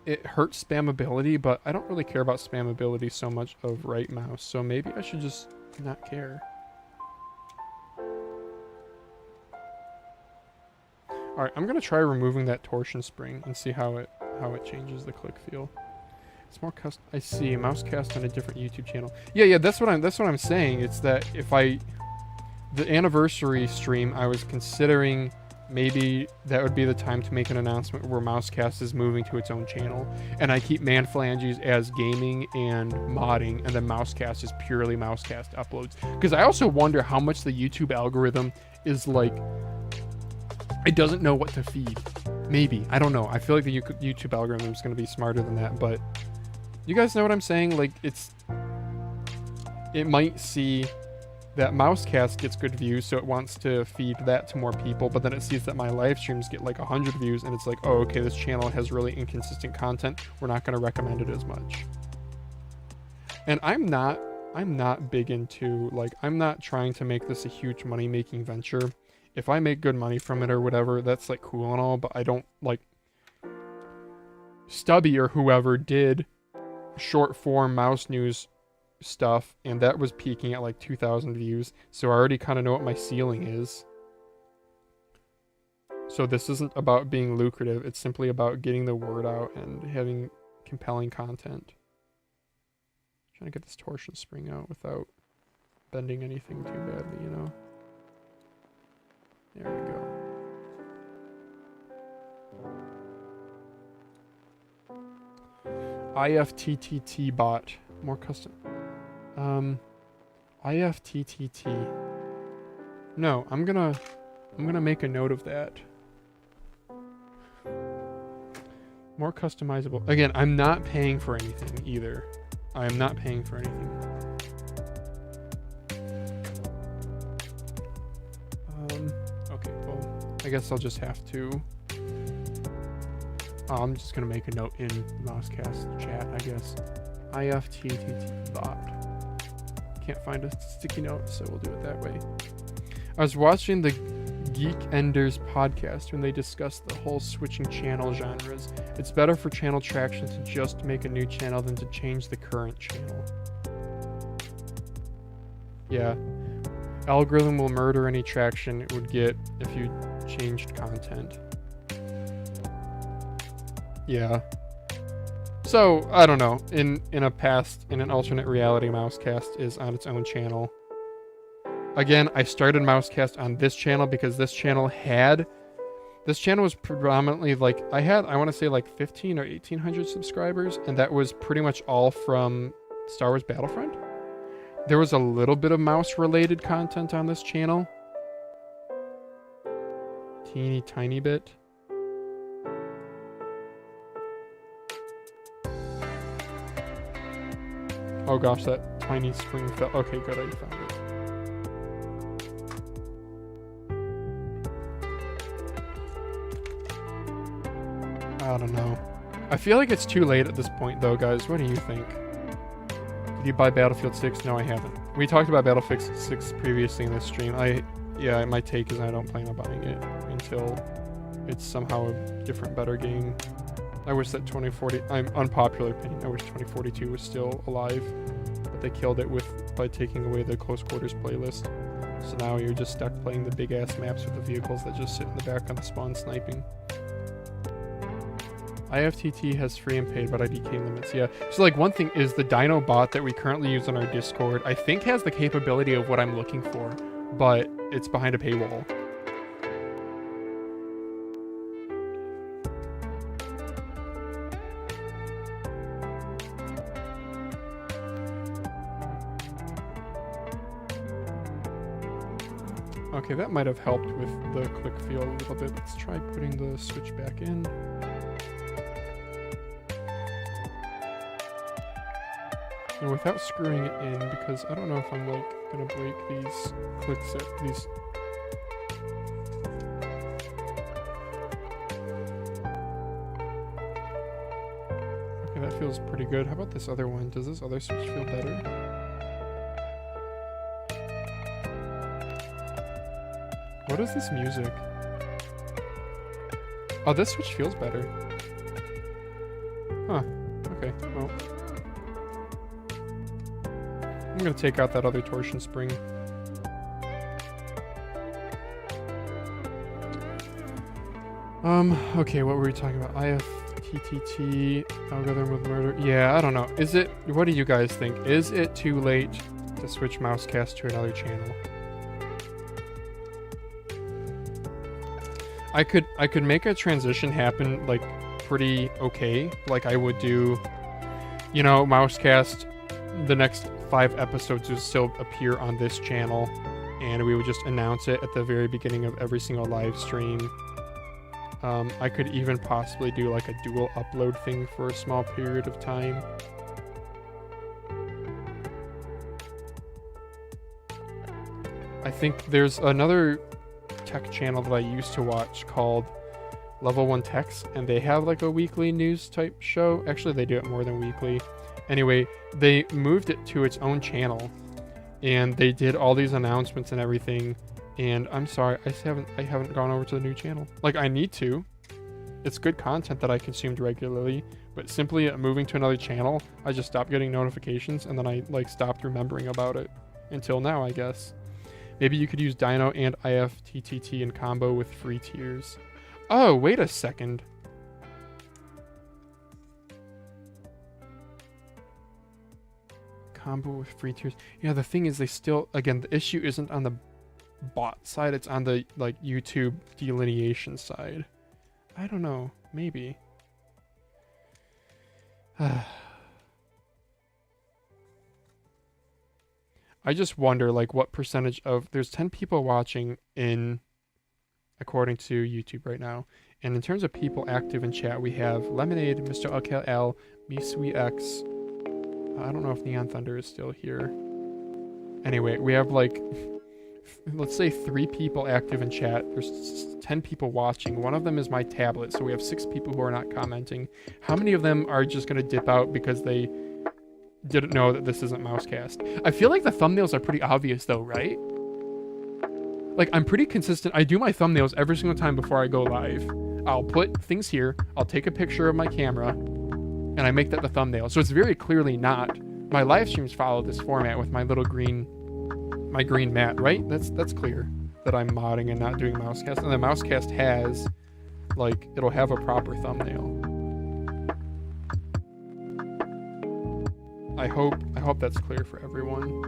It hurts spammability, but I don't really care about spammability so much of right mouse, so maybe I should just not care. Alright, I'm gonna try removing that torsion spring and see how it changes the click feel. It's more custom. I see, Mousecast on a different YouTube channel. Yeah, that's what I'm saying. It's that if the anniversary stream, I was considering maybe that would be the time to make an announcement where Mousecast is moving to its own channel, and I keep Manphalanges as gaming and modding, and then Mousecast is purely Mousecast uploads. Because I also wonder how much the YouTube algorithm is like, it doesn't know what to feed. Maybe, I don't know. I feel like the YouTube algorithm is going to be smarter than that, but you guys know what I'm saying? Like, it might see that Mousecast gets good views, so it wants to feed that to more people, but then it sees that my live streams get like 100 views, and it's like, oh, okay, this channel has really inconsistent content. We're not going to recommend it as much. And I'm not big into, like, I'm not trying to make this a huge money-making venture. If I make good money from it or whatever, that's like cool and all, but I don't, like, Stubby or whoever did short form mouse news stuff, and that was peaking at like 2,000 views, so I already kind of know what my ceiling is. So this isn't about being lucrative, it's simply about getting the word out and having compelling content. Trying to get this torsion spring out without bending anything too badly, you know. There we go. IFTTT bot, more custom. IFTTT. No, I'm gonna make a note of that. More customizable. Again, I'm not paying for anything either. I am not paying for anything. guess I'll just have to. I'm just gonna make a note in Mousecast chat, I guess. IFTTT bot. Can't find a sticky note, so we'll do it that way. I was watching the Geek Enders podcast when they discussed the whole switching channel genres. It's better for channel traction to just make a new channel than to change the current channel. Yeah. Algorithm will murder any traction it would get if you changed content. Yeah. So, I don't know. In an alternate reality, Mousecast is on its own channel. Again, I started Mousecast on this channel because this channel was predominantly like, I want to say like 15 or 1800 subscribers, and that was pretty much all from Star Wars Battlefront. There was a little bit of mouse related content on this channel. Teeny tiny bit. Oh gosh, that tiny spring fell. Okay, good, I found it. I don't know. I feel like it's too late at this point though, guys. What do you think? Did you buy Battlefield 6? No, I haven't. We talked about Battlefield 6 previously in this stream. Yeah, my take is I don't plan on buying it until it's somehow a different, better game. I wish that 2040, unpopular opinion, I wish 2042 was still alive, but they killed it by taking away the close quarters playlist. So now you're just stuck playing the big ass maps with the vehicles that just sit in the back on the spawn sniping. IFTT has free and paid, but IDK limits, yeah. So like one thing is the Dino bot that we currently use on our Discord, I think has the capability of what I'm looking for, but it's behind a paywall. Okay, that might have helped with the click feel a little bit. Let's try putting the switch back in. And without screwing it in, because I don't know if I'm like gonna break these clicks at these. Okay, that feels pretty good. How about this other one? Does this other switch feel better? What is this music? Oh, this switch feels better. Huh. Okay, well. I'm gonna take out that other torsion spring. Okay, what were we talking about? IFTTT, algorithm with murder. Yeah, I don't know. What do you guys think? Is it too late to switch Mousecast to another channel? I could make a transition happen like pretty okay. Like I would do, you know, Mousecast, the next 5 episodes would still appear on this channel, and we would just announce it at the very beginning of every single live stream. I could even possibly do like a dual upload thing for a small period of time. I think there's another tech channel that I used to watch called Level 1 Techs, and they have like a weekly news type show. Actually, they do it more than weekly. Anyway, they moved it to its own channel, and they did all these announcements and everything. And I'm sorry, I haven't gone over to the new channel. Like I need to. It's good content that I consumed regularly, but simply moving to another channel, I just stopped getting notifications, and then I like stopped remembering about it until now, I guess. Maybe you could use Dino and IFTTT in combo with free tiers. Oh, wait a second. Combo with free tiers. Yeah, the thing is they still, again, the issue isn't on the bot side, it's on the like YouTube delineation side. I don't know, maybe. I just wonder like what percentage of, there's 10 people watching according to YouTube right now, and in terms of people active in chat, we have Lemonade, Mr. LKL, MeSweetX. I don't know if Neon Thunder is still here. Anyway, we have like let's say 3 people active in chat. There's 10 people watching. One of them is my tablet, so we have 6 people who are not commenting. How many of them are just gonna dip out because they didn't know that this isn't Mousecast? I feel like the thumbnails are pretty obvious though, right? Like, I'm pretty consistent. I do my thumbnails every single time before I go live. I'll put things here, I'll take a picture of my camera, and I make that the thumbnail. So it's very clearly not. My live streams follow this format with my little green mat, right? That's clear that I'm modding and not doing Mousecast. And the Mousecast has, like, it'll have a proper thumbnail. I hope that's clear for everyone.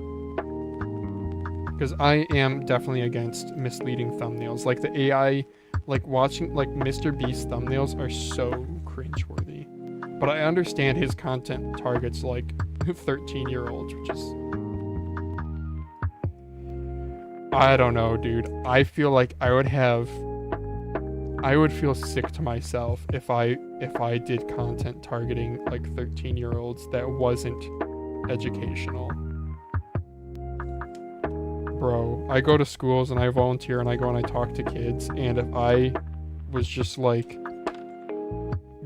Because I am definitely against misleading thumbnails. Like the AI, like watching, like Mr. Beast thumbnails are so cringeworthy. But I understand his content targets like 13-year-olds, which is... I don't know, dude. I feel like I would feel sick to myself if I did content targeting like 13-year-olds that wasn't educational. Bro, I go to schools and I volunteer and I go and I talk to kids, and if I was just like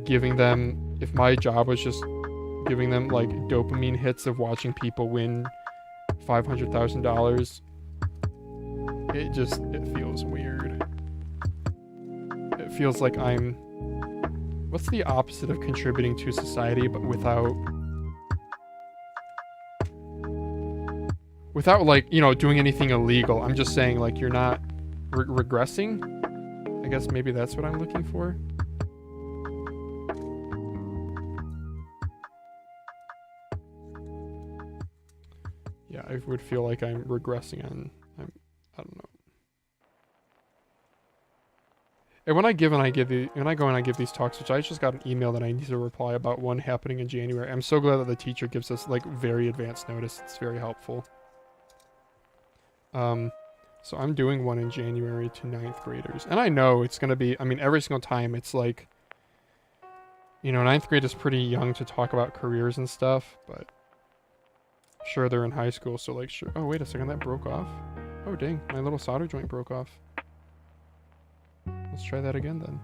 giving them, if my job was just giving them like dopamine hits of watching people win $500,000, it feels weird. It feels like I'm, what's the opposite of contributing to society, but without like, you know, doing anything illegal. I'm just saying, like, you're not regressing. I guess maybe that's what I'm looking for. Yeah, I would feel like I'm regressing on, I don't know. And when I go and I give these talks, which I just got an email that I need to reply about one happening in January. I'm so glad that the teacher gives us like very advanced notice. It's very helpful. So I'm doing one in January to 9th graders. And I know it's going to be, I mean, every single time it's like, you know, 9th grade is pretty young to talk about careers and stuff, but sure, they're in high school. So like, sure. Oh, wait a second. That broke off. Oh, dang. My little solder joint broke off. Let's try that again then.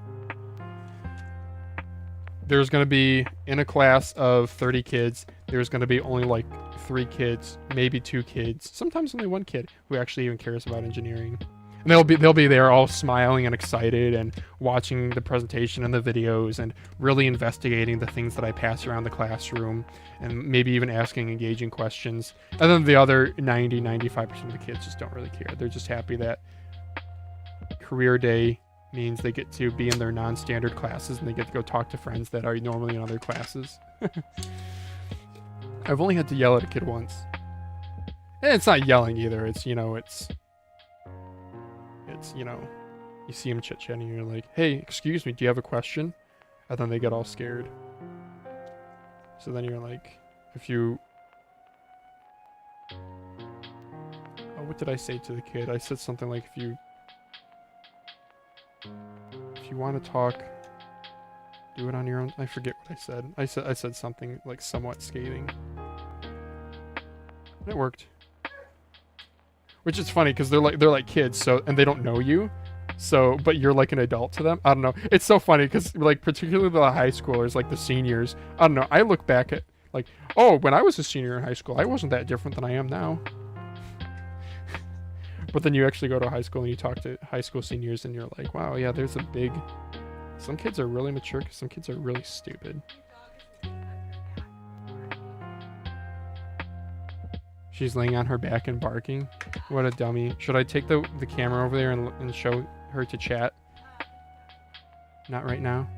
There's going to be, in a class of 30 kids, there's going to be only like 3 kids, maybe 2 kids, sometimes only 1 kid who actually even cares about engineering. And they'll be there all smiling and excited and watching the presentation and the videos and really investigating the things that I pass around the classroom and maybe even asking engaging questions. And then the other 95% of the kids just don't really care. They're just happy that career day means they get to be in their non-standard classes and they get to go talk to friends that are normally in other classes. I've only had to yell at a kid once. And it's not yelling either. It's, you know, it's, you know, you see them chit-chatting and you're like, hey, excuse me, do you have a question? And then they get all scared. So then you're like, if you... Oh, what did I say to the kid? I said something like, if you want to talk, do it on your own. I forget what I said. I said something like somewhat scathing. And it worked. Which is funny because they're like kids, so, and they don't know you. So, but you're like an adult to them. I don't know. It's so funny because like particularly the high schoolers, like the seniors, I don't know. I look back at like, oh, when I was a senior in high school, I wasn't that different than I am now. But then you actually go to high school and you talk to high school seniors and you're like, wow, yeah, there's a big... Some kids are really mature, some kids are really stupid. She's laying on her back and barking. What a dummy. Should I take the camera over there and show her to chat? Not right now.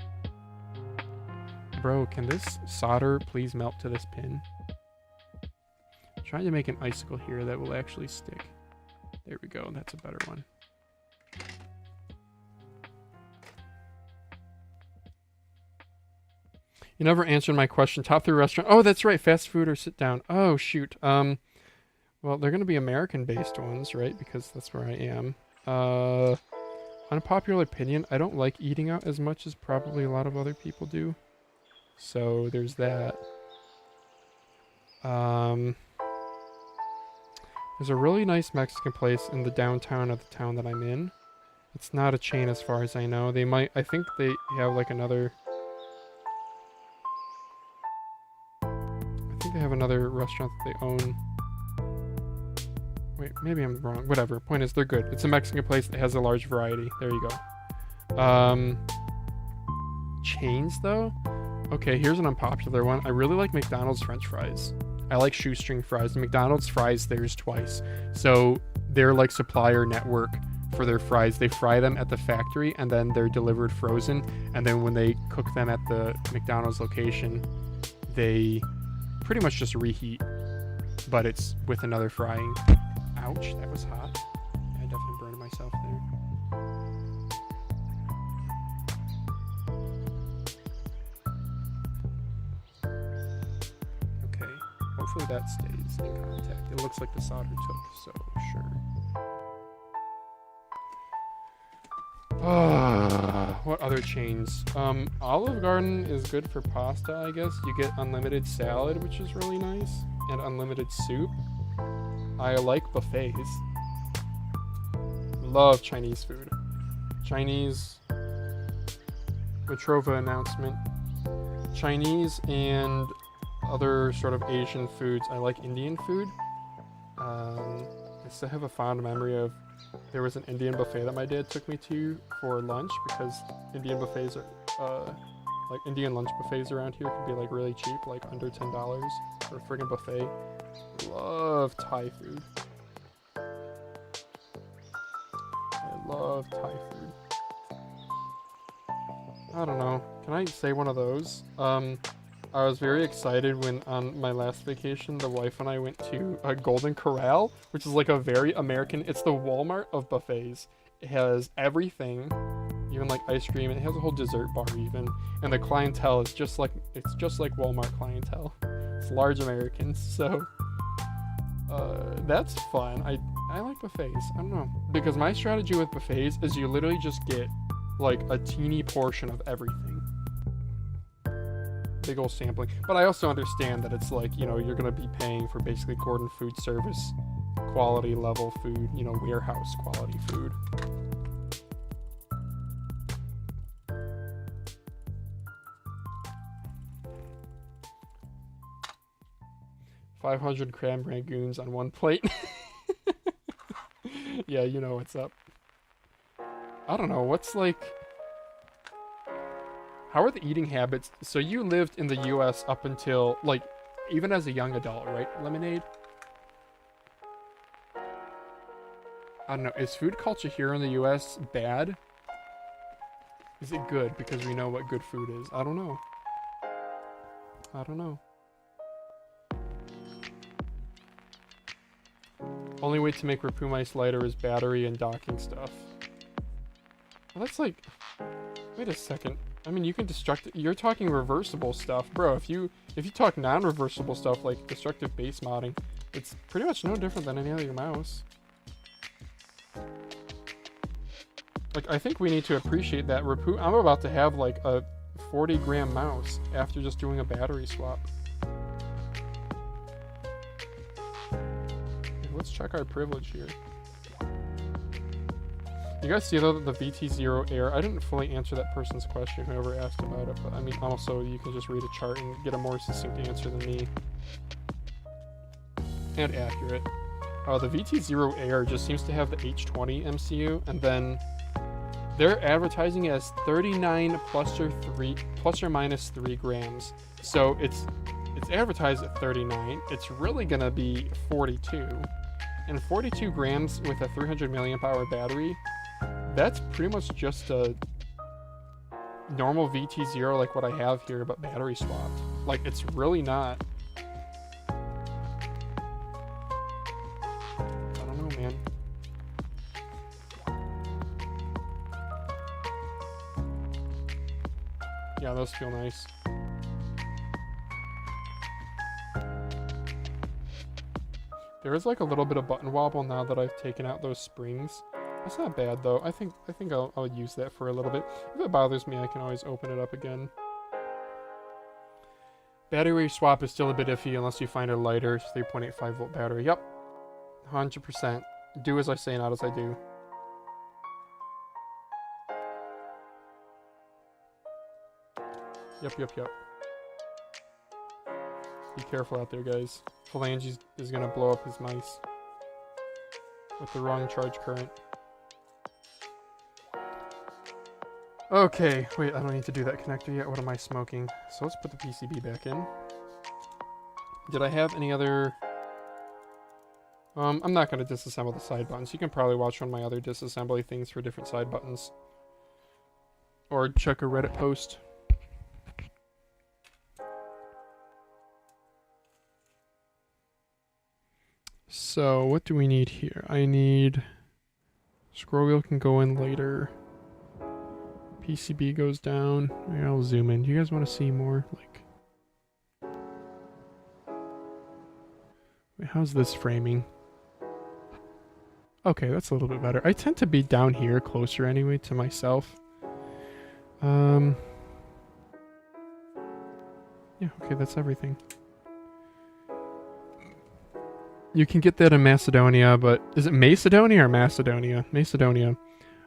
Bro, can this solder please melt to this pin? I'm trying to make an icicle here that will actually stick. There we go. That's a better one. You never answered my question. Top 3 restaurant. Oh, that's right. Fast food or sit down. Oh, shoot. Well, they're going to be American-based ones, right? Because that's where I am. Unpopular opinion. I don't like eating out as much as probably a lot of other people do. So there's that. There's a really nice Mexican place in the downtown of the town that I'm in. It's not a chain as far as I know. They might, I think they have like another, I think they have another restaurant that they own. Wait, maybe I'm wrong. Whatever. Point is, they're good. It's a Mexican place that has a large variety. There you go. Chains though? Okay, here's an unpopular one. I really like McDonald's French fries. I like shoestring fries. McDonald's fries theirs twice. So they're like supplier network for their fries. They fry them at the factory and then they're delivered frozen. And then when they cook them at the McDonald's location, they pretty much just reheat, but it's with another frying. Ouch, that was hot. I definitely burned myself there. Okay, hopefully that stays in contact. It looks like the solder took, so sure. What other chains? Olive Garden is good for pasta, I guess. You get unlimited salad, which is really nice, and unlimited soup. I like buffets. Love Chinese food. Chinese Petrova announcement. Chinese and other sort of Asian foods. I like Indian food. I still have a fond memory of, there was an Indian buffet that my dad took me to for lunch, because Indian buffets are, like Indian lunch buffets around here can be like really cheap, like under $10 for a friggin' buffet. Love Thai food. I love Thai food. I don't know. Can I say one of those? I was very excited when on my last vacation, the wife and I went to a Golden Corral, which is like a very American, it's the Walmart of buffets. It has everything, even like ice cream. It has a whole dessert bar even. And the clientele is just like, it's just like Walmart clientele. It's large Americans, so that's fun. I like buffets. I don't know. Because my strategy with buffets is you literally just get like a teeny portion of everything. Big old sampling. But I also understand that it's like, you know, you're going to be paying for basically Gordon Food Service quality level food, you know, warehouse quality food. $500 crab rangoons on one plate. Yeah, you know what's up. I don't know, what's like... How are the eating habits? So you lived in the US up until, like, even as a young adult, right, Lemonade? I don't know, is food culture here in the US bad? Is it good because we know what good food is? I don't know. I don't know. Only way to make Rapoo mice lighter is battery and docking stuff. Well, that's like... Wait a second. I mean, you can destruct... You're talking reversible stuff. Bro, if you talk non-reversible stuff like destructive base modding, it's pretty much no different than any other mouse. Like, I think we need to appreciate that. Rapoo, I'm about to have like a 40-gram mouse after just doing a battery swap. Let's check our privilege here. You guys see though that the VT0 Air, I didn't fully answer that person's question, whoever asked about it, but I mean, also you can just read a chart and get a more succinct answer than me. And accurate. The VT0 Air just seems to have the H20 MCU, and then they're advertising it as 39 plus or minus 3 grams. So it's advertised at 39. It's really gonna be 42. And 42 grams with a 300 milliamp hour battery, that's pretty much just a normal VT0 like what I have here, but battery swapped. Like, it's really not. I don't know, man. Yeah, those feel nice. There is like a little bit of button wobble now that I've taken out those springs. That's not bad though. I think I'll use that for a little bit. If it bothers me, I can always open it up again. Battery swap is still a bit iffy unless you find a lighter 3.85 volt battery. Yep. 100%. Do as I say, not as I do. Yep. Be careful out there, guys. Phalange is gonna blow up his mice with the wrong charge current. Okay, wait, I don't need to do that connector yet. What am I smoking? So let's put the PCB back in. Did I have any other... I'm not going to disassemble the side buttons. You can probably watch one of my other disassembly things for different side buttons. Or check a Reddit post. So, what do we need here? I need... Scroll wheel can go in later. PCB goes down. Maybe I'll zoom in. Do you guys want to see more? Like... Wait, how's this framing? Okay, that's a little bit better. I tend to be down here closer anyway to myself. Yeah, okay, that's everything. You can get that in Macedonia, but... Is it Macedonia or Macedonia? Macedonia.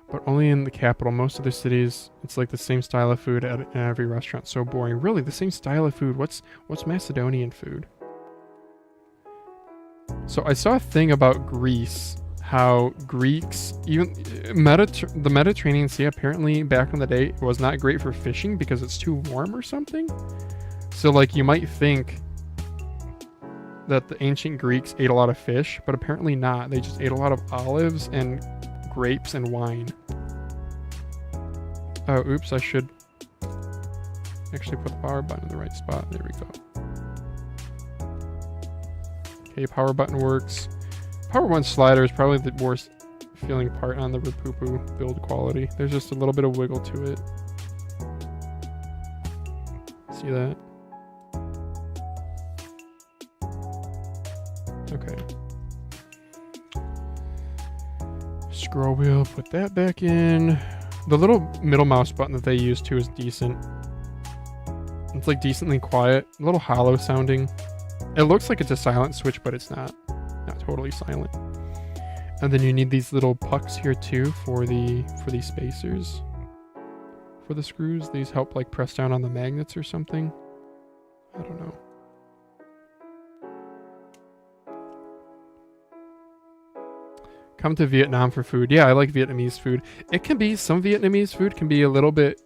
But only in the capital. Most of the cities, it's like the same style of food at every restaurant. So boring. Really, the same style of food. What's Macedonian food? So I saw a thing about Greece. How Greeks, even the Mediterranean Sea, apparently back in the day was not great for fishing because it's too warm or something. So like you might think that the ancient Greeks ate a lot of fish, but apparently not. They just ate a lot of olives and grapes and wine. Oh, oops, I should actually put the power button in the right spot. There we go. Okay, power button works. Power 1 slider is probably the worst feeling part on the Rapoo build quality. There's just a little bit of wiggle to it. See that? Okay. Scroll wheel, put that back in. The little middle mouse button that they use too is decent. It's like decently quiet, a little hollow sounding. It looks like it's a silent switch, but it's not. Not totally silent. And then you need these little pucks here too for these spacers. For the screws. These help like press down on the magnets or something. I don't know. Come to Vietnam for food. Yeah, I like Vietnamese food. It can be, some Vietnamese food can be a little bit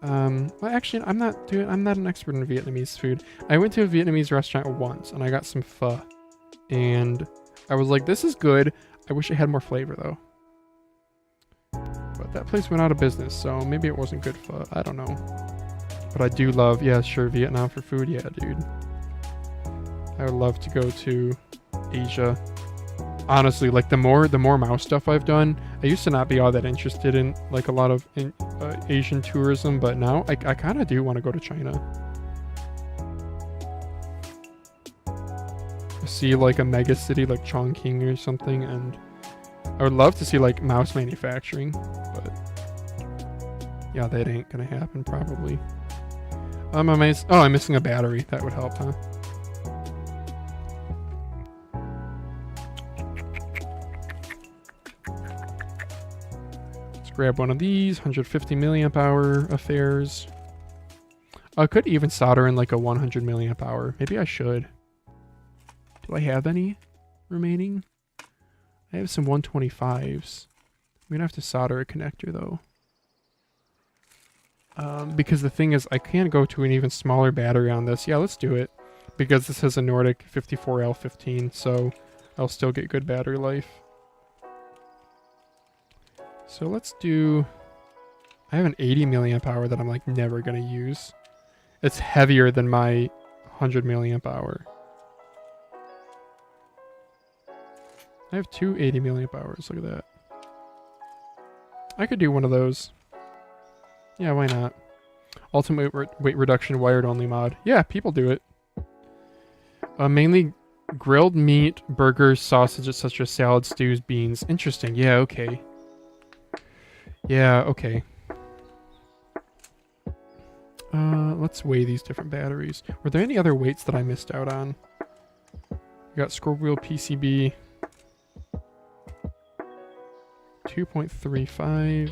well, actually, I'm not an expert in Vietnamese food. I went to a Vietnamese restaurant once and I got some pho. And I was like, this is good. I wish it had more flavor though. But that place went out of business, so maybe it wasn't good pho. I don't know. But I do love, yeah, sure, Vietnam for food. Yeah, dude. I would love to go to Asia. Honestly, like the more mouse stuff I've done, I used to not be all that interested in like a lot of Asian tourism, but now I kind of do want to go to China. See like a mega city like Chongqing or something, and I would love to see like mouse manufacturing, but yeah, that ain't gonna happen probably. I'm amazed. Oh, I'm missing a battery. That would help, huh? Grab one of these 150 milliamp hour affairs. I could even solder in like a 100 milliamp hour. Maybe I should. Do I have any remaining? I have some 125s. I'm gonna have to solder a connector though. Because the thing is, I can go to an even smaller battery on this. Yeah, let's do it. Because this has a Nordic 54L15, so I'll still get good battery life. So let's do... I have an 80 milliamp hour that I'm like never going to use. It's heavier than my 100 milliamp hour. I have two 80 milliamp hours. Look at that. I could do one of those. Yeah, why not? Ultimate weight reduction wired only mod. Yeah, people do it. Mainly grilled meat, burgers, sausages such as salad, stews, beans. Interesting. Yeah, okay. Yeah, okay. Let's weigh these different batteries. Were there any other weights that I missed out on? We got scroll wheel PCB. 2.35,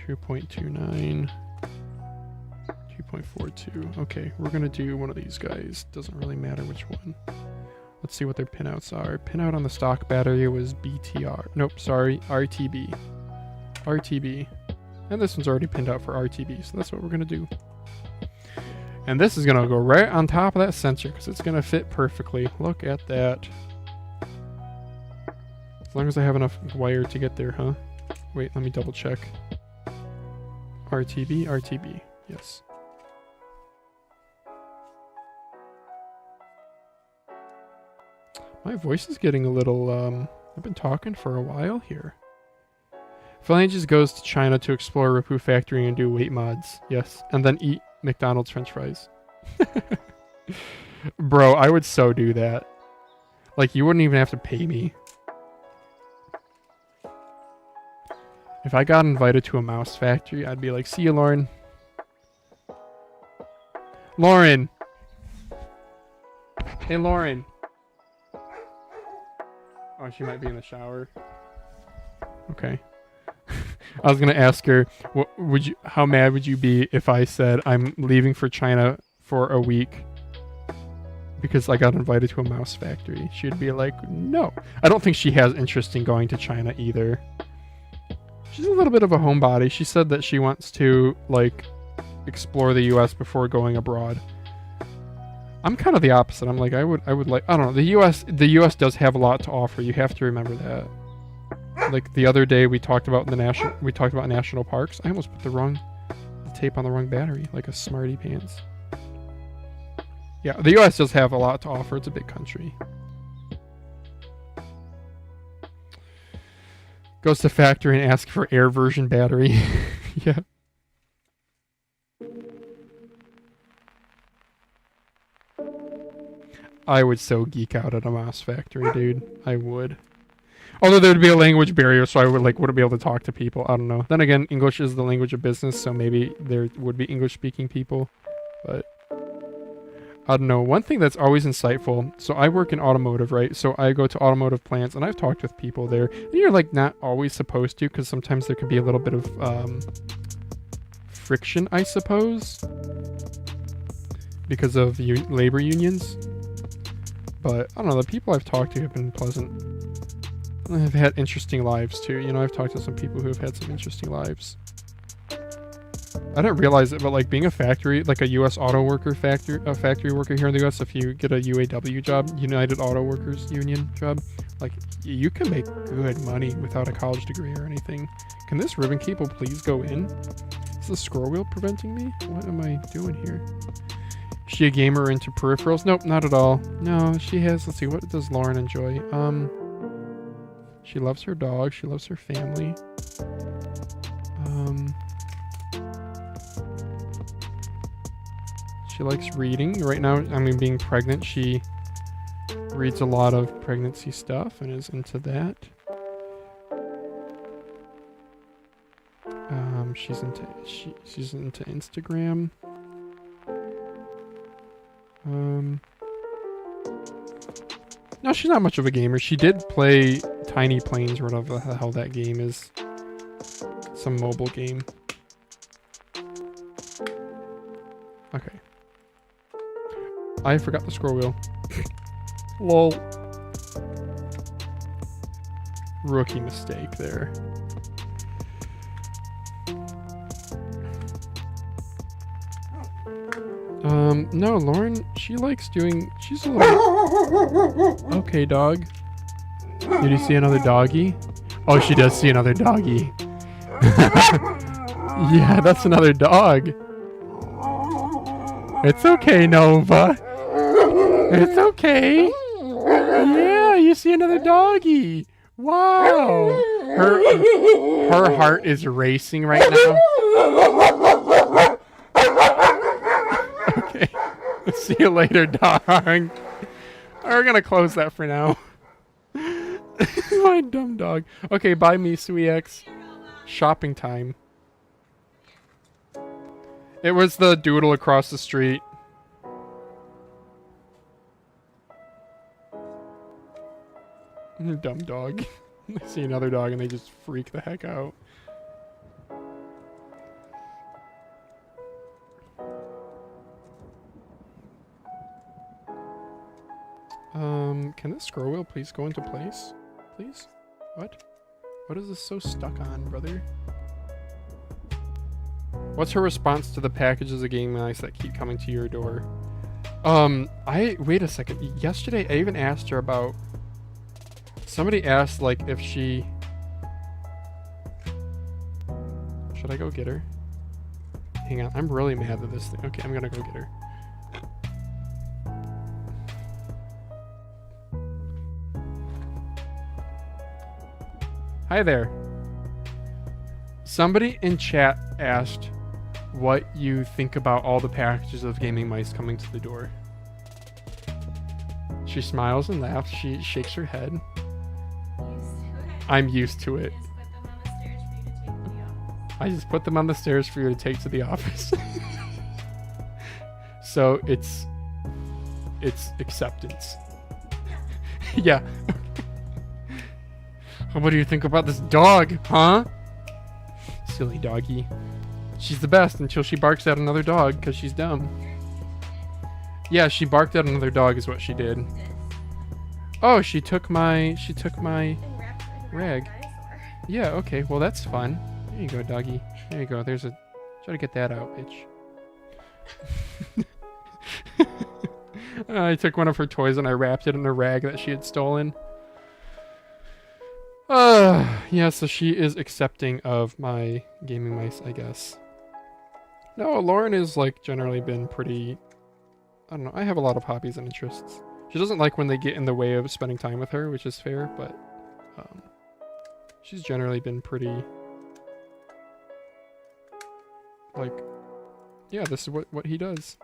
2.29, 2.42. Okay, we're gonna do one of these guys. Doesn't really matter which one. Let's see what their pinouts are. Pinout on the stock battery was BTR. Nope, sorry, RTB. RTB. And this one's already pinned out for RTB, so that's what we're gonna do. And this is gonna go right on top of that sensor because it's gonna fit perfectly. Look at that. As long as I have enough wire to get there, huh? Wait, let me double check. RTB, RTB. Yes. My voice is getting a little, I've been talking for a while here. Phylina just goes to China to explore Rapoo factory and do weight mods. Yes. And then eat McDonald's french fries. Bro, I would so do that. Like, you wouldn't even have to pay me. If I got invited to a mouse factory, I'd be like, see you, Lauren. Lauren! Hey, Lauren. Oh, she might be in the shower. Okay. I was gonna ask her, how mad would you be if I said I'm leaving for China for a week because I got invited to a mouse factory? She'd be like, no. I don't think she has interest in going to China either. She's a little bit of a homebody. She said that she wants to, like, explore the US before going abroad. I'm kind of the opposite. I'm like, I would like, I don't know. The US does have a lot to offer. You have to remember that. Like the other day we talked about national parks. I almost put the tape on the wrong battery, like a smarty pants. Yeah, the US does have a lot to offer. It's a big country. Goes to factory and asks for air version battery. Yeah. I would so geek out at a mouse factory, dude. I would. Although there'd be a language barrier, so I wouldn't be able to talk to people. I don't know. Then again, English is the language of business, so maybe there would be English-speaking people. But I don't know. One thing that's always insightful. So I work in automotive, right? So I go to automotive plants, and I've talked with people there. And you're like not always supposed to, because sometimes there could be a little bit of friction, I suppose, because of labor unions. But I don't know. The people I've talked to have been pleasant. Have had interesting lives too. You know, I've talked to some people who have had some interesting lives. I didn't realize it, but like being a factory, like a U.S. auto worker factory worker here in the U.S., if you get a UAW job, United Auto Workers Union job, like you can make good money without a college degree or anything. Can this ribbon cable please go in? Is the scroll wheel preventing me? What am I doing here? Is she a gamer into peripherals? Nope, not at all. No, she has, let's see, what does Lauren enjoy? She loves her dog. She loves her family. She likes reading. Right now, I mean, being pregnant, she reads a lot of pregnancy stuff and is into that. She's into Instagram. No, she's not much of a gamer. She did play Tiny Planes or whatever the hell that game is. Some mobile game. Okay. I forgot the scroll wheel. Lol. Rookie mistake there. No, Lauren, she likes doing, she's a little... Okay, dog. Did you see another doggy? Oh, she does see another doggy. Yeah, that's another dog. It's okay, Nova. It's okay. Yeah, you see another doggy. Wow. Her heart is racing right now. Okay. See you later, dog. We're gonna close that for now. My dumb dog. Okay, bye, MisuEX. Shopping time. It was the doodle across the street. Dumb dog. They see another dog and they just freak the heck out. Can this scroll wheel please go into place? Please? What? What is this so stuck on, brother? What's her response to the packages of gaming mice that keep coming to your door? Wait a second. Yesterday, I even asked her about... Somebody asked, like, if she... Should I go get her? Hang on, I'm really mad at this thing. Okay, I'm gonna go get her. Hi there. Somebody in chat asked what you think about all the packages of gaming mice coming to the door. She smiles and laughs. She shakes her head. I'm used to it. I just put them on the stairs for you to take to the office. So it's acceptance. Yeah. What do you think about this dog, huh? Silly doggy. She's the best until she barks at another dog because she's dumb. Yeah, she barked at another dog is what she did. Oh, she took my rag. Yeah, okay, well that's fun. There you go, doggy. There you go. There's a... Try to get that out, bitch. I took one of her toys and I wrapped it in a rag that she had stolen. Yeah, so she is accepting of my gaming mice, I guess. No, Lauren is, like, generally been pretty... I don't know, I have a lot of hobbies and interests. She doesn't like when they get in the way of spending time with her, which is fair, but... she's generally been pretty... Like... Yeah, this is what he does.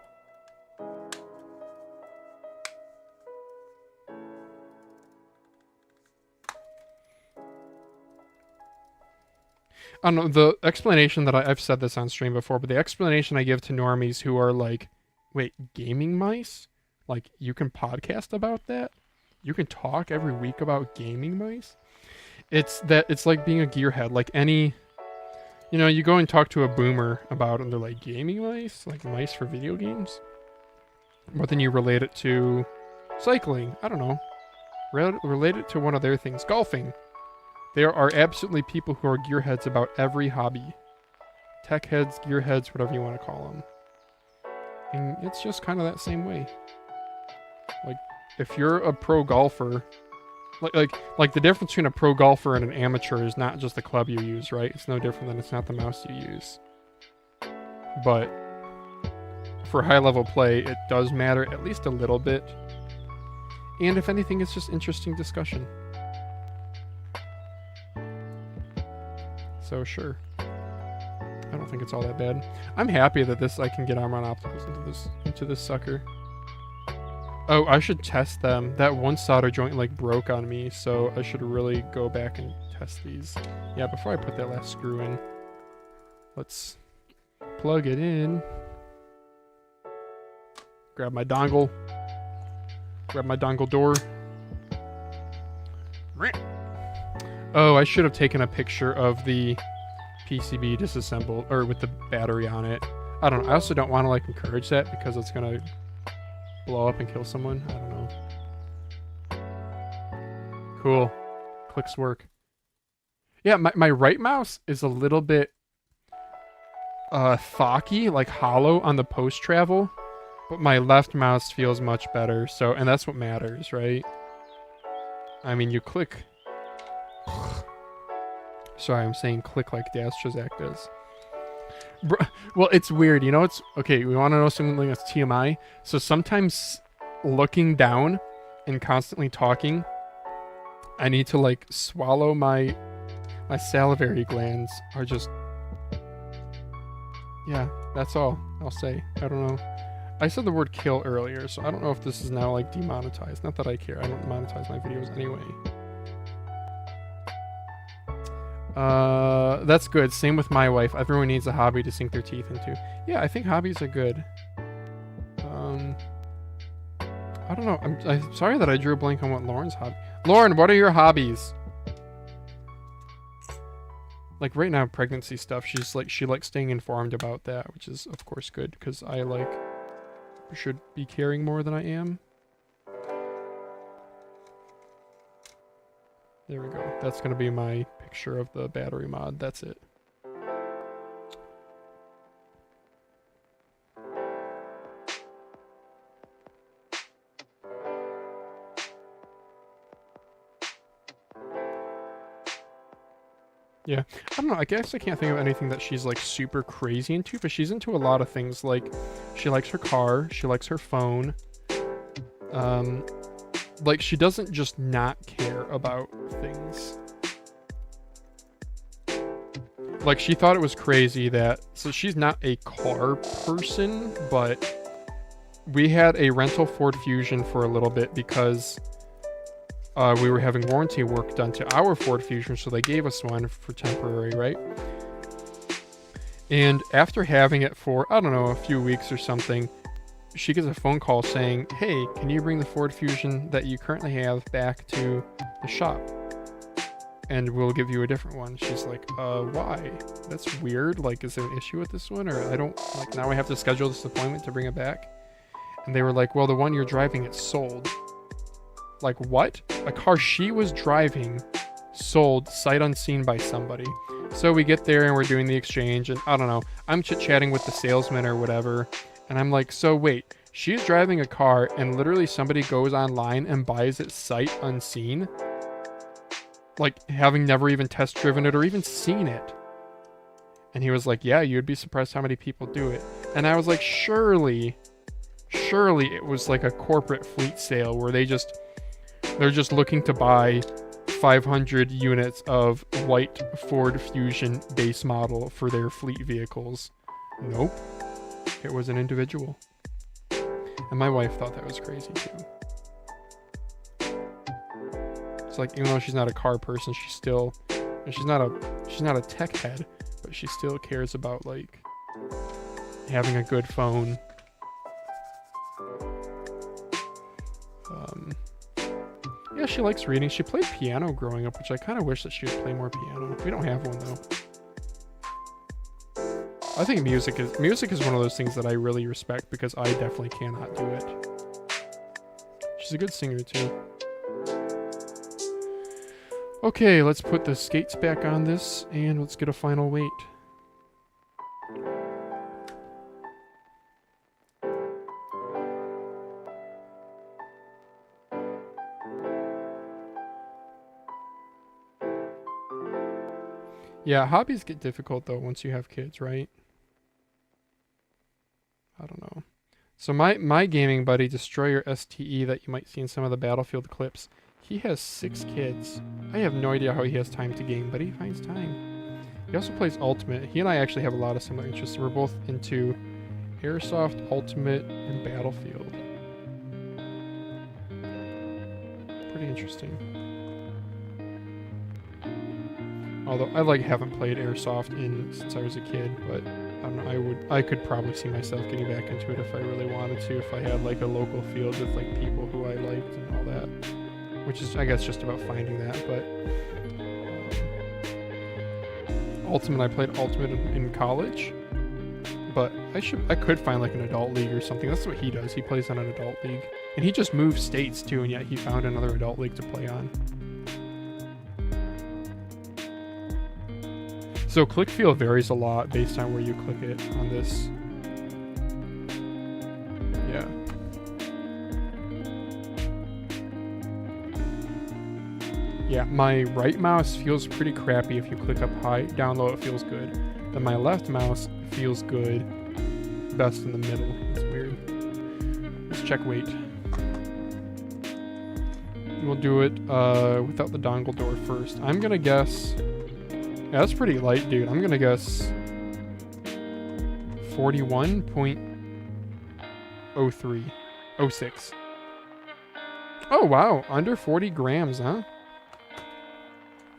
I don't know, the explanation that I've said this on stream before, but the explanation I give to normies who are like, wait, gaming mice? Like, you can podcast about that? You can talk every week about gaming mice? It's like being a gearhead. Like any, you know, you go and talk to a boomer about it and they're like, gaming mice? Like mice for video games? But then you relate it to cycling. I don't know. Relate it to one of their things. Golfing. There are absolutely people who are gearheads about every hobby. Tech heads, gearheads, whatever you want to call them. And it's just kind of that same way. Like, if you're a pro golfer, like the difference between a pro golfer and an amateur is not just the club you use, right? It's no different than it's not the mouse you use. But for high level play, it does matter at least a little bit. And if anything, it's just interesting discussion. So sure. I don't think it's all that bad. I'm happy that I can get armor on opticals into this sucker. Oh, I should test them. That one solder joint like broke on me, so I should really go back and test these. Yeah, before I put that last screw in. Let's plug it in. Grab my dongle. Grab my dongle door. Oh, I should have taken a picture of the PCB disassembled, or with the battery on it. I don't know. I also don't want to like encourage that because it's gonna blow up and kill someone. I don't know. Cool. Clicks work. Yeah, my right mouse is a little bit thocky, like hollow on the post travel, but my left mouse feels much better. So, and that's what matters, right? I mean, you click. Sorry, I'm saying click like Das Chazak does. Well, it's weird, you know. It's okay. We want to know something that's TMI. So sometimes looking down and constantly talking, I need to like swallow my salivary glands are just. Yeah, that's all I'll say. I don't know. I said the word kill earlier, so I don't know if this is now like demonetized. Not that I care. I don't monetize my videos anyway. That's good. Same with my wife. Everyone needs a hobby to sink their teeth into. Yeah, I think hobbies are good. I don't know. I'm sorry that I drew a blank on what Lauren's hobby. Lauren, what are your hobbies? like right now, pregnancy stuff, she likes staying informed about that, which is of course good because I like should be caring more than I am. There we go. That's gonna be my picture of the battery mod. That's it. Yeah, I don't know, I guess I can't think of anything that she's like super crazy into, but she's into a lot of things. Like, she likes her car, she likes her phone. Like, she doesn't just not care about things. Like, she thought it was crazy that, so she's not a car person, but we had a rental Ford Fusion for a little bit because we were having warranty work done to our Ford Fusion, so they gave us one for temporary, right? And after having it for, I don't know, a few weeks or something, she gets a phone call saying, hey, can you bring the Ford Fusion that you currently have back to the shop? And we'll give you a different one. She's like, why? That's weird. Like, is there an issue with this one? Or I don't, like, now I have to schedule this appointment to bring it back? And they were like, well, the one you're driving, it's sold. Like, what? A car she was driving sold sight unseen by somebody. So we get there and we're doing the exchange, and I don't know, I'm chit-chatting with the salesman or whatever, and I'm like, so wait, she's driving a car and literally somebody goes online and buys it sight unseen? Like, having never even test driven it or even seen it. And he was like, yeah, you'd be surprised how many people do it. And I was like, surely it was like a corporate fleet sale where they're just looking to buy 500 units of white Ford Fusion base model for their fleet vehicles. Nope. It was an individual. And my wife thought that was crazy too. It's like, even though she's not a car person, she's not a tech head, but she still cares about like having a good phone. Yeah, she likes reading. She played piano growing up, which I kind of wish that she would play more piano. We don't have one though. I think music is one of those things that I really respect because I definitely cannot do it. She's a good singer too. Okay, let's put the skates back on this and let's get a final weight. Yeah, hobbies get difficult though once you have kids, right? I don't know. So my gaming buddy, Destroyer STE, that you might see in some of the Battlefield clips, he has 6 kids. I have no idea how he has time to game, but he finds time. He also plays Ultimate. He and I actually have a lot of similar interests. We're both into Airsoft, Ultimate, and Battlefield. Pretty interesting. Although I haven't played Airsoft since I was a kid, but I don't know, I could probably see myself getting back into it if I really wanted to, if I had like a local field with like people who I liked and all that. Which is, I guess, just about finding that, but Ultimate, I played Ultimate in college, but I could find like an adult league or something. That's what he does. He plays on an adult league, and he just moved states too, and yet he found another adult league to play on. So click feel varies a lot based on where you click it on this. Yeah. Yeah, my right mouse feels pretty crappy if you click up high. Down low it feels good. Then my left mouse feels good. Best in the middle. It's weird. Let's check weight. We'll do it without the dongle door first. I'm gonna guess... Yeah, that's pretty light, dude. I'm gonna guess 41.03. 06. Oh, wow. Under 40 grams, huh?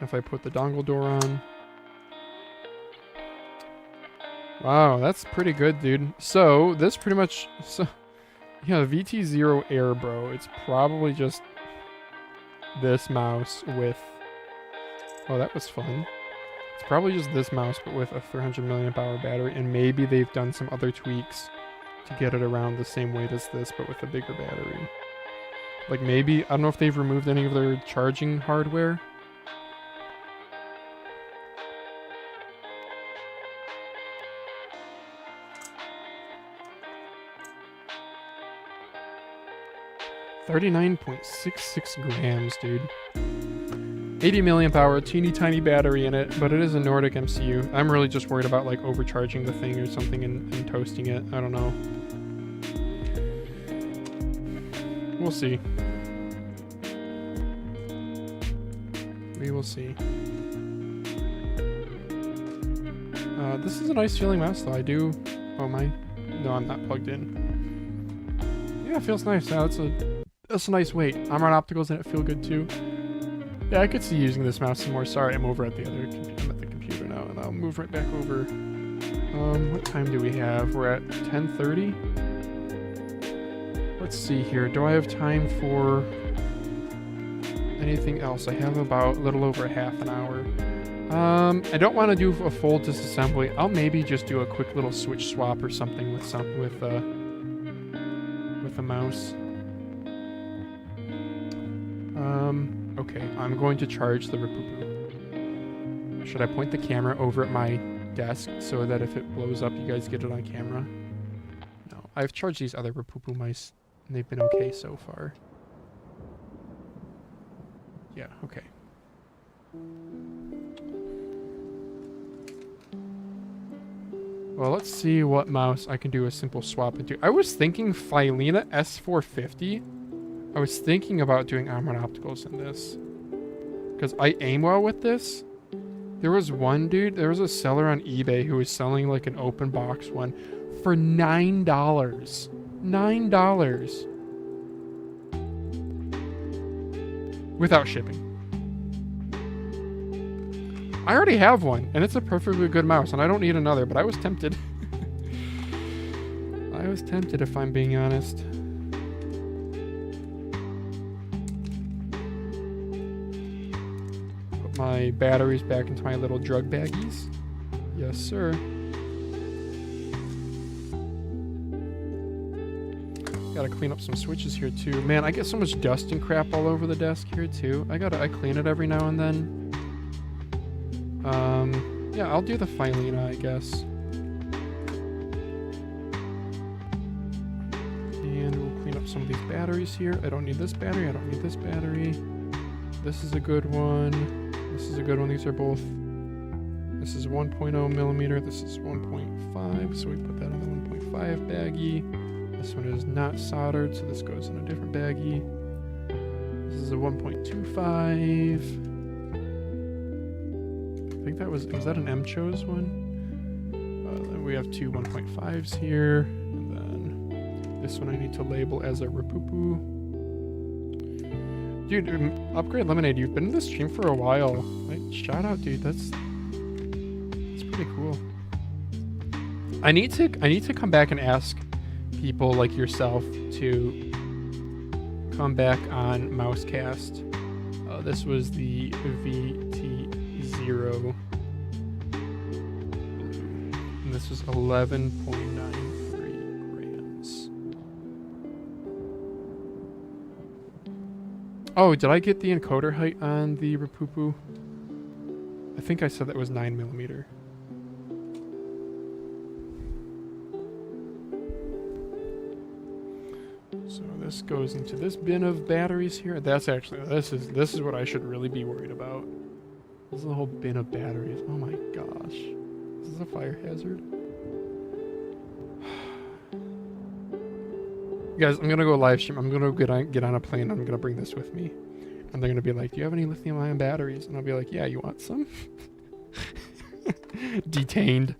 If I put the dongle door on. Wow, that's pretty good, dude. So, this pretty much... So, yeah, VT0 Air, bro. It's probably just this mouse with... Oh, that was fun. It's probably just this mouse, but with a 300 milliamp hour battery, and maybe they've done some other tweaks to get it around the same weight as this, but with a bigger battery. Like maybe, I don't know if they've removed any of their charging hardware. $39.66 grams, dude. 80 milliamp hour, teeny tiny battery in it, but it is a Nordic MCU. I'm really just worried about like overcharging the thing or something and toasting it. I don't know. We'll see. We will see. This is a nice feeling mouse though. I do. Oh my. No, I'm not plugged in. Yeah, it feels nice. Yeah, that's a nice weight. I'm on opticals and it feel good too. Yeah, I could see using this mouse some more. Sorry, I'm over at the other computer. I'm at the computer now, and I'll move right back over. What time do we have? We're at 10:30. Let's see here. Do I have time for anything else? I have about a little over half an hour. I don't want to do a full disassembly. I'll maybe just do a quick little switch swap or something with the mouse. Okay, I'm going to charge the Rapoo. Should I point the camera over at my desk so that if it blows up, you guys get it on camera? No, I've charged these other Rapoo mice, and they've been okay so far. Yeah, okay. Well, let's see what mouse I can do a simple swap into. I was thinking Phylina S450. I was thinking about doing armored opticals in this. Because I aim well with this. There was one dude, there was a seller on eBay who was selling like an open box one for $9. $9. Without shipping. I already have one, and it's a perfectly good mouse, and I don't need another, but I was tempted. I was tempted, if I'm being honest. Put my batteries back into my little drug baggies. Yes, sir. Gotta clean up some switches here, too. Man, I get so much dust and crap all over the desk here, too. I clean it every now and then. Yeah, I'll do the Phylina, I guess. And we'll clean up some of these batteries here. I don't need this battery, I don't need this battery. This is a good one. This is a good one. These are both... This is 1.0 millimeter, this is 1.5, so we put that in the 1.5 baggie. This one is not soldered, so this goes in a different baggie. This is a 1.25. I think that was that an M-Chose one? Then we have two 1.5s here, and then this one I need to label as a Rapoo. Dude, Upgrade Lemonade, you've been in this stream for a while. Like, shout out, dude. That's pretty cool. I need to come back and ask people like yourself to come back on Mousecast. This was the VT0, and this was 11.93 grams. Oh, did I get the encoder height on the Rapoo? I think I said that was 9 millimeter. So this goes into this bin of batteries here. That's actually, this is what I should really be worried about. This is a whole bin of batteries. Oh my gosh. This is a fire hazard. Guys, I'm gonna go live stream. I'm gonna get on a plane. I'm gonna bring this with me. And they're gonna be like, do you have any lithium ion batteries? And I'll be like, yeah, you want some? Detained.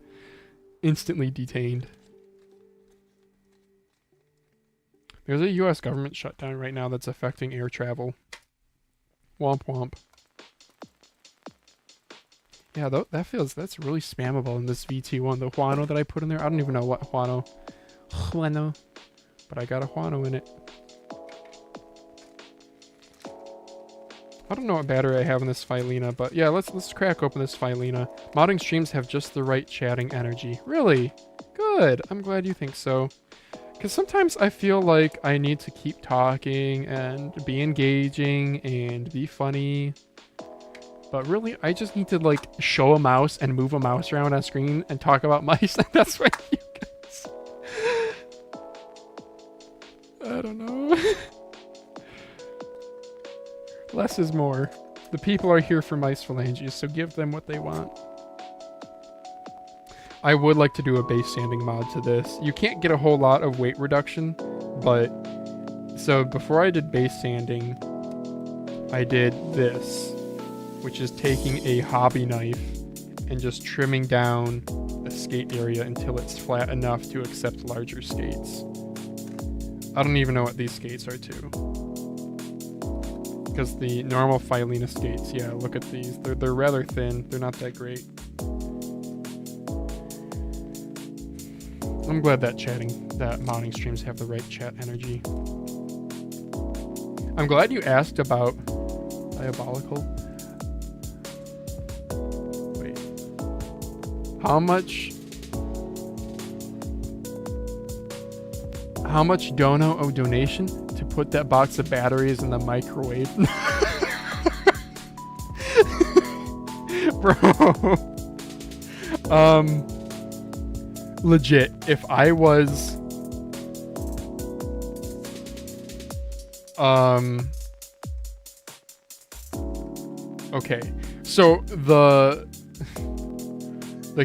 Instantly detained. There's a US government shutdown right now that's affecting air travel. Womp womp. Yeah, that's really spammable in this VT1. The Huano that I put in there, I don't even know what Huano, but I got a Huano in it. I don't know what battery I have in this Phylina, but yeah, let's crack open this Phylina. Modding streams have just the right chatting energy. Really? Good. I'm glad you think so. Because sometimes I feel like I need to keep talking and be engaging and be funny. But really, I just need to like show a mouse and move a mouse around on screen and talk about mice. And that's what you guys... I don't know. Less is more. The people are here for mice phalanges, so give them what they want. I would like to do a base sanding mod to this. You can't get a whole lot of weight reduction, but... So before I did base sanding, I did this, which is taking a hobby knife and just trimming down the skate area until it's flat enough to accept larger skates. I don't even know what these skates are to. Because the normal Phylina skates, yeah, look at these. They're rather thin. They're not that great. I'm glad that modding streams have the right chat energy. I'm glad you asked about Diabolical. Wait. How much donation to put that box of batteries in the microwave? Bro. Legit, if I was okay, so the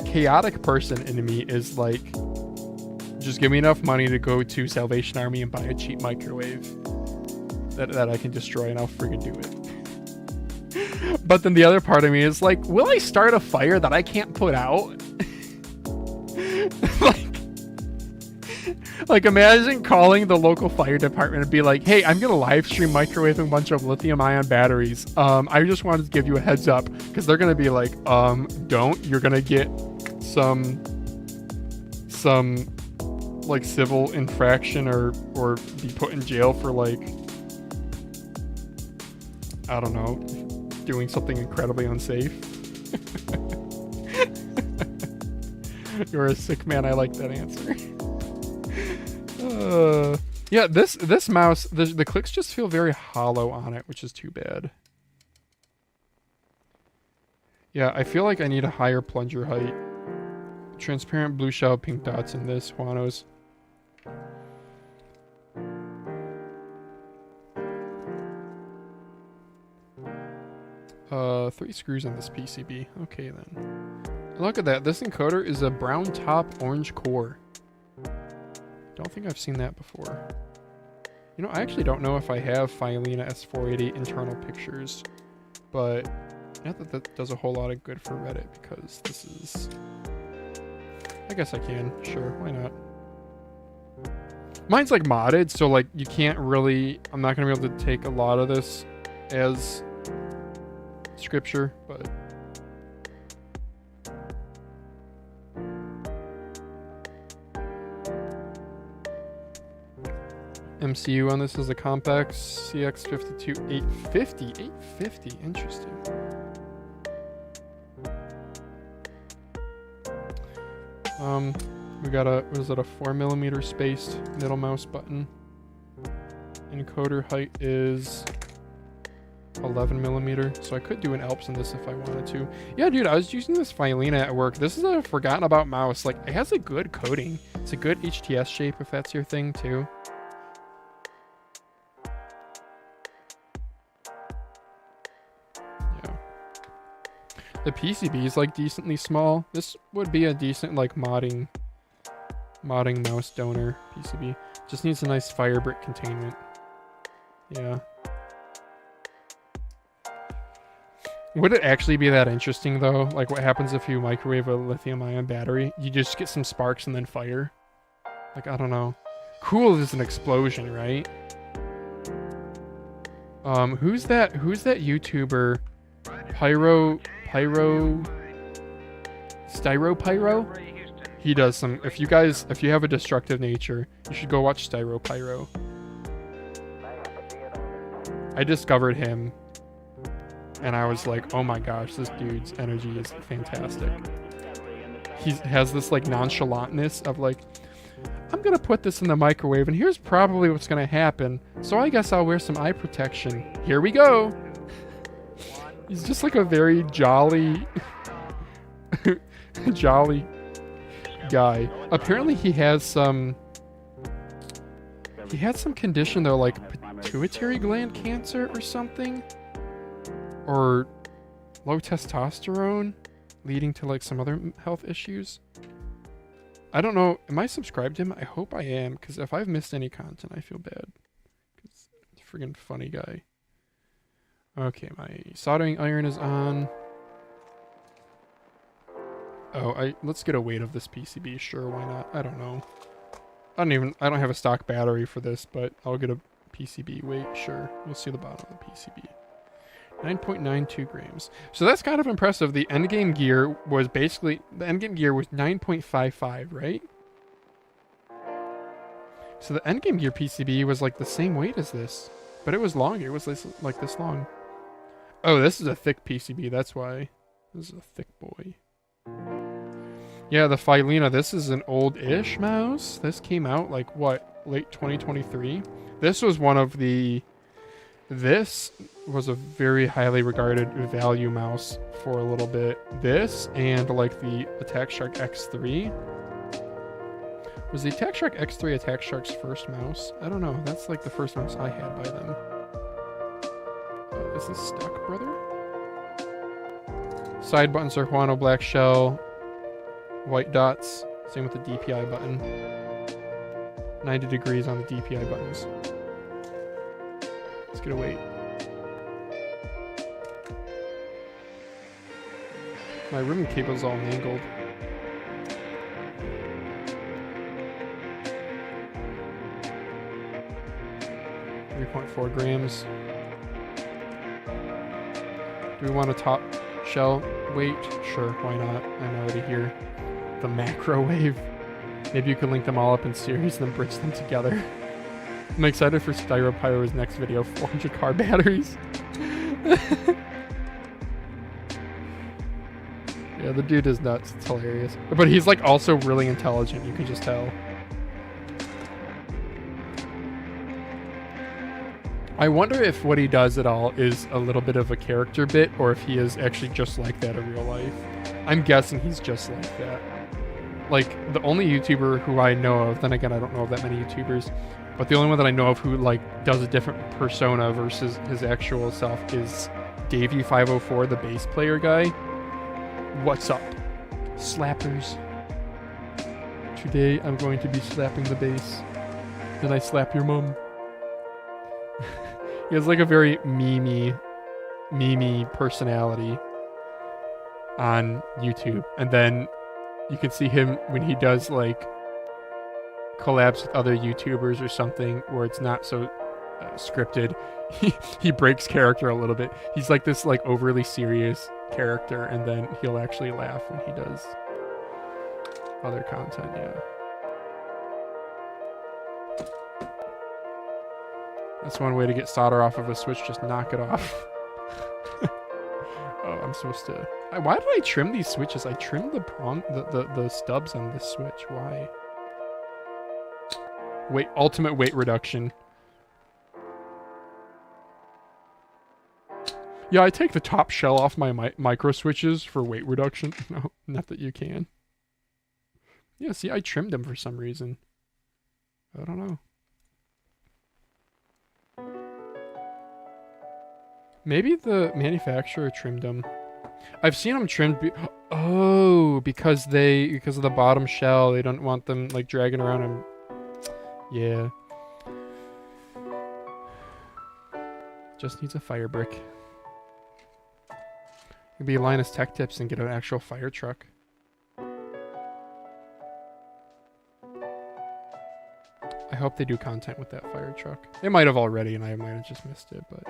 chaotic person in me is like, just give me enough money to go to Salvation Army and buy a cheap microwave that I can destroy and I'll freaking do it. But then the other part of me is like, will I start a fire that I can't put out? like imagine calling the local fire department and be like, hey, I'm gonna live stream microwave a bunch of lithium ion batteries. I just wanted to give you a heads up, because they're gonna be like, don't, you're gonna get some like civil infraction or be put in jail for like, I don't know, doing something incredibly unsafe. You're a sick man. I like that answer. Yeah, this mouse, the clicks just feel very hollow on it, which is too bad. Yeah, I feel like I need a higher plunger height. Transparent blue shell, pink dots in this, Juanos. 3 screws on this PCB. Okay then. Look at that. This encoder is a brown top, orange core. Don't think I've seen that before. You know, I actually don't know if I have Phylina S450 internal pictures, but not that that does a whole lot of good for Reddit, because this is... I guess I can. Sure, why not? Mine's like modded, so like you can't really... I'm not going to be able to take a lot of this as scripture, but... MCU on this is a Compex CX52 850. 850, interesting. We got a, what is it, a 4mm spaced middle mouse button. Encoder height is 11mm, so I could do an Alps in this if I wanted to. Yeah, dude, I was using this Phylina at work. This is a forgotten about mouse. Like, it has a good coating. It's a good HTS shape if that's your thing too. The PCB is like decently small. This would be a decent like modding mouse donor PCB. Just needs a nice fire brick containment. Yeah. Would it actually be that interesting though? Like what happens if you microwave a lithium ion battery? You just get some sparks and then fire? Like, I don't know. Cool as an explosion, right? Who's that YouTuber? Styropyro? He does some, if you have a destructive nature, you should go watch Styropyro. I discovered him and I was like, oh my gosh, this dude's energy is fantastic. He has this like nonchalantness of like, I'm gonna put this in the microwave and here's probably what's gonna happen, so I guess I'll wear some eye protection. Here we go. He's just like a very jolly jolly guy. Apparently he had some condition though, like pituitary gland cancer or something, or low testosterone leading to like some other health issues. I don't know. Am I subscribed to him? I hope I am, because if I've missed any content, I feel bad. Because he's a friggin' funny guy. Okay, my soldering iron is on. Oh, let's get a weight of this PCB. Sure, why not? I don't know. I don't have a stock battery for this, but I'll get a PCB weight. Sure, you'll see the bottom of the PCB. 9.92 grams. So that's kind of impressive. The endgame gear was 9.55, right? So the endgame gear PCB was like the same weight as this, but it was longer. It was like this long. Oh, this is a thick PCB. That's why. This is a thick boy. Yeah, the Phylina. This is an old-ish mouse. This came out like what, late 2023. This was one of the. This was a very highly regarded value mouse for a little bit. This and like the Attack Shark X3. Was the Attack Shark X3 Attack Shark's first mouse? I don't know. That's like the first mouse I had by them. Is this stuck, brother? Side buttons are Huano black shell. White dots. Same with the DPI button. 90 degrees on the DPI buttons. Let's get a weight. My ribbon cable's all mangled. .4 grams. Do we want a top shell weight? Sure, why not? I'm already here. The macrowave. Maybe you can link them all up in series and then bridge them together. I'm excited for Styropyro's next video, 400 car batteries. Yeah, the dude is nuts. It's hilarious. But he's like also really intelligent, you can just tell. I wonder if what he does at all is a little bit of a character bit, or if he is actually just like that in real life. I'm guessing he's just like that. Like, the only YouTuber who I know of, then again, I don't know of that many YouTubers, but the only one that I know of who, like, does a different persona versus his actual self is Davey504, the bass player guy. What's up, slappers? Today, I'm going to be slapping the bass. Did I slap your mom? He has like a very memey personality on YouTube. And then you can see him when he does like collabs with other YouTubers or something where it's not so scripted. He breaks character a little bit. He's like this like overly serious character, and then he'll actually laugh when he does other content, yeah. That's one way to get solder off of a switch, just knock it off. Oh, I'm supposed to... Why did I trim these switches? I trimmed the stubs on this switch. Why? Wait, ultimate weight reduction. Yeah, I take the top shell off my micro switches for weight reduction. No, not that you can. Yeah, see, I trimmed them for some reason. I don't know. Maybe the manufacturer trimmed them. I've seen them trimmed. Because of the bottom shell, they don't want them like dragging around and. Yeah. Just needs a fire brick. You'd be Linus Tech Tips and get an actual fire truck. I hope they do content with that fire truck. They might have already, and I might have just missed it, but.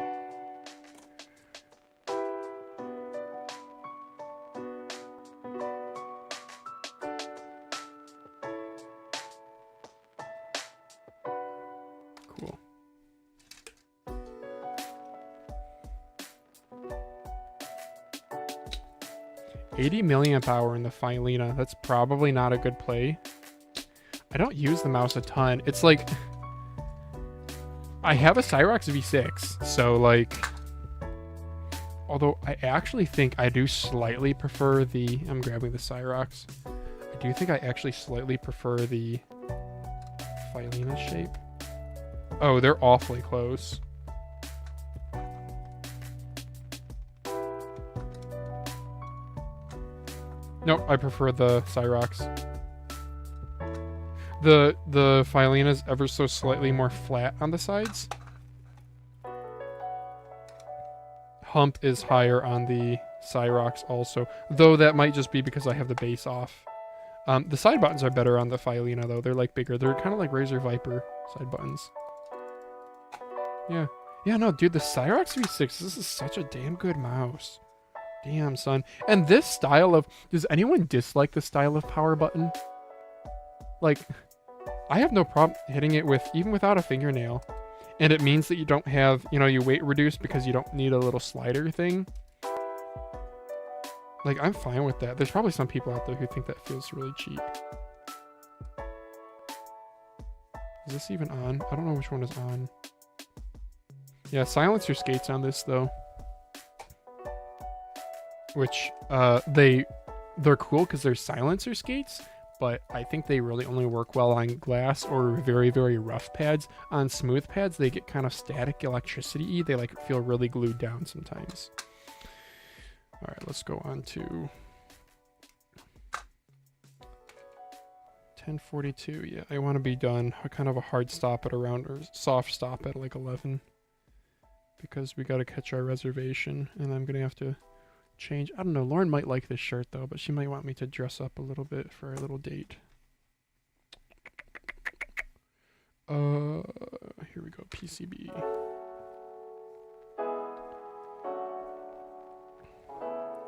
80 milliamp hour in the Phylina. That's probably not a good play. I don't use the mouse a ton. It's like, I have a Cyrox V6, so like, although I actually think I do slightly prefer the, I'm grabbing the Cyrox. I do think I actually slightly prefer the Phylina shape. Oh, they're awfully close. Nope, I prefer the Cyrox. The Phylina is ever so slightly more flat on the sides. Hump is higher on the Cyrox also, though that might just be because I have the base off. The side buttons are better on the Phylina though. They're like bigger. They're kind of like Razer Viper side buttons. Yeah. Yeah, no, dude, the Cyrox V6, this is such a damn good mouse. Damn, son. And this style of... Does anyone dislike the style of power button? Like, I have no problem hitting it with... Even without a fingernail. And it means that you don't have... You know, you weight reduce because you don't need a little slider thing. Like, I'm fine with that. There's probably some people out there who think that feels really cheap. Is this even on? I don't know which one is on. Yeah, silencer skates on this, though. Which, they're cool because they're silencer skates, but I think they really only work well on glass or very, very rough pads. On smooth pads, they get kind of static electricity-y. They like feel really glued down sometimes. All right, let's go on to 10:42. Yeah, I want to be done. Kind of a hard stop at around, or soft stop at like 11. Because we got to catch our reservation, and I'm going to have to change. I don't know. Lauren might like this shirt though, but she might want me to dress up a little bit for our little date. Here we go. PCB.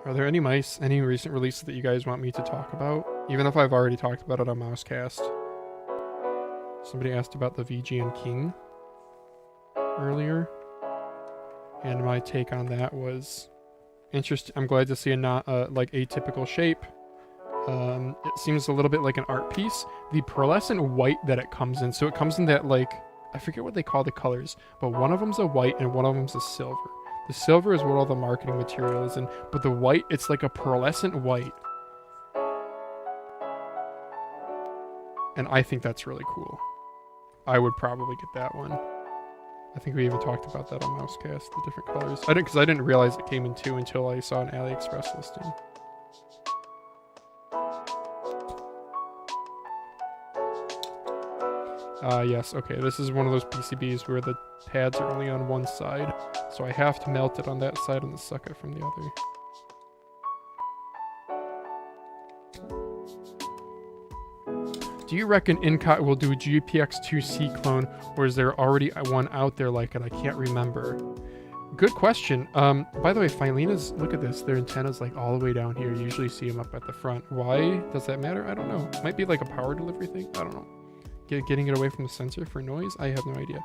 Are there any mice, any recent releases that you guys want me to talk about? Even if I've already talked about it on Mousecast. Somebody asked about the VGN King earlier. And my take on that was interesting. I'm glad to see a not like atypical shape. It seems a little bit like an art piece. The pearlescent white that it comes in, so it comes in that, like, I forget what they call the colors, but one of them's a white and one of them's a silver. The silver is what all the marketing material is in, but the white, it's like a pearlescent white. And I think that's really cool. I would probably get that one. I think we even talked about that on Mousecast, the different colors. Because I didn't realize it came in two until I saw an AliExpress listing. Yes, okay, this is one of those PCBs where the pads are only on one side, so I have to melt it on that side and suck it from the other. Do you reckon Incot will do GPX2C clone, or is there already one out there like it? I can't remember. Good question. By the way, Phylina's, look at this, their antenna's like all the way down here. You usually see them up at the front. Why does that matter? I don't know. Might be like a power delivery thing. I don't know. Getting it away from the sensor for noise? I have no idea.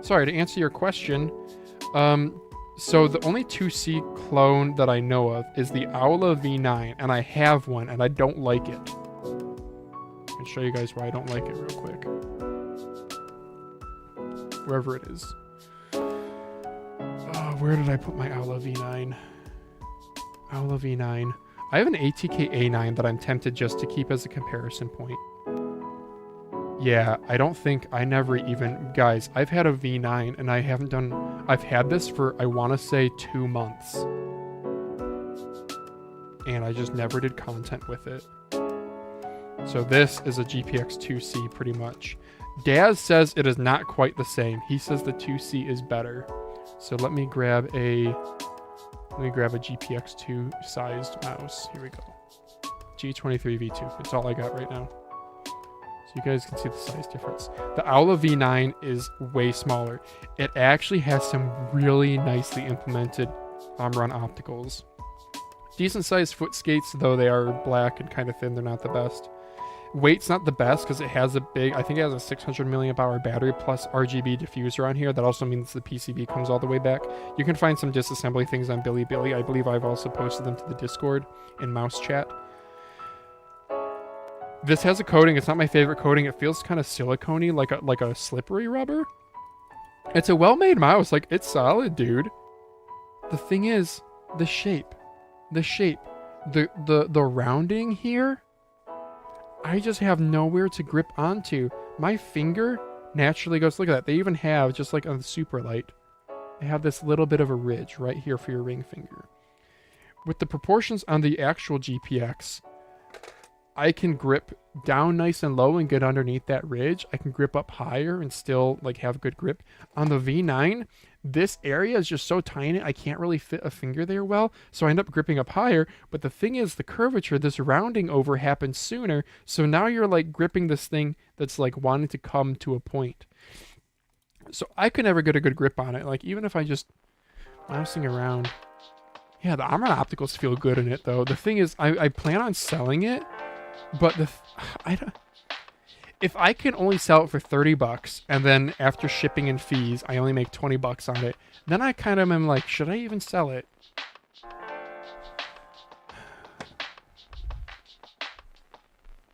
Sorry, to answer your question, so the only 2C clone that I know of is the Aula V9, and I have one, and I don't like it. I can show you guys why I don't like it real quick. Wherever it is. Where did I put my Aula V9? Aula V9. I have an ATK A9 that I'm tempted just to keep as a comparison point. Yeah, I don't think, I never even, guys, I've had a V9 and I haven't done, I've had this for, I want to say 2 months. And I just never did content with it. So this is a GPX2C pretty much. Daz says it is not quite the same. He says the 2C is better. So let me grab a GPX2 sized mouse. Here we go. G23 V2. It's all I got right now. So you guys can see the size difference. The Aula V9 is way smaller. It actually has some really nicely implemented run opticals. Decent sized foot skates, though they are black and kind of thin. They're not the best. Weight's not the best because it has a big, I think it has a 600 milliamp hour battery plus RGB diffuser on here. That also means the PCB comes all the way back. You can find some disassembly things on Billy. I believe I've also posted them to the Discord and mouse chat. This has a coating. It's not my favorite coating. It feels kind of silicone-y, like a slippery rubber. It's a well-made mouse. Like, it's solid, dude. The thing is, the shape. The rounding here, I just have nowhere to grip onto. My finger naturally goes, look at that. They even have, just like on the super light, they have this little bit of a ridge right here for your ring finger. With the proportions on the actual GPX, I can grip down nice and low and get underneath that ridge. I can grip up higher and still like have good grip. On the V9, this area is just so tiny, I can't really fit a finger there well, so I end up gripping up higher. But the thing is, the curvature, this rounding over happens sooner, so now you're like gripping this thing that's like wanting to come to a point. So I could never get a good grip on it. Like, even if I just mousing around. Yeah, the Omron Opticals feel good in it, though. The thing is, I plan on selling it, but if I can only sell it for 30 bucks, and then after shipping and fees, I only make 20 bucks on it, then I kind of am like, should I even sell it?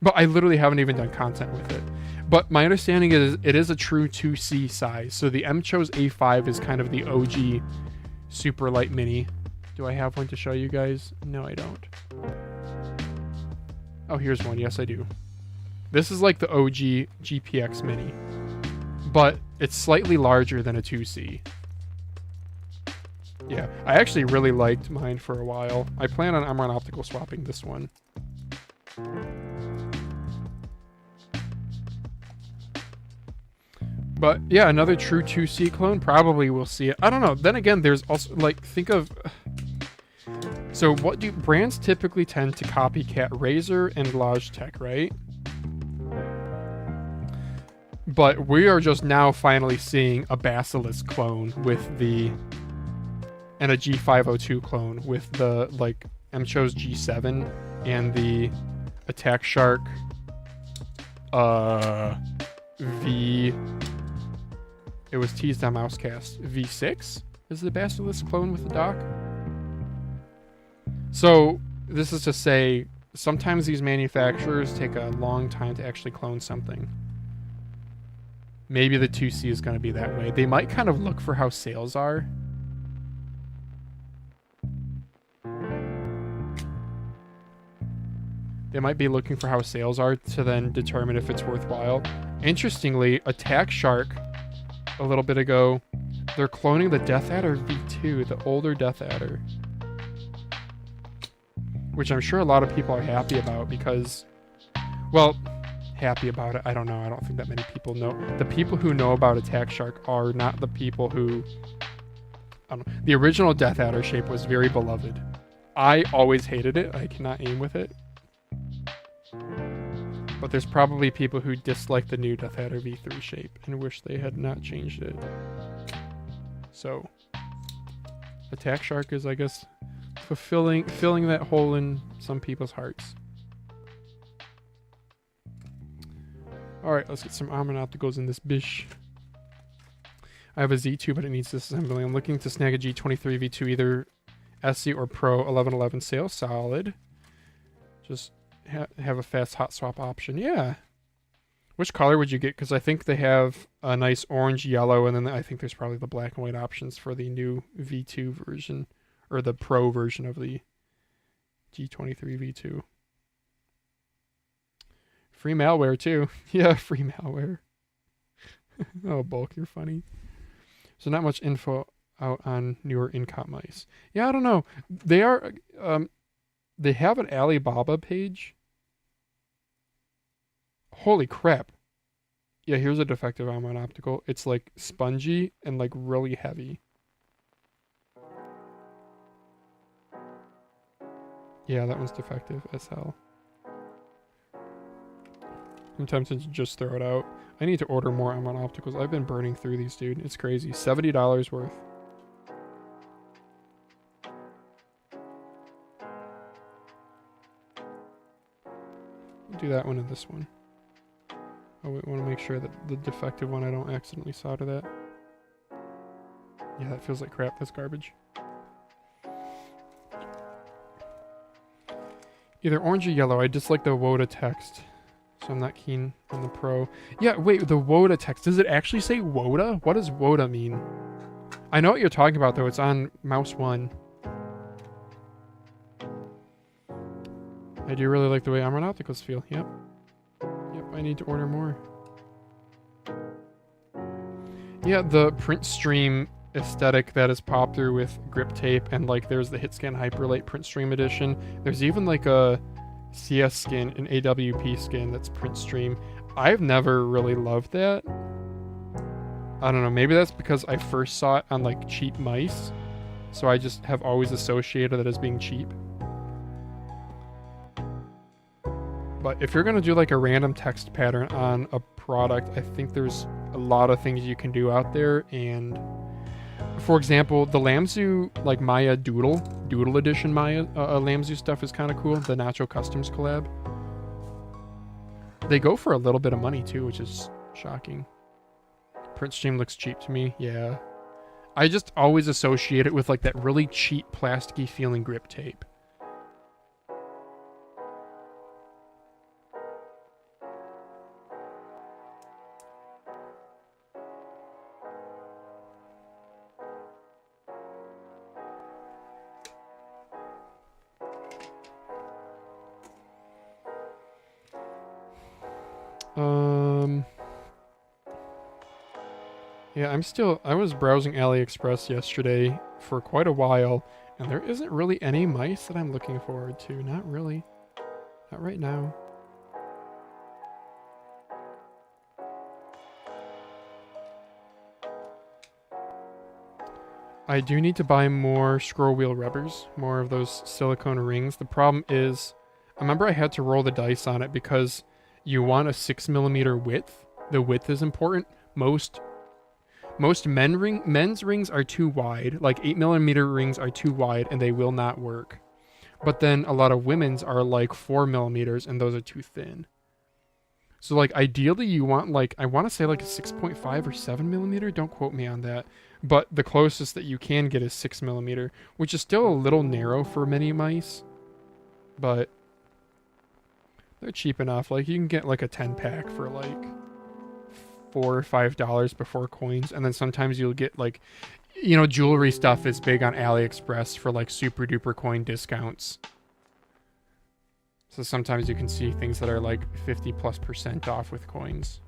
But I literally haven't even done content with it. But my understanding is it is a true 2C size. So the MCHO's A5 is kind of the OG super light mini. Do I have one to show you guys? No, I don't. Oh, here's one. Yes, I do. This is like the OG GPX mini, but it's slightly larger than a 2C. Yeah, I actually really liked mine for a while. I plan on Omron Optical swapping this one. But yeah, another true 2C clone, probably will see it. I don't know. Then again, there's also, like, think of... So what do brands typically tend to copycat? Razer and Logitech, right? But we are just now finally seeing a Basilisk clone with the... and a G502 clone with the, like, MCHO's G7 and the Attack Shark It was teased on Mousecast. V6 is the Basilisk clone with the dock. So this is to say, sometimes these manufacturers take a long time to actually clone something. Maybe the 2C is going to be that way. They might kind of look for how sales are. They might be looking for how sales are to then determine if it's worthwhile. Interestingly, Attack Shark, a little bit ago, they're cloning the Death Adder V2, the older Death Adder. Which I'm sure a lot of people are happy about because, well, happy about it, I don't know. I don't think that many people know. The people who know about Attack Shark are not the people who, I don't know. The original Death Adder shape was very beloved. I always hated it. I cannot aim with it. But there's probably people who dislike the new Death Adder V3 shape and wish they had not changed it. So, Attack Shark is, I guess, filling that hole in some people's hearts. Alright, let's get some Omron Opticals in this bish. I have a Z2, but it needs disassembly. I'm looking to snag a G23 V2, either SC or Pro 1111 sale. Solid. Just have a fast hot swap option. Yeah. Which color would you get? Because I think they have a nice orange, yellow, and then I think there's probably the black and white options for the new V2 version, or the Pro version of the G23 V2. Free malware too. Yeah, free malware. Oh, Bulk, you're funny. So not much info out on newer Incop mice. Yeah, I don't know. They are, they have an Alibaba page. Holy crap. Yeah, here's a defective Omron Optical. It's like spongy and like really heavy. Yeah, that one's defective as hell. I'm tempted to just throw it out. I need to order more Omron Opticals. I've been burning through these, dude. It's crazy. $70 worth. do that one and this one. I want to make sure that the defective one, I don't accidentally solder that. Yeah, that feels like crap. That's garbage. Either orange or yellow. I dislike the WOTA text, so I'm not keen on the Pro. Yeah, wait, the WOTA text. Does it actually say WOTA? What does WOTA mean? I know what you're talking about, though. It's on mouse 1. I do really like the way Aeronauticals feel. Yep. Yep, I need to order more. Yeah, the print stream aesthetic that is popped through with grip tape, and like there's the Hitscan Hyperlate print stream edition. There's even like a CS skin, an AWP skin that's print stream. I've never really loved that. I don't know, maybe that's because I first saw it on like cheap mice, so I just have always associated it as being cheap. But if you're gonna do like a random text pattern on a product, I think there's a lot of things you can do out there. And for example, the Lamzu like Maya Doodle edition Maya Lamzu stuff is kind of cool. The Nacho Customs collab. They go for a little bit of money too, which is shocking. Print stream looks cheap to me. Yeah, I just always associate it with like that really cheap plasticky feeling grip tape. Yeah, I was browsing AliExpress yesterday for quite a while, and there isn't really any mice that I'm looking forward to. Not really. Not right now. I do need to buy more scroll wheel rubbers, more of those silicone rings. The problem is, I remember I had to roll the dice on it because you want a 6mm width. The width is important. Most men's rings are too wide, like 8mm rings are too wide and they will not work. But then a lot of women's are like 4mm and those are too thin. So like ideally you want like, I want to say like a 6.5 or 7mm, don't quote me on that. But the closest that you can get is 6mm, which is still a little narrow for mini mice. But they're cheap enough. Like you can get like a 10-pack for like $4 or $5 before coins, and then sometimes you'll get like, you know, jewelry stuff is big on AliExpress for like super duper coin discounts. So sometimes you can see things that are like 50+% off with coins.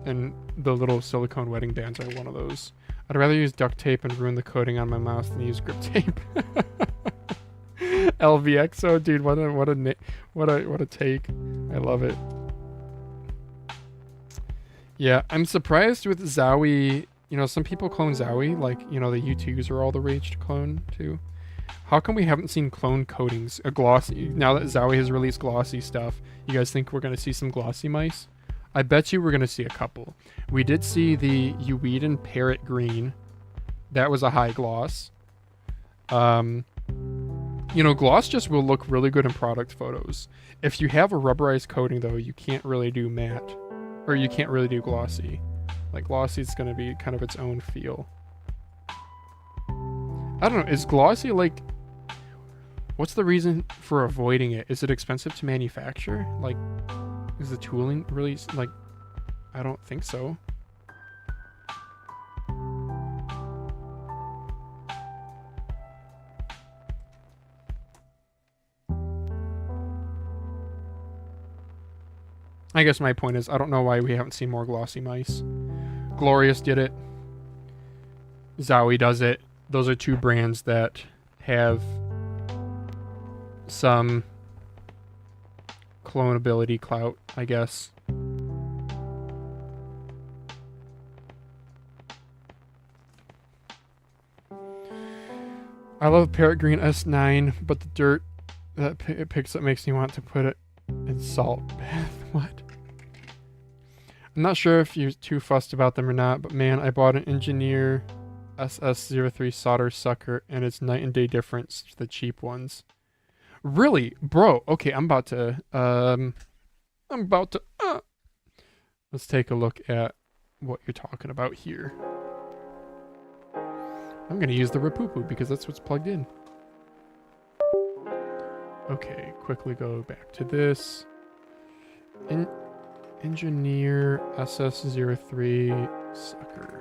And the little silicone wedding bands are one of those. I'd rather use duct tape and ruin the coating on my mouse than use grip tape. LVXO, dude, what a take. I love it. Yeah, I'm surprised with Zowie. You know, some people clone Zowie, like, you know, the U2s are all the rage to clone too. How come we haven't seen clone coatings? A glossy, now that Zowie has released glossy stuff, you guys think we're gonna see some glossy mice? I bet you we're gonna see a couple. We did see the Uweedon Parrot Green. That was a high gloss. You know, gloss just will look really good in product photos. If you have a rubberized coating, though, you can't really do matte. Or you can't really do glossy. Like, glossy is going to be kind of its own feel. I don't know, is glossy, like... What's the reason for avoiding it? Is it expensive to manufacture? Like, is the tooling really, like... I don't think so. I guess my point is, I don't know why we haven't seen more glossy mice. Glorious did it. Zowie does it. Those are two brands that have some clonability clout, I guess. I love Parrot Green S9, but the dirt that it picks up makes me want to put it in salt bath. What? I'm not sure if you're too fussed about them or not, but man, I bought an Engineer SS03 solder sucker, and it's night and day difference to the cheap ones. Really, bro? Okay, I'm about to. Let's take a look at what you're talking about here. I'm gonna use the Rapoo because that's what's plugged in. Okay, quickly go back to this. Engineer SS03 sucker.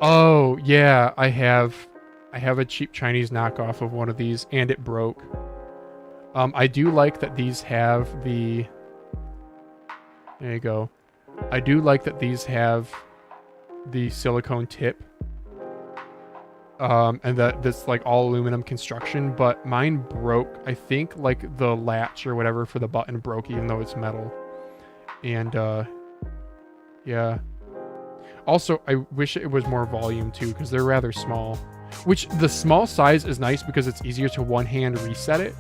Oh yeah, I have a cheap Chinese knockoff of one of these, and it broke. I do like that these have the. There you go. I do like that these have the silicone tip. And that this like all aluminum construction, but mine broke. I think like the latch or whatever for the button broke, even though it's metal. And yeah. Also, I wish it was more volume too, because they're rather small. Which the small size is nice because it's easier to one hand reset it.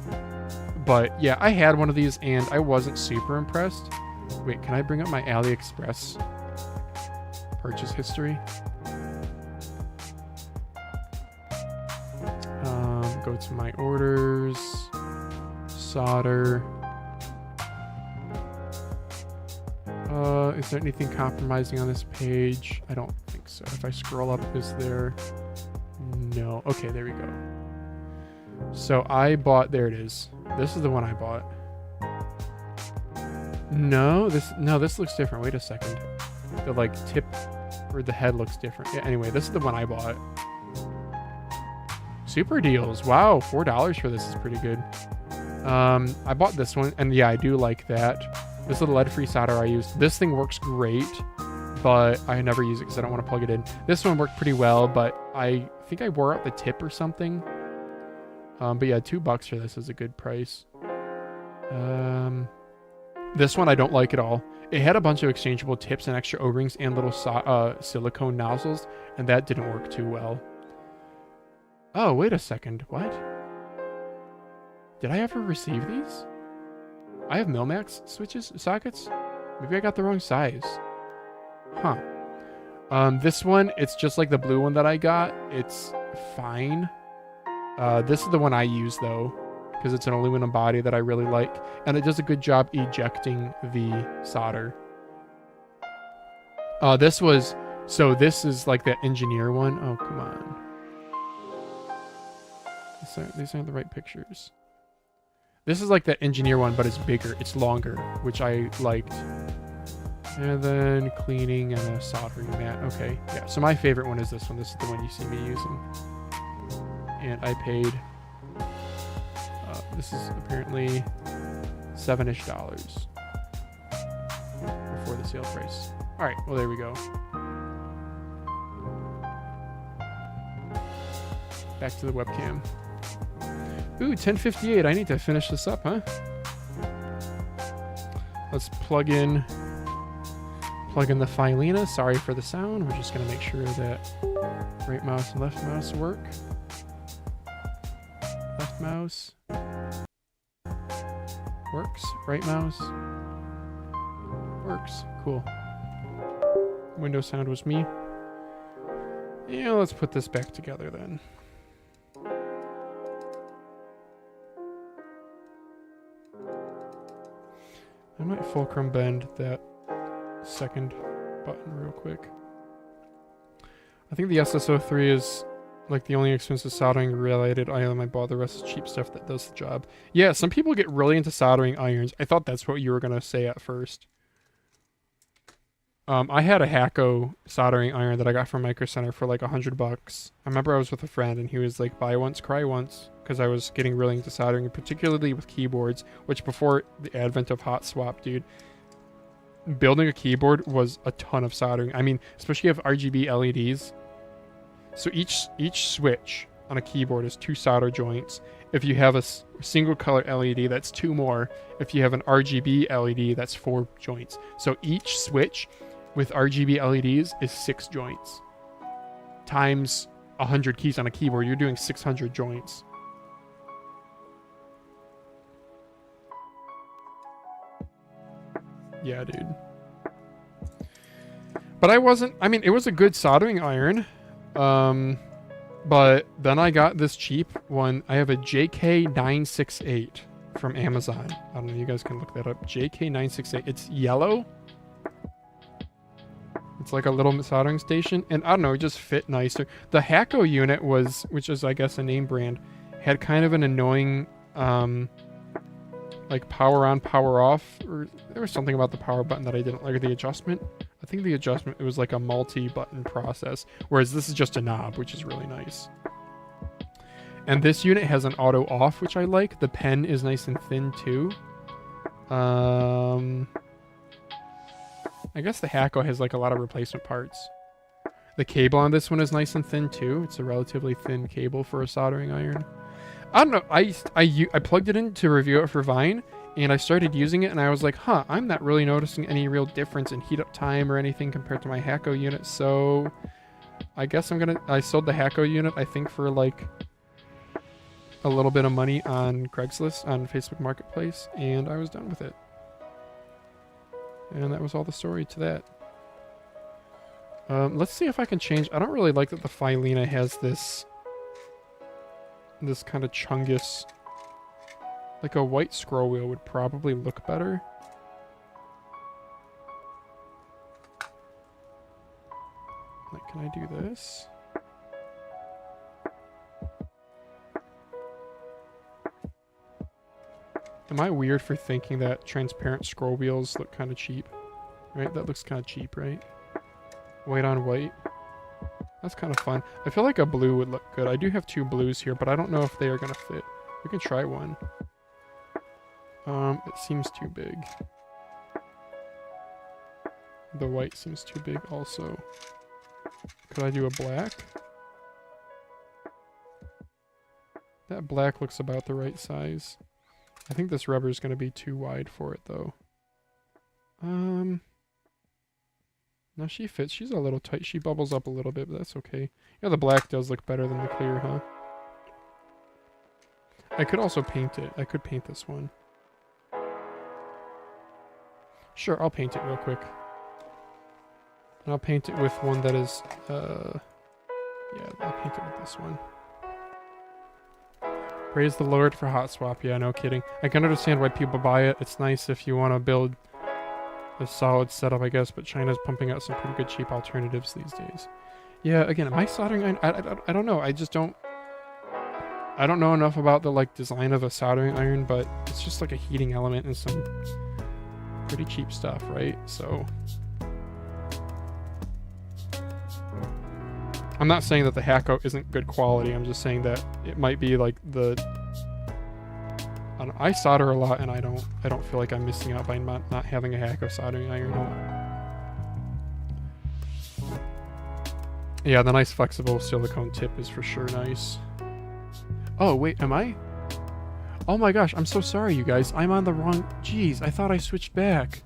But yeah, I had one of these and I wasn't super impressed. Wait, can I bring up my AliExpress purchase history? Go to my orders, solder. Is there anything compromising on this page? I don't think so. If I scroll up, is there? No. Okay, there we go. So I bought, there it is. This is the one I bought. No, this looks different. Wait a second. The like tip or the head looks different. Yeah, anyway, this is the one I bought. Super deals. Wow, $4 for this is pretty good. I bought this one, and yeah, I do like that. This is the lead-free solder I used. This thing works great, but I never use it because I don't want to plug it in. This one worked pretty well, but I think I wore out the tip or something. But yeah, $2 for this is a good price. This one I don't like at all. It had a bunch of exchangeable tips and extra O-rings and little silicone nozzles, and that didn't work too well. Oh, wait a second. What? Did I ever receive these? I have Milmax sockets? Maybe I got the wrong size. Huh. This one, it's just like the blue one that I got. It's fine. This is the one I use, though, because it's an aluminum body that I really like, and it does a good job ejecting the solder. This is like the engineer one. Oh, come on. These aren't the right pictures. This is like the engineer one, but it's bigger. It's longer, which I liked. And then cleaning and a soldering mat. Okay, yeah. So my favorite one is this one. This is the one you see me using. And I paid, this is apparently $7-ish before the sale price. All right, well, there we go. Back to the webcam. Ooh, 10:58. I need to finish this up, huh? Let's plug in the Phylina. Sorry for the sound. We're just going to make sure that right mouse and left mouse work. Left mouse works. Right mouse works. Cool. Windows sound was me. Yeah, let's put this back together then. I might fulcrum bend that second button real quick. I think the SS03 is like the only expensive soldering related item I bought. The rest is cheap stuff that does the job. Yeah, some people get really into soldering irons. I thought that's what you were going to say at first. I had a Hacko soldering iron that I got from Micro Center for like $100. I remember I was with a friend and he was like, buy once, cry once. Because I was getting really into soldering, particularly with keyboards, which before the advent of hot swap, dude, building a keyboard was a ton of soldering. I mean, especially if RGB LEDs. So each switch on a keyboard is 2 solder joints. If you have a single color LED, that's 2 more. If you have an RGB LED, that's 4 joints. So each switch with RGB LEDs is 6 joints. Times 100 keys on a keyboard, you're doing 600 joints. Yeah, dude. But I mean, it was a good soldering iron. But then I got this cheap one. I have a JK968 from Amazon. I don't know, you guys can look that up. JK968. It's yellow. It's like a little soldering station. And I don't know, it just fit nicer. The Hakko unit was, which is I guess a name brand, had kind of an annoying like power on, power off. Or there was something about the power button that I didn't like, or the adjustment. I think the adjustment, it was like a multi-button process. Whereas this is just a knob, which is really nice. And this unit has an auto off, which I like. The pen is nice and thin too. I guess the Hakko has like a lot of replacement parts. The cable on this one is nice and thin too. It's a relatively thin cable for a soldering iron. I don't know. I plugged it in to review it for Vine, and I started using it, and I was like, huh, I'm not really noticing any real difference in heat up time or anything compared to my Hakko unit. So I guess I sold the Hakko unit, I think, for like a little bit of money on Craigslist, on Facebook Marketplace, and I was done with it. And that was all the story to that. Let's see if I can change. I don't really like that the Phylina has this kind of chungus. Like a white scroll wheel would probably look better. Like, can I do this? Am I weird for thinking that transparent scroll wheels look kind of cheap? Right? That looks kind of cheap, right? White on white. That's kind of fun. I feel like a blue would look good. I do have 2 blues here, but I don't know if they are going to fit. We can try one. It seems too big. The white seems too big also. Could I do a black? That black looks about the right size. I think this rubber is going to be too wide for it though. No, she fits. She's a little tight. She bubbles up a little bit, but that's okay. Yeah, the black does look better than the clear, huh? I could also paint it. I could paint this one. Sure, I'll paint it real quick. And I'll paint it with one that is, yeah, I'll paint it with this one. Praise the Lord for Hot Swap. Yeah, no kidding. I can understand why people buy it. It's nice if you want to build a solid setup, I guess, but China's pumping out some pretty good cheap alternatives these days. Yeah, again, my soldering iron, I don't know. I don't know enough about the, like, design of a soldering iron, but it's just like a heating element and some pretty cheap stuff, right? So I'm not saying that the Hakko isn't good quality. I'm just saying that it might be like I solder a lot, and I don't feel like I'm missing out by not having a Hakko soldering iron home. Yeah, the nice flexible silicone tip is for sure nice. Oh wait, am I? Oh my gosh, I'm so sorry, you guys. I'm on the wrong... Jeez, I thought I switched back.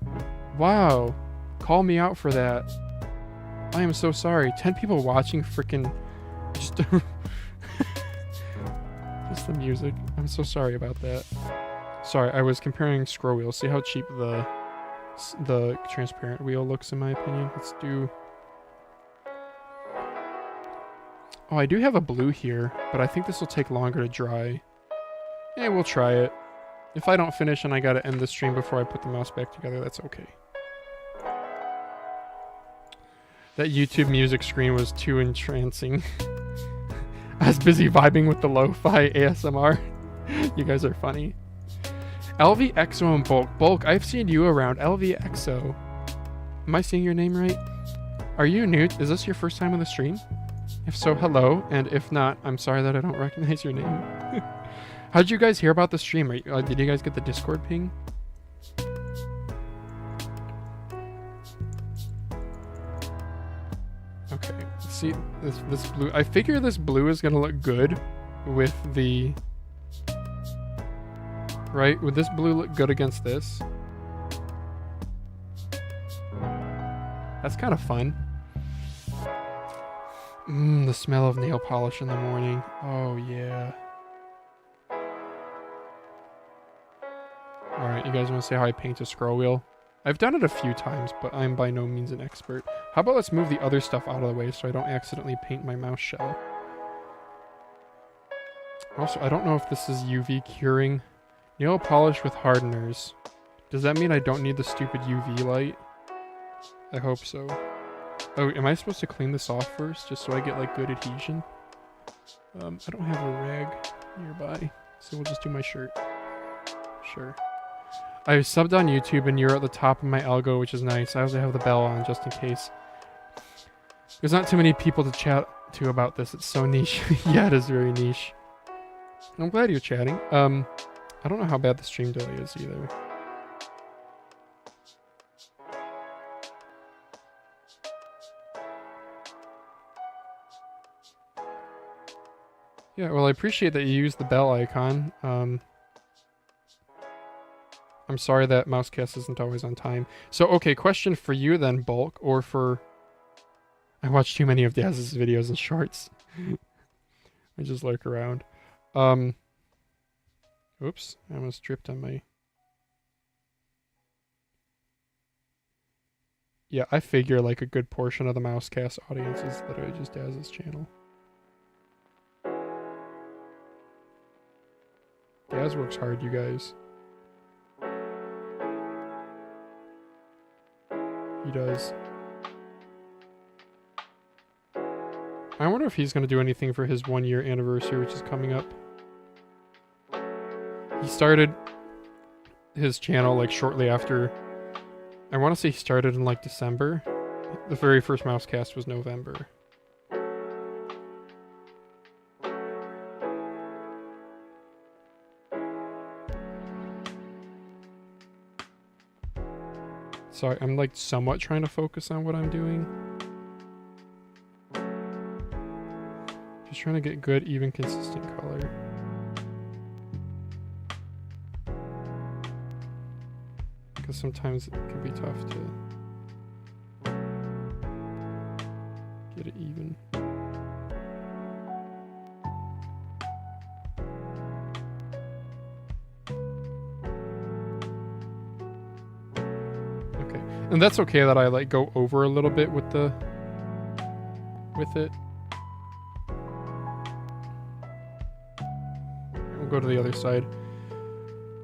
Wow. Call me out for that. I am so sorry. 10 people watching, freaking... Just the music. I'm so sorry about that. Sorry, I was comparing scroll wheels. See how cheap the transparent wheel looks, in my opinion? Let's do... Oh, I do have a blue here, but I think this will take longer to dry. Yeah, we'll try it. If I don't finish and I gotta end the stream before I put the mouse back together, that's okay. That YouTube music screen was too entrancing. I was busy vibing with the lo-fi ASMR. You guys are funny. LVXO and Bulk. Bulk, I've seen you around. LVXO. Am I saying your name right? Are you new? Is this your first time on the stream? If so, hello. And if not, I'm sorry that I don't recognize your name. How did you guys hear about the stream? Did you guys get the Discord ping? Okay, let's see this blue. I figure this blue is gonna look good with the... Right? Would this blue look good against this? That's kind of fun. The smell of nail polish in the morning. Oh, yeah. Alright, you guys want to see how I paint a scroll wheel? I've done it a few times, but I'm by no means an expert. How about let's move the other stuff out of the way so I don't accidentally paint my mouse shell. Also, I don't know if this is UV curing. Nail polish with hardeners. Does that mean I don't need the stupid UV light? I hope so. Oh, am I supposed to clean this off first, just so I get, like, good adhesion? I don't have a rag nearby, so we'll just do my shirt. Sure. I subbed on YouTube, and you're at the top of my algo, which is nice. I also have the bell on, just in case. There's not too many people to chat to about this. It's so niche. Yeah, it is very niche. I'm glad you're chatting. I don't know how bad the stream delay is either. Yeah, well, I appreciate that you used the bell icon. I'm sorry that Mousecast isn't always on time. So, okay, question for you then, Bulk, or for... I watch too many of Daz's videos and shorts. I just lurk around. Oops, I almost tripped on my... Yeah, I figure like a good portion of the Mousecast audience is literally just Daz's channel. Daz works hard, you guys. He does. I wonder if he's going to do anything for his 1-year anniversary, which is coming up. He started his channel like shortly after... I want to say he started in like December. The very first Mousecast was November. Sorry, I'm like somewhat trying to focus on what I'm doing. Just trying to get good, even, consistent color. Because sometimes it can be tough to get it even. Okay, and that's okay that I like go over a little bit with it. We'll go to the other side.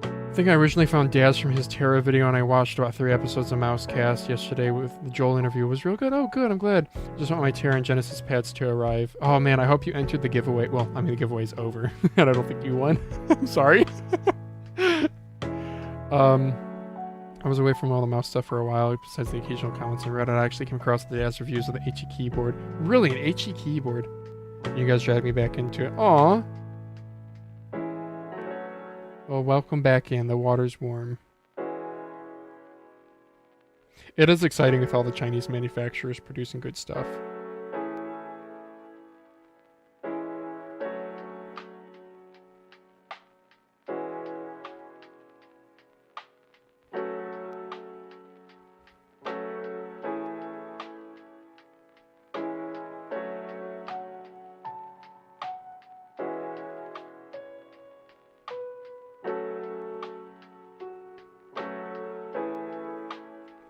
I think I originally found Daz from his Terra video, and I watched about 3 episodes of Mousecast yesterday with the Joel interview. It was real good. Oh, good. I'm glad. Just want my Terra and Genesis pads to arrive. Oh, man. I hope you entered the giveaway. Well, I mean, the giveaway's over, and I don't think you won. I'm sorry. I was away from all the mouse stuff for a while, besides the occasional comments on Reddit. I actually came across the Daz reviews of the HE keyboard. Really, an HE keyboard? You guys dragged me back into it. Aww. Well, welcome back in. The water's warm. It is exciting with all the Chinese manufacturers producing good stuff.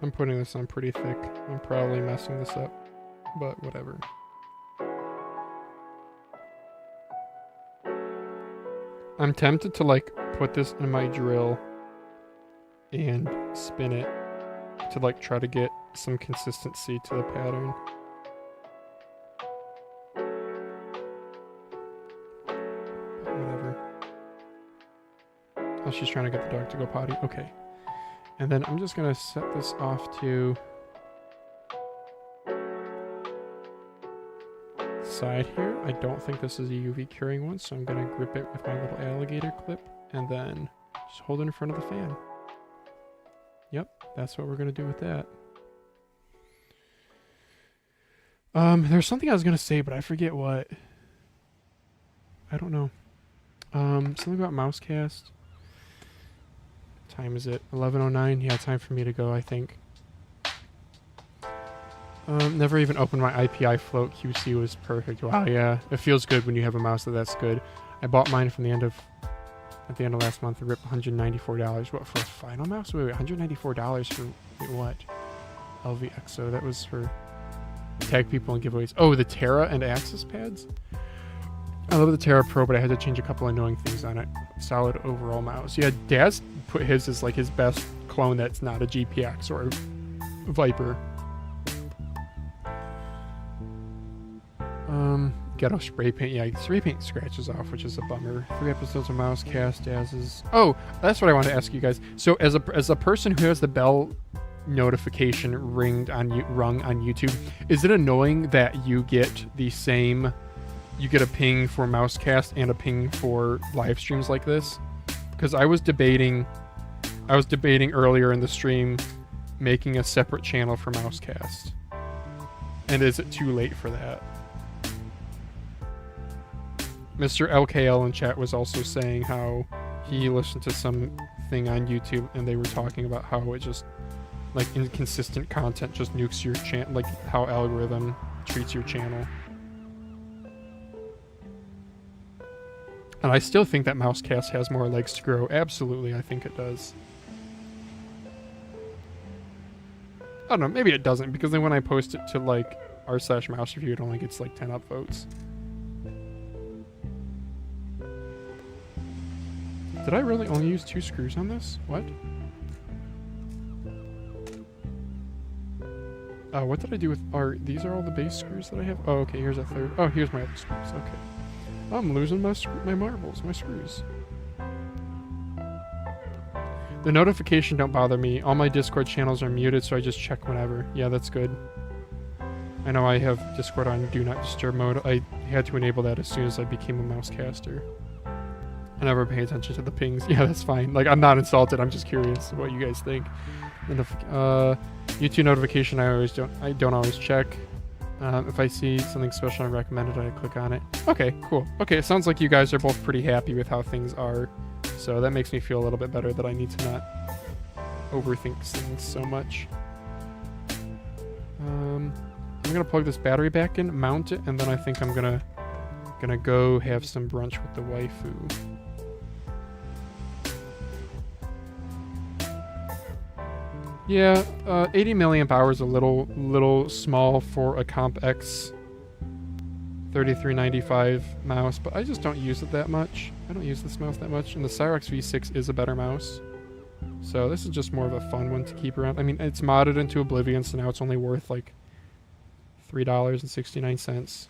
I'm putting this on pretty thick. I'm probably messing this up, but whatever. I'm tempted to like put this in my drill and spin it to like try to get some consistency to the pattern. But whatever. Oh, she's trying to get the dog to go potty. Okay. And then I'm just going to set this off to side here. I don't think this is a UV curing one, so I'm going to grip it with my little alligator clip and then just hold it in front of the fan. Yep, that's what we're going to do with that. There's something I was going to say, but I forget what. I don't know. Something about Mousecast. Time is it? 11:09? Yeah, time for me to go, I think. Never even opened my IPI float. QC was perfect. Wow, yeah. It feels good when you have a mouse that's good. I bought mine from at the end of last month. I ripped $194. What, for a final mouse? Wait, $194 for what? LVXO. That was for tag people and giveaways. Oh, the Terra and Axis pads? I love the Terra Pro, but I had to change a couple annoying things on it. Solid overall mouse. Yeah, Daz put his as like his best clone that's not a GPX or a Viper. Ghetto spray paint. Yeah, spray paint scratches off, which is a bummer. 3 episodes of Mousecast. Daz's. Oh, that's what I wanted to ask you guys. So as a person who has the bell notification rung on YouTube, is it annoying that you get the same? You get a ping for Mousecast and a ping for live streams like this? Because I was debating earlier in the stream making a separate channel for Mousecast. And is it too late for that? Mr. LKL in chat was also saying how he listened to something on YouTube and they were talking about how it just, like, inconsistent content just nukes your channel, like how algorithm treats your channel. And I still think that Mousecast has more legs to grow. Absolutely, I think it does. I don't know, maybe it doesn't, because then when I post it to like r/mouse review, it only gets like 10 upvotes. Did I really only use 2 screws on this? What? What did I do with... these are all the base screws that I have? Oh, okay, here's a third. Oh, here's my other screws, okay. I'm losing my marbles, my screws. The notification don't bother me. All my Discord channels are muted, so I just check whenever. Yeah, that's good. I know I have Discord on Do Not Disturb mode. I had to enable that as soon as I became a Mousecaster. I never pay attention to the pings. Yeah, that's fine. Like, I'm not insulted. I'm just curious what you guys think. YouTube notification, I don't always check. If I see something special and recommended, I click on it. Okay, cool. Okay, it sounds like you guys are both pretty happy with how things are. So that makes me feel a little bit better that I need to not overthink things so much. I'm gonna plug this battery back in, mount it, and then I think I'm gonna go have some brunch with the waifu. Yeah, 80 milliamp hours a little small for a Comp X 3395 mouse, but I just don't use it that much. I don't use this mouse that much, and the Cyrox V6 is a better mouse. So this is just more of a fun one to keep around. I mean, it's modded into Oblivion, so now it's only worth like $3.69.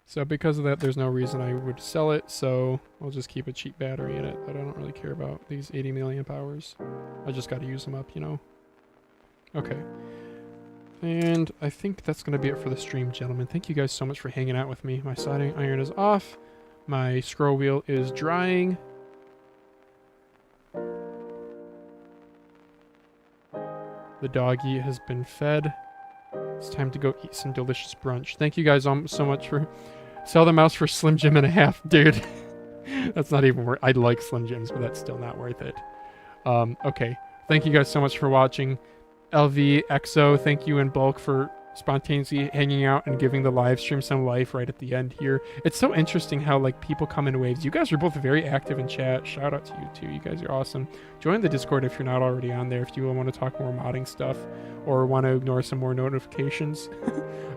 So because of that, there's no reason I would sell it, so I'll just keep a cheap battery in it, but I don't really care about these 80 milliamp hours. I just gotta use them up, you know? Okay. And I think that's gonna be it for the stream, gentlemen. Thank you guys so much for hanging out with me. My soldering iron is off. My scroll wheel is drying. The doggy has been fed. It's time to go eat some delicious brunch. Thank you guys so much for... Sell the mouse for Slim Jim and a half, dude. That's not even worth... I'd like Slim Jims, but that's still not worth it. Okay. Thank you guys so much for watching. LV, XO, thank you in bulk for spontaneously hanging out and giving the live stream some life right at the end here. It's so interesting how, like, people come in waves. You guys are both very active in chat. Shout out to you too. You guys are awesome. Join the Discord if you're not already on there, if you want to talk more modding stuff or want to ignore some more notifications.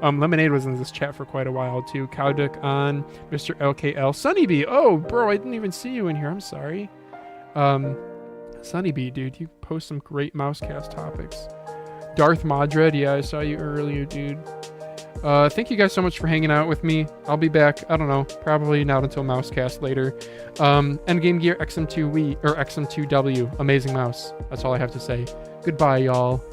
Lemonade was in this chat for quite a while too. Cowduck on, Mr. LKL, Sunnybee. Oh, bro, I didn't even see you in here. I'm sorry. Sunnybee, dude, you post some great Mousecast topics. Darth Madred, yeah, I saw you earlier, dude. Thank you guys so much for hanging out with me. I'll be back, I don't know, probably not until Mousecast later. Endgame Gear XM2w, or XM2w, amazing mouse. That's all I have to say. Goodbye, y'all.